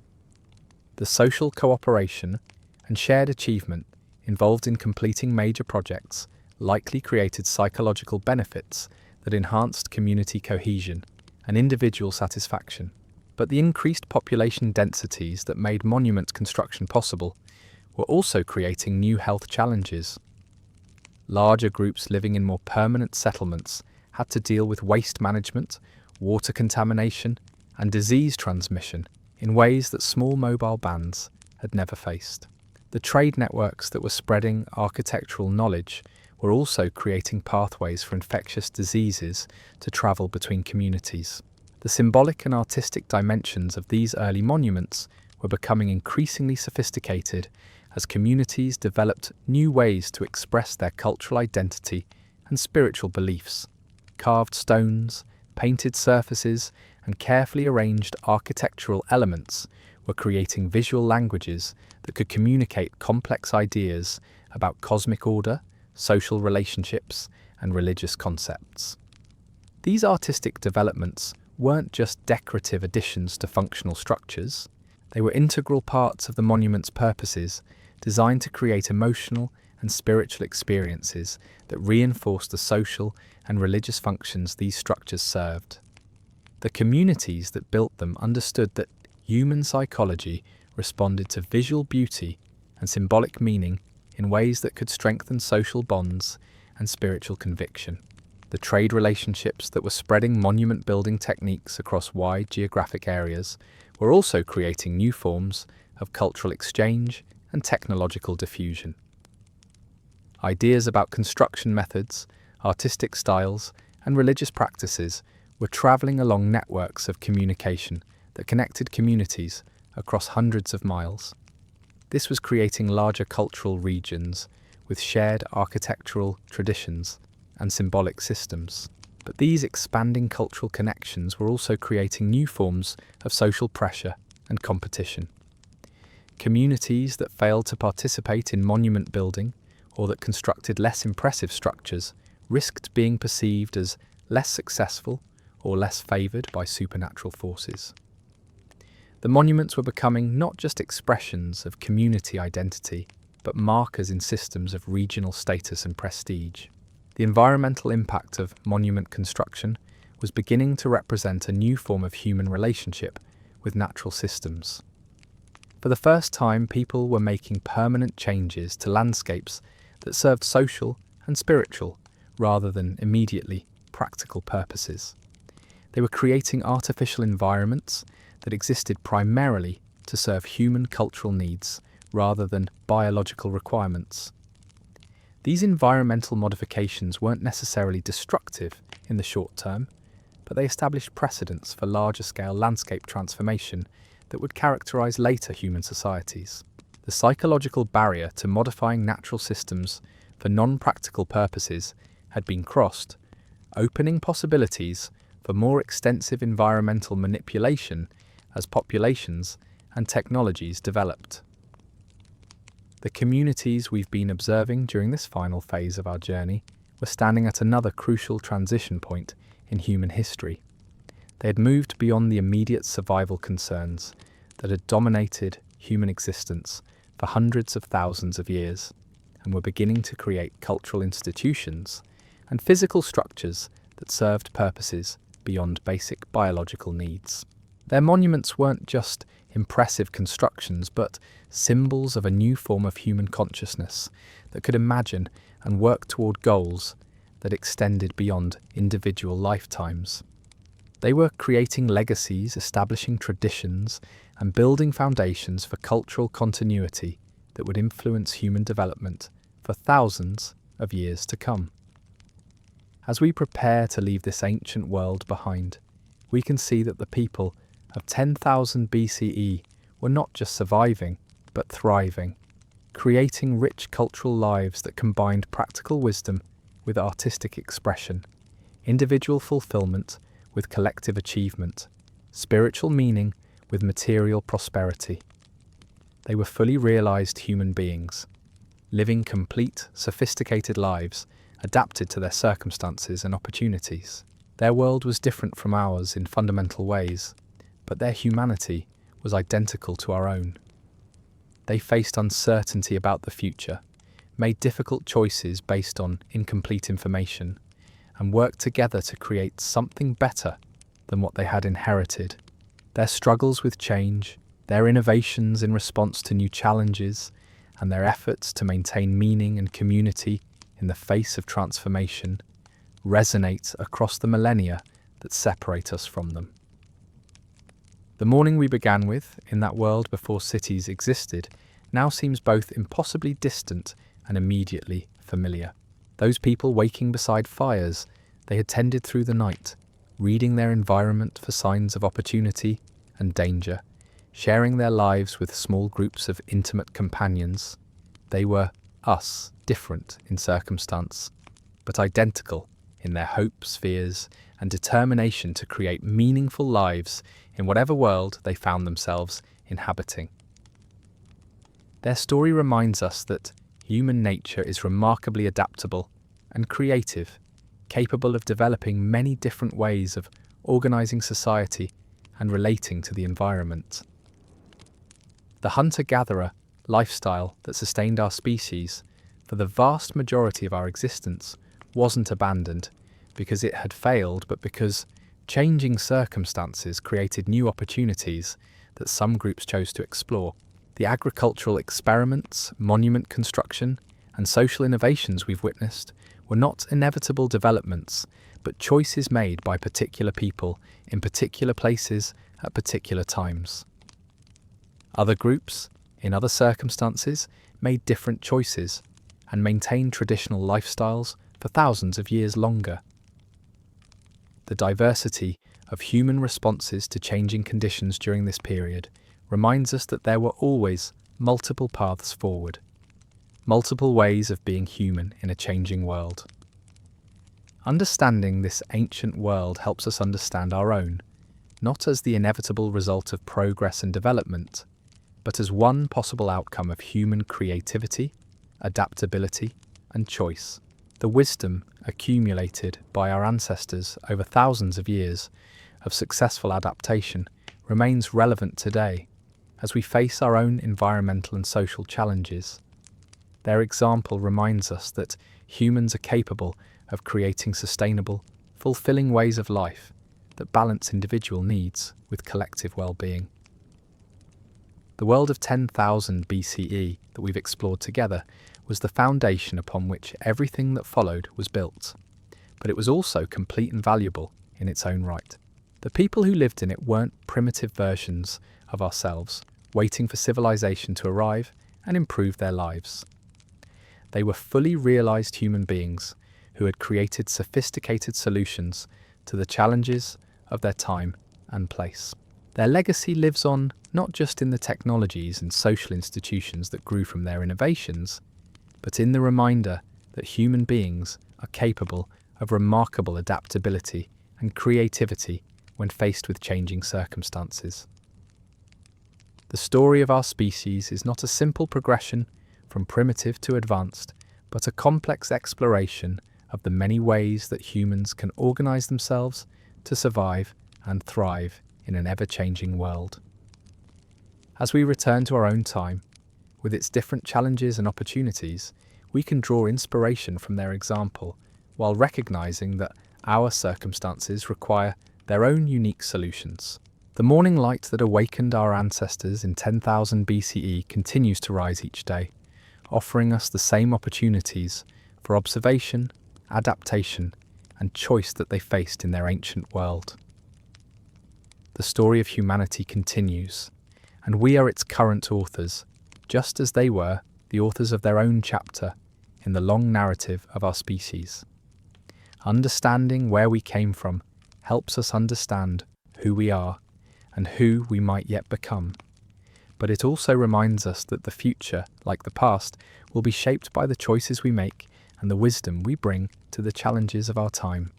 The social cooperation and shared achievement involved in completing major projects likely created psychological benefits that enhanced community cohesion and individual satisfaction. But the increased population densities that made monument construction possible were also creating new health challenges. Larger groups living in more permanent settlements had to deal with waste management, water contamination, and disease transmission in ways that small mobile bands had never faced. The trade networks that were spreading architectural knowledge were also creating pathways for infectious diseases to travel between communities. The symbolic and artistic dimensions of these early monuments were becoming increasingly sophisticated as communities developed new ways to express their cultural identity and spiritual beliefs. Carved stones, painted surfaces, and carefully arranged architectural elements were creating visual languages that could communicate complex ideas about cosmic order, social relationships, and religious concepts. These artistic developments weren't just decorative additions to functional structures, they were integral parts of the monument's purposes, designed to create emotional and spiritual experiences that reinforced the social and religious functions these structures served. The communities that built them understood that human psychology responded to visual beauty and symbolic meaning in ways that could strengthen social bonds and spiritual conviction. The trade relationships that were spreading monument building techniques across wide geographic areas were also creating new forms of cultural exchange and technological diffusion. Ideas about construction methods, artistic styles, and religious practices were travelling along networks of communication that connected communities across hundreds of miles. This was creating larger cultural regions with shared architectural traditions and symbolic systems. But these expanding cultural connections were also creating new forms of social pressure and competition. Communities that failed to participate in monument building or that constructed less impressive structures risked being perceived as less successful or less favoured by supernatural forces. The monuments were becoming not just expressions of community identity, but markers in systems of regional status and prestige. The environmental impact of monument construction was beginning to represent a new form of human relationship with natural systems. For the first time, people were making permanent changes to landscapes that served social and spiritual rather than immediately practical purposes. They were creating artificial environments that existed primarily to serve human cultural needs rather than biological requirements. These environmental modifications weren't necessarily destructive in the short term, but they established precedents for larger-scale landscape transformation that would characterize later human societies. The psychological barrier to modifying natural systems for non-practical purposes had been crossed, opening possibilities for more extensive environmental manipulation as populations and technologies developed. The communities we've been observing during this final phase of our journey were standing at another crucial transition point in human history. They had moved beyond the immediate survival concerns that had dominated human existence for hundreds of thousands of years, and were beginning to create cultural institutions and physical structures that served purposes beyond basic biological needs. Their monuments weren't just impressive constructions, but symbols of a new form of human consciousness that could imagine and work toward goals that extended beyond individual lifetimes. They were creating legacies, establishing traditions, and building foundations for cultural continuity that would influence human development for thousands of years to come. As we prepare to leave this ancient world behind, we can see that the people of 10,000 BCE were not just surviving, but thriving, creating rich cultural lives that combined practical wisdom with artistic expression, individual fulfillment with collective achievement, spiritual meaning with material prosperity. They were fully realized human beings, living complete, sophisticated lives adapted to their circumstances and opportunities. Their world was different from ours in fundamental ways, but their humanity was identical to our own. They faced uncertainty about the future, made difficult choices based on incomplete information, and worked together to create something better than what they had inherited. Their struggles with change, their innovations in response to new challenges, and their efforts to maintain meaning and community in the face of transformation resonate across the millennia that separate us from them. The morning we began with, in that world before cities existed, now seems both impossibly distant and immediately familiar. Those people waking beside fires they had tended through the night, reading their environment for signs of opportunity and danger, sharing their lives with small groups of intimate companions. They were us, different in circumstance, but identical in their hopes, fears, and determination to create meaningful lives in whatever world they found themselves inhabiting. Their story reminds us that human nature is remarkably adaptable and creative, capable of developing many different ways of organizing society and relating to the environment. The hunter-gatherer lifestyle that sustained our species for the vast majority of our existence wasn't abandoned because it had failed, but because changing circumstances created new opportunities that some groups chose to explore. The agricultural experiments, monument construction, and social innovations we've witnessed were not inevitable developments, but choices made by particular people in particular places at particular times. Other groups, in other circumstances, made different choices and maintained traditional lifestyles for thousands of years longer. The diversity of human responses to changing conditions during this period reminds us that there were always multiple paths forward, multiple ways of being human in a changing world. Understanding this ancient world helps us understand our own, not as the inevitable result of progress and development, but as one possible outcome of human creativity, adaptability, and choice. The wisdom accumulated by our ancestors over thousands of years of successful adaptation remains relevant today as we face our own environmental and social challenges. Their example reminds us that humans are capable of creating sustainable, fulfilling ways of life that balance individual needs with collective well-being. The world of 10,000 BCE that we've explored together was the foundation upon which everything that followed was built, but it was also complete and valuable in its own right. The people who lived in it weren't primitive versions of ourselves, waiting for civilization to arrive and improve their lives. They were fully realized human beings who had created sophisticated solutions to the challenges of their time and place. Their legacy lives on not just in the technologies and social institutions that grew from their innovations, but in the reminder that human beings are capable of remarkable adaptability and creativity when faced with changing circumstances. The story of our species is not a simple progression from primitive to advanced, but a complex exploration of the many ways that humans can organize themselves to survive and thrive in an ever-changing world. As we return to our own time, with its different challenges and opportunities, we can draw inspiration from their example, while recognizing that our circumstances require their own unique solutions. The morning light that awakened our ancestors in 10,000 BCE continues to rise each day, offering us the same opportunities for observation, adaptation, and choice that they faced in their ancient world. The story of humanity continues, and we are its current authors, just as they were the authors of their own chapter in the long narrative of our species. Understanding where we came from helps us understand who we are and who we might yet become. But it also reminds us that the future, like the past, will be shaped by the choices we make and the wisdom we bring to the challenges of our time.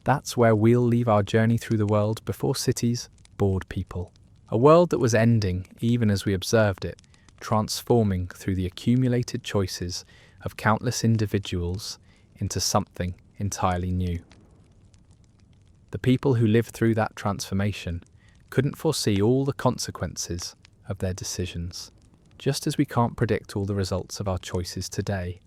That's where we'll leave our journey through the world before cities bored people. A world that was ending even as we observed it, transforming through the accumulated choices of countless individuals into something entirely new. The people who lived through that transformation couldn't foresee all the consequences of their decisions, just as we can't predict all the results of our choices today.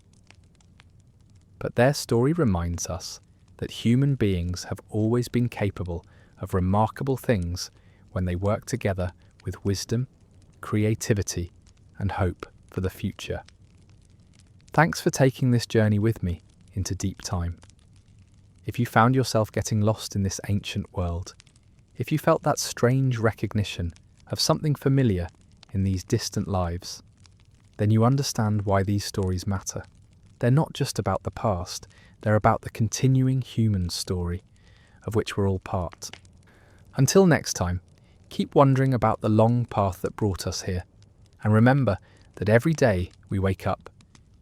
But their story reminds us that human beings have always been capable of remarkable things when they work together with wisdom, creativity, and hope for the future. Thanks for taking this journey with me into deep time. If you found yourself getting lost in this ancient world, if you felt that strange recognition of something familiar in these distant lives, then you understand why these stories matter. They're not just about the past, they're about the continuing human story of which we're all part. Until next time, keep wondering about the long path that brought us here, and remember that every day we wake up,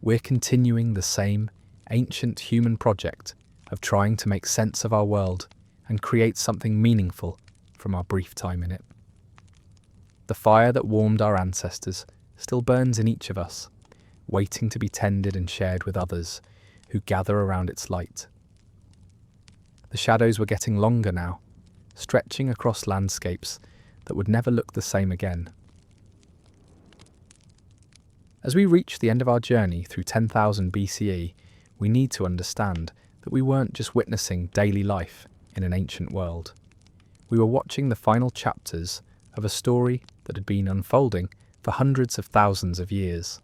we're continuing the same ancient human project of trying to make sense of our world and create something meaningful from our brief time in it. The fire that warmed our ancestors still burns in each of us, waiting to be tended and shared with others who gather around its light. The shadows were getting longer now, stretching across landscapes that would never look the same again. As we reach the end of our journey through 10,000 BCE, we need to understand that we weren't just witnessing daily life in an ancient world. We were watching the final chapters of a story that had been unfolding for hundreds of thousands of years,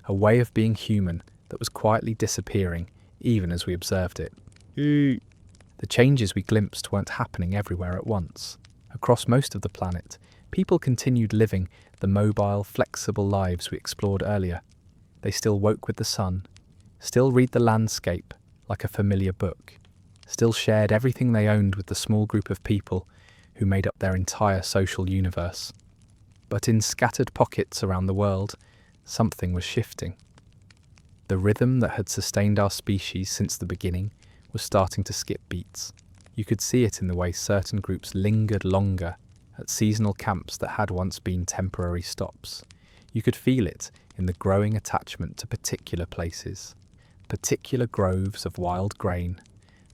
a way of being human that was quietly disappearing even as we observed it. The changes we glimpsed weren't happening everywhere at once. Across most of the planet, people continued living the mobile, flexible lives we explored earlier. They still woke with the sun, still read the landscape like a familiar book, still shared everything they owned with the small group of people who made up their entire social universe. But in scattered pockets around the world, something was shifting. The rhythm that had sustained our species since the beginning was starting to skip beats. You could see it in the way certain groups lingered longer at seasonal camps that had once been temporary stops. You could feel it in the growing attachment to particular places, particular groves of wild grain,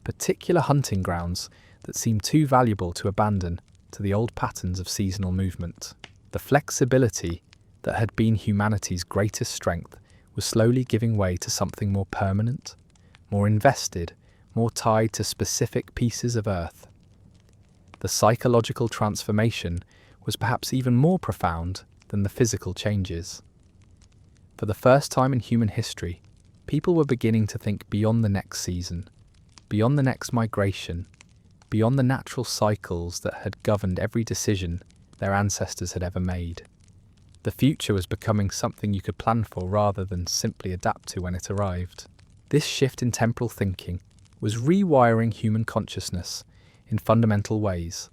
particular hunting grounds that seemed too valuable to abandon to the old patterns of seasonal movement. The flexibility that had been humanity's greatest strength was slowly giving way to something more permanent, more invested, more tied to specific pieces of earth. The psychological transformation was perhaps even more profound than the physical changes. For the first time in human history, people were beginning to think beyond the next season, beyond the next migration, beyond the natural cycles that had governed every decision their ancestors had ever made. The future was becoming something you could plan for rather than simply adapt to when it arrived. This shift in temporal thinking was rewiring human consciousness in fundamental ways.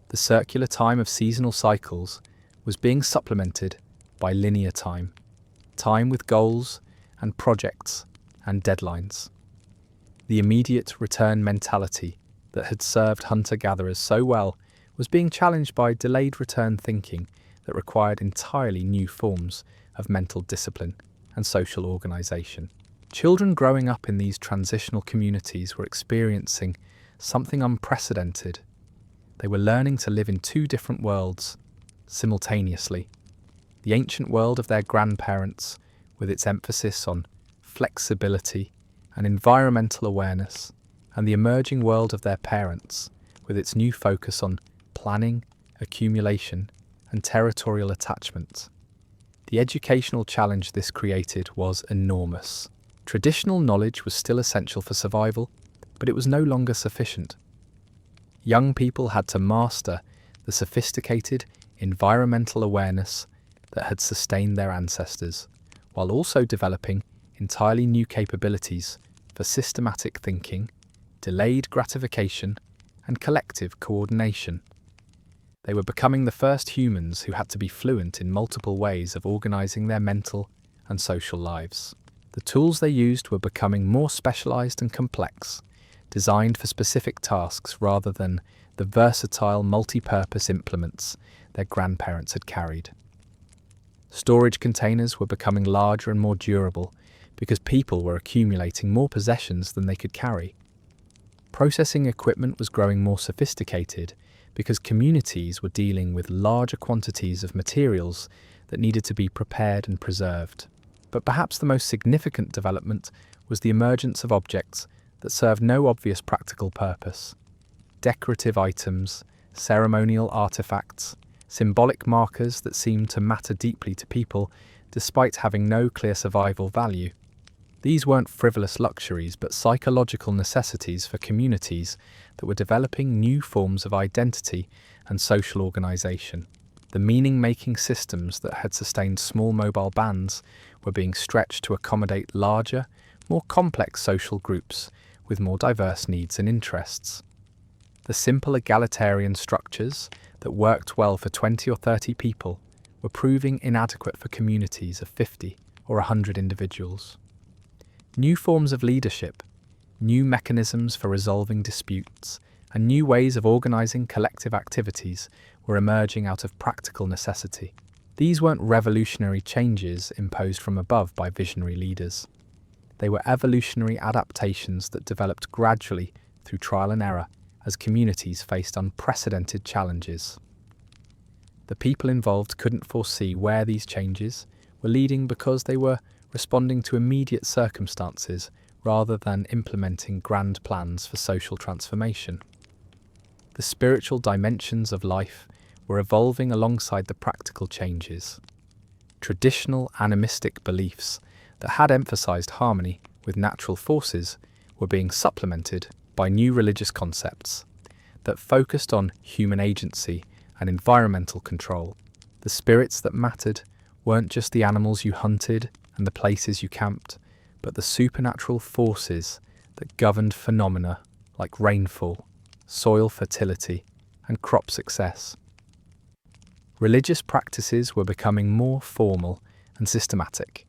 The circular time of seasonal cycles was being supplemented by linear time, time with goals and projects and deadlines. The immediate return mentality that had served hunter-gatherers so well was being challenged by delayed return thinking that required entirely new forms of mental discipline and social organisation. Children growing up in these transitional communities were experiencing something unprecedented. They were learning to live in two different worlds simultaneously. The ancient world of their grandparents, with its emphasis on flexibility and environmental awareness, and the emerging world of their parents, with its new focus on planning, accumulation, and territorial attachment. The educational challenge this created was enormous. Traditional knowledge was still essential for survival, but it was no longer sufficient. Young people had to master the sophisticated environmental awareness that had sustained their ancestors, while also developing entirely new capabilities for systematic thinking, delayed gratification, and collective coordination. They were becoming the first humans who had to be fluent in multiple ways of organising their mental and social lives. The tools they used were becoming more specialised and complex, designed for specific tasks rather than the versatile multi-purpose implements their grandparents had carried. Storage containers were becoming larger and more durable because people were accumulating more possessions than they could carry. Processing equipment was growing more sophisticated because communities were dealing with larger quantities of materials that needed to be prepared and preserved. But perhaps the most significant development was the emergence of objects that served no obvious practical purpose. Decorative items, ceremonial artifacts, symbolic markers that seemed to matter deeply to people despite having no clear survival value. These weren't frivolous luxuries but psychological necessities for communities that were developing new forms of identity and social organisation. The meaning-making systems that had sustained small mobile bands were being stretched to accommodate larger, more complex social groups with more diverse needs and interests. The simple egalitarian structures that worked well for 20 or 30 people were proving inadequate for communities of 50 or 100 individuals. New forms of leadership, new mechanisms for resolving disputes, and new ways of organising collective activities were emerging out of practical necessity. These weren't revolutionary changes imposed from above by visionary leaders. They were evolutionary adaptations that developed gradually through trial and error as communities faced unprecedented challenges. The people involved couldn't foresee where these changes were leading because they were responding to immediate circumstances rather than implementing grand plans for social transformation. The spiritual dimensions of life were evolving alongside the practical changes. Traditional animistic beliefs that had emphasized harmony with natural forces were being supplemented by new religious concepts that focused on human agency and environmental control. The spirits that mattered weren't just the animals you hunted and the places you camped, but the supernatural forces that governed phenomena like rainfall, soil fertility, and crop success. Religious practices were becoming more formal and systematic,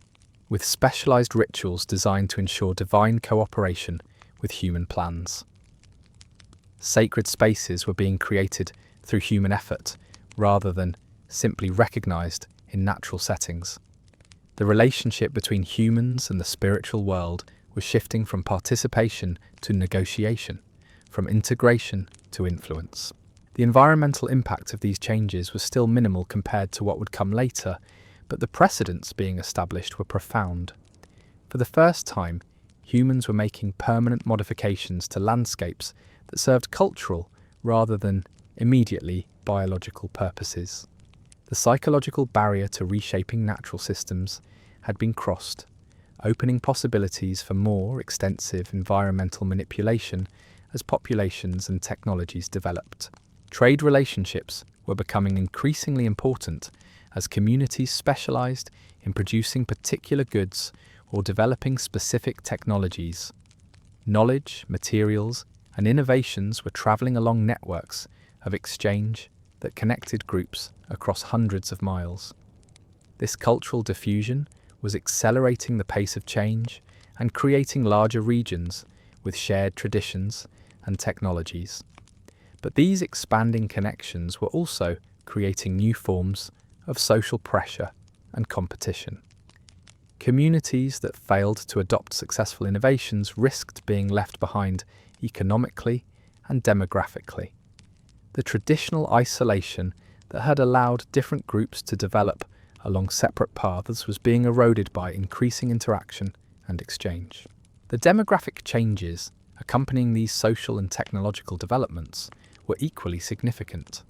with specialized rituals designed to ensure divine cooperation with human plans. Sacred spaces were being created through human effort rather than simply recognized in natural settings. The relationship between humans and the spiritual world was shifting from participation to negotiation, from integration to influence. The environmental impact of these changes was still minimal compared to what would come later, but the precedents being established were profound. For the first time, humans were making permanent modifications to landscapes that served cultural rather than immediately biological purposes. The psychological barrier to reshaping natural systems had been crossed, opening possibilities for more extensive environmental manipulation as populations and technologies developed. Trade relationships were becoming increasingly important as communities specialized in producing particular goods or developing specific technologies. Knowledge, materials, and innovations were traveling along networks of exchange that connected groups across hundreds of miles. This cultural diffusion was accelerating the pace of change and creating larger regions with shared traditions and technologies. But these expanding connections were also creating new forms of social pressure and competition. Communities that failed to adopt successful innovations risked being left behind economically and demographically. The traditional isolation that had allowed different groups to develop along separate paths was being eroded by increasing interaction and exchange. The demographic changes accompanying these social and technological developments were equally significant.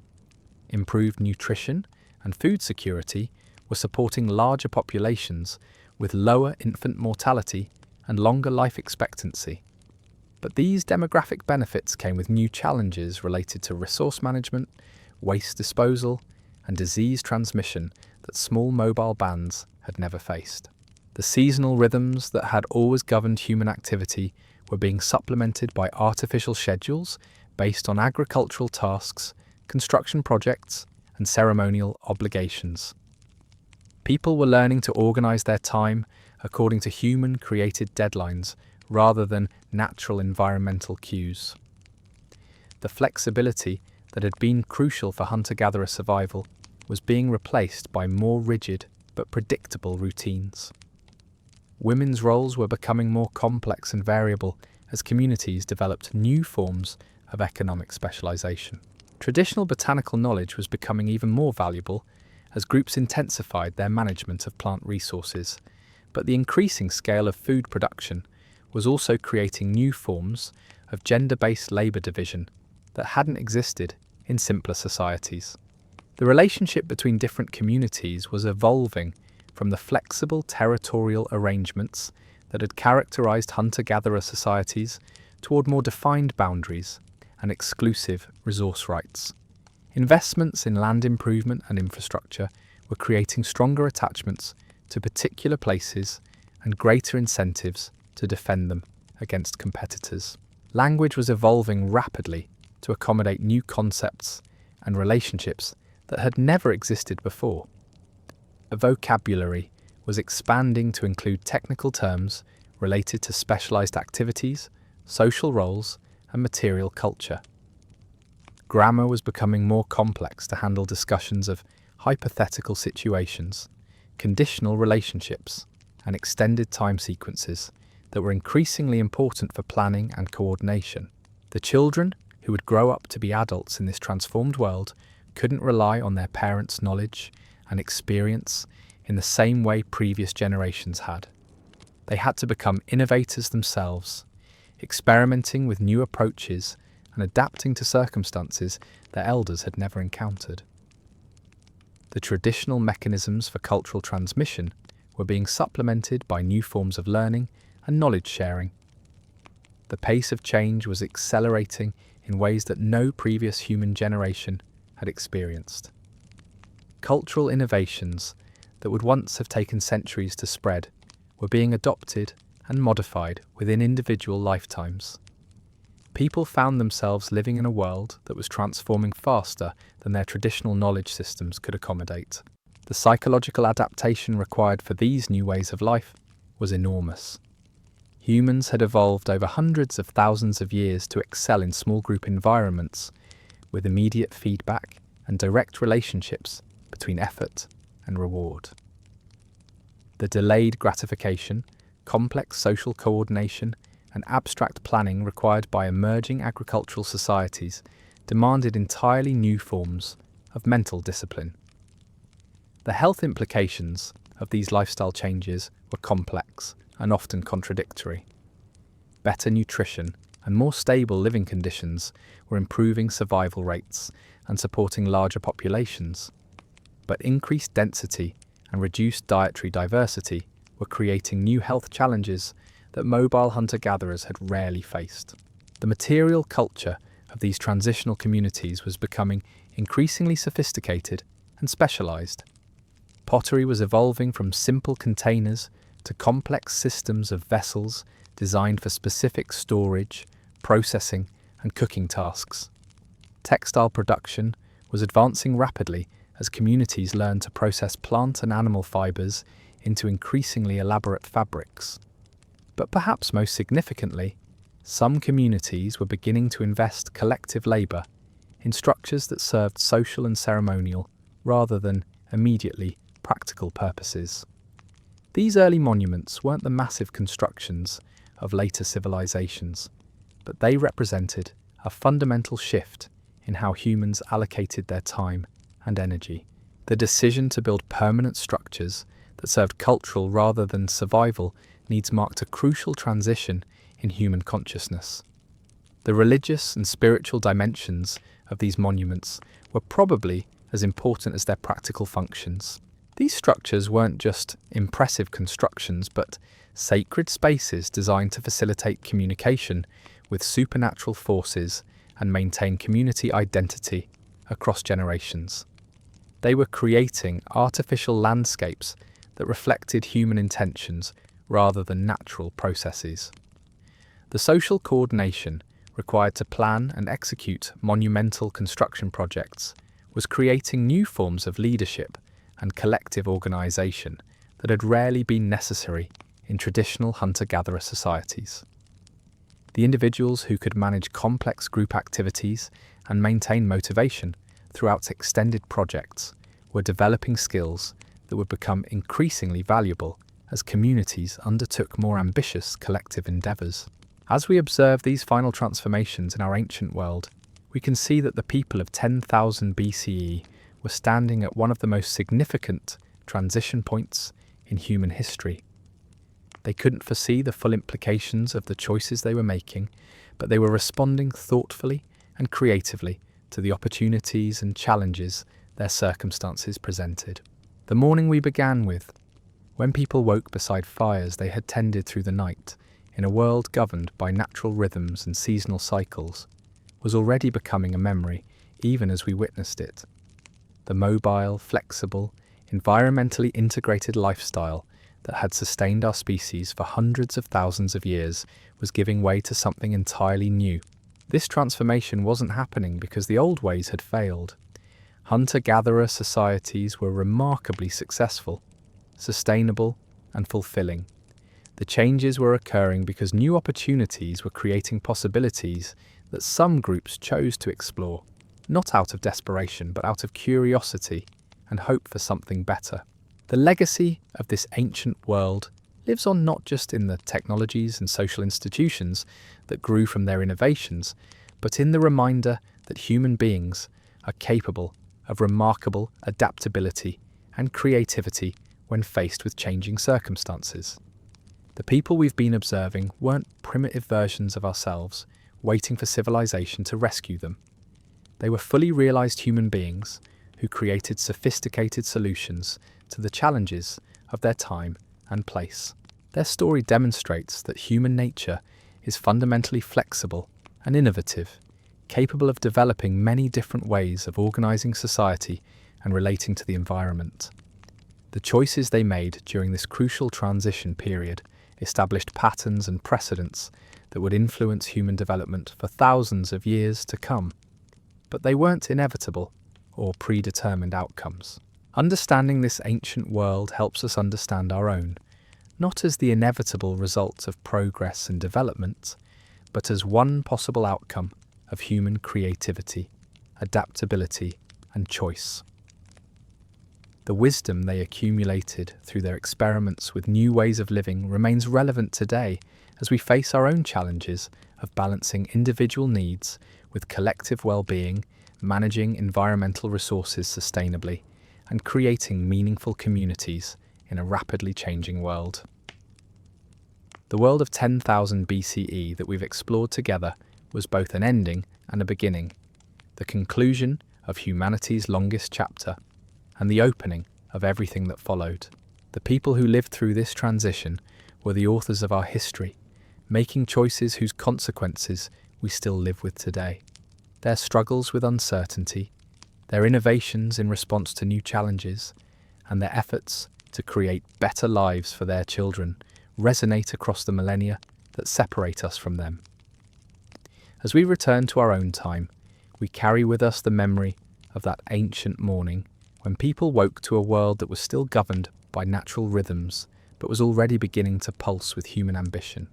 Improved nutrition and food security were supporting larger populations with lower infant mortality and longer life expectancy. But these demographic benefits came with new challenges related to resource management, waste disposal, and disease transmission that small mobile bands had never faced. The seasonal rhythms that had always governed human activity were being supplemented by artificial schedules based on agricultural tasks, construction projects, and ceremonial obligations. People were learning to organize their time according to human-created deadlines rather than natural environmental cues. The flexibility that had been crucial for hunter-gatherer survival was being replaced by more rigid but predictable routines. Women's roles were becoming more complex and variable as communities developed new forms of economic specialization. Traditional botanical knowledge was becoming even more valuable as groups intensified their management of plant resources, but the increasing scale of food production was also creating new forms of gender-based labor division that hadn't existed in simpler societies. The relationship between different communities was evolving from the flexible territorial arrangements that had characterized hunter-gatherer societies toward more defined boundaries and exclusive resource rights. Investments in land improvement and infrastructure were creating stronger attachments to particular places and greater incentives to defend them against competitors. Language was evolving rapidly to accommodate new concepts and relationships that had never existed before. The vocabulary was expanding to include technical terms related to specialized activities, social roles, and material culture. Grammar was becoming more complex to handle discussions of hypothetical situations, conditional relationships, and extended time sequences that were increasingly important for planning and coordination. The children who would grow up to be adults in this transformed world couldn't rely on their parents' knowledge and experience in the same way previous generations had. They had to become innovators themselves, experimenting with new approaches and adapting to circumstances their elders had never encountered. The traditional mechanisms for cultural transmission were being supplemented by new forms of learning and knowledge sharing. The pace of change was accelerating in ways that no previous human generation had experienced. Cultural innovations that would once have taken centuries to spread were being adopted and modified within individual lifetimes. People found themselves living in a world that was transforming faster than their traditional knowledge systems could accommodate. The psychological adaptation required for these new ways of life was enormous. Humans had evolved over hundreds of thousands of years to excel in small group environments with immediate feedback and direct relationships between effort and reward. The delayed gratification, complex social coordination, and abstract planning required by emerging agricultural societies demanded entirely new forms of mental discipline. The health implications of these lifestyle changes were complex and often contradictory. Better nutrition and more stable living conditions were improving survival rates and supporting larger populations, but increased density and reduced dietary diversity were creating new health challenges that mobile hunter-gatherers had rarely faced. The material culture of these transitional communities was becoming increasingly sophisticated and specialized. Pottery was evolving from simple containers to complex systems of vessels designed for specific storage, processing, and cooking tasks. Textile production was advancing rapidly as communities learned to process plant and animal fibers into increasingly elaborate fabrics. But perhaps most significantly, some communities were beginning to invest collective labour in structures that served social and ceremonial rather than immediately practical purposes. These early monuments weren't the massive constructions of later civilizations, but they represented a fundamental shift in how humans allocated their time and energy. The decision to build permanent structures that served cultural rather than survival needs marked a crucial transition in human consciousness. The religious and spiritual dimensions of these monuments were probably as important as their practical functions. These structures weren't just impressive constructions, but sacred spaces designed to facilitate communication with supernatural forces and maintain community identity across generations. They were creating artificial landscapes that reflected human intentions rather than natural processes. The social coordination required to plan and execute monumental construction projects was creating new forms of leadership and collective organization that had rarely been necessary in traditional hunter-gatherer societies. The individuals who could manage complex group activities and maintain motivation throughout extended projects were developing skills that would become increasingly valuable as communities undertook more ambitious collective endeavors. As we observe these final transformations in our ancient world, we can see that the people of 10,000 BCE were standing at one of the most significant transition points in human history. They couldn't foresee the full implications of the choices they were making, but they were responding thoughtfully and creatively to the opportunities and challenges their circumstances presented. The morning we began with, when people woke beside fires they had tended through the night, in a world governed by natural rhythms and seasonal cycles, was already becoming a memory even as we witnessed it. The mobile, flexible, environmentally integrated lifestyle that had sustained our species for hundreds of thousands of years was giving way to something entirely new. This transformation wasn't happening because the old ways had failed. Hunter-gatherer societies were remarkably successful, sustainable, and fulfilling. The changes were occurring because new opportunities were creating possibilities that some groups chose to explore, not out of desperation, but out of curiosity and hope for something better. The legacy of this ancient world lives on not just in the technologies and social institutions that grew from their innovations, but in the reminder that human beings are capable of remarkable adaptability and creativity when faced with changing circumstances. The people we've been observing weren't primitive versions of ourselves waiting for civilization to rescue them. They were fully realized human beings who created sophisticated solutions to the challenges of their time and place. Their story demonstrates that human nature is fundamentally flexible and innovative, capable of developing many different ways of organizing society and relating to the environment. The choices they made during this crucial transition period established patterns and precedents that would influence human development for thousands of years to come. But they weren't inevitable or predetermined outcomes. Understanding this ancient world helps us understand our own, not as the inevitable result of progress and development, but as one possible outcome of human creativity, adaptability, and choice. The wisdom they accumulated through their experiments with new ways of living remains relevant today as we face our own challenges of balancing individual needs with collective well-being, managing environmental resources sustainably, and creating meaningful communities in a rapidly changing world. The world of 10,000 BCE that we've explored together was both an ending and a beginning, the conclusion of humanity's longest chapter, and the opening of everything that followed. The people who lived through this transition were the authors of our history, making choices whose consequences we still live with today. Their struggles with uncertainty, their innovations in response to new challenges, and their efforts to create better lives for their children resonate across the millennia that separate us from them. As we return to our own time, we carry with us the memory of that ancient morning when people woke to a world that was still governed by natural rhythms, but was already beginning to pulse with human ambition.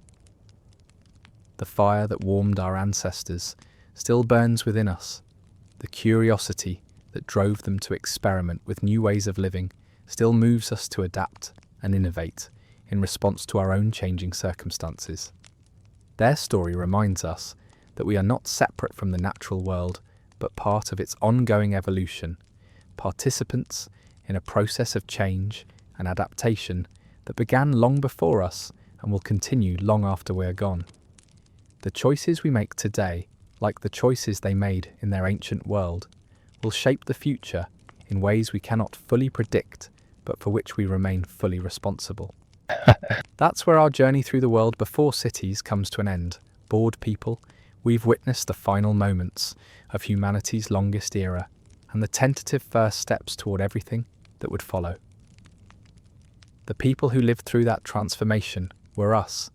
The fire that warmed our ancestors still burns within us. The curiosity that drove them to experiment with new ways of living still moves us to adapt and innovate in response to our own changing circumstances. Their story reminds us that we are not separate from the natural world, but part of its ongoing evolution, participants in a process of change and adaptation that began long before us and will continue long after we're gone. The choices we make today, like the choices they made in their ancient world, will shape the future in ways we cannot fully predict, but for which we remain fully responsible. That's where our journey through the world before cities comes to an end. Bored people, we've witnessed the final moments of humanity's longest era and the tentative first steps toward everything that would follow. The people who lived through that transformation were us,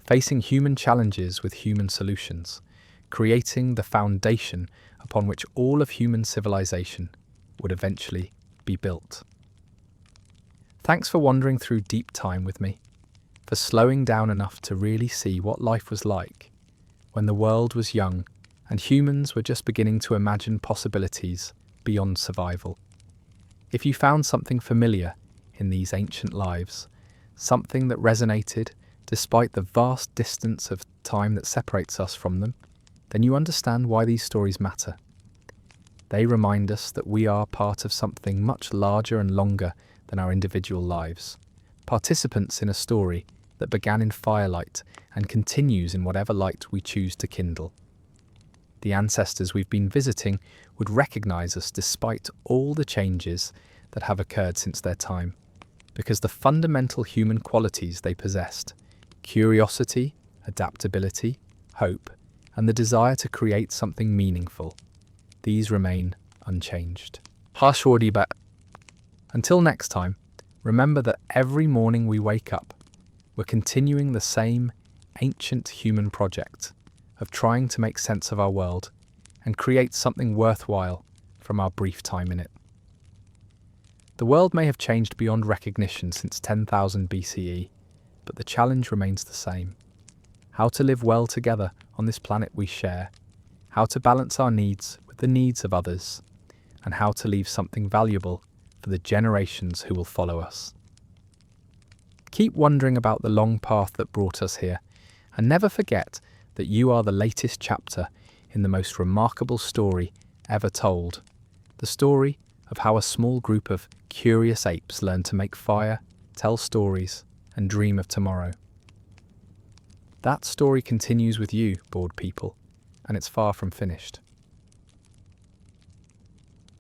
facing human challenges with human solutions, creating the foundation upon which all of human civilization would eventually be built. Thanks for wandering through deep time with me, for slowing down enough to really see what life was like when the world was young and humans were just beginning to imagine possibilities beyond survival. If you found something familiar in these ancient lives, something that resonated despite the vast distance of time that separates us from them, then you understand why these stories matter. They remind us that we are part of something much larger and longer than our individual lives, participants in a story that began in firelight and continues in whatever light we choose to kindle. The ancestors we've been visiting would recognize us despite all the changes that have occurred since their time, because the fundamental human qualities they possessed, curiosity, adaptability, hope, and the desire to create something meaningful, these remain unchanged. Until next time, remember that every morning we wake up, we're continuing the same ancient human project of trying to make sense of our world and create something worthwhile from our brief time in it. The world may have changed beyond recognition since 10,000 BCE, but the challenge remains the same. How to live well together on this planet we share, how to balance our needs with the needs of others, and how to leave something valuable for the generations who will follow us. Keep wondering about the long path that brought us here, and never forget that you are the latest chapter in the most remarkable story ever told. The story of how a small group of curious apes learned to make fire, tell stories, and dream of tomorrow. That story continues with you, bored people, and it's far from finished.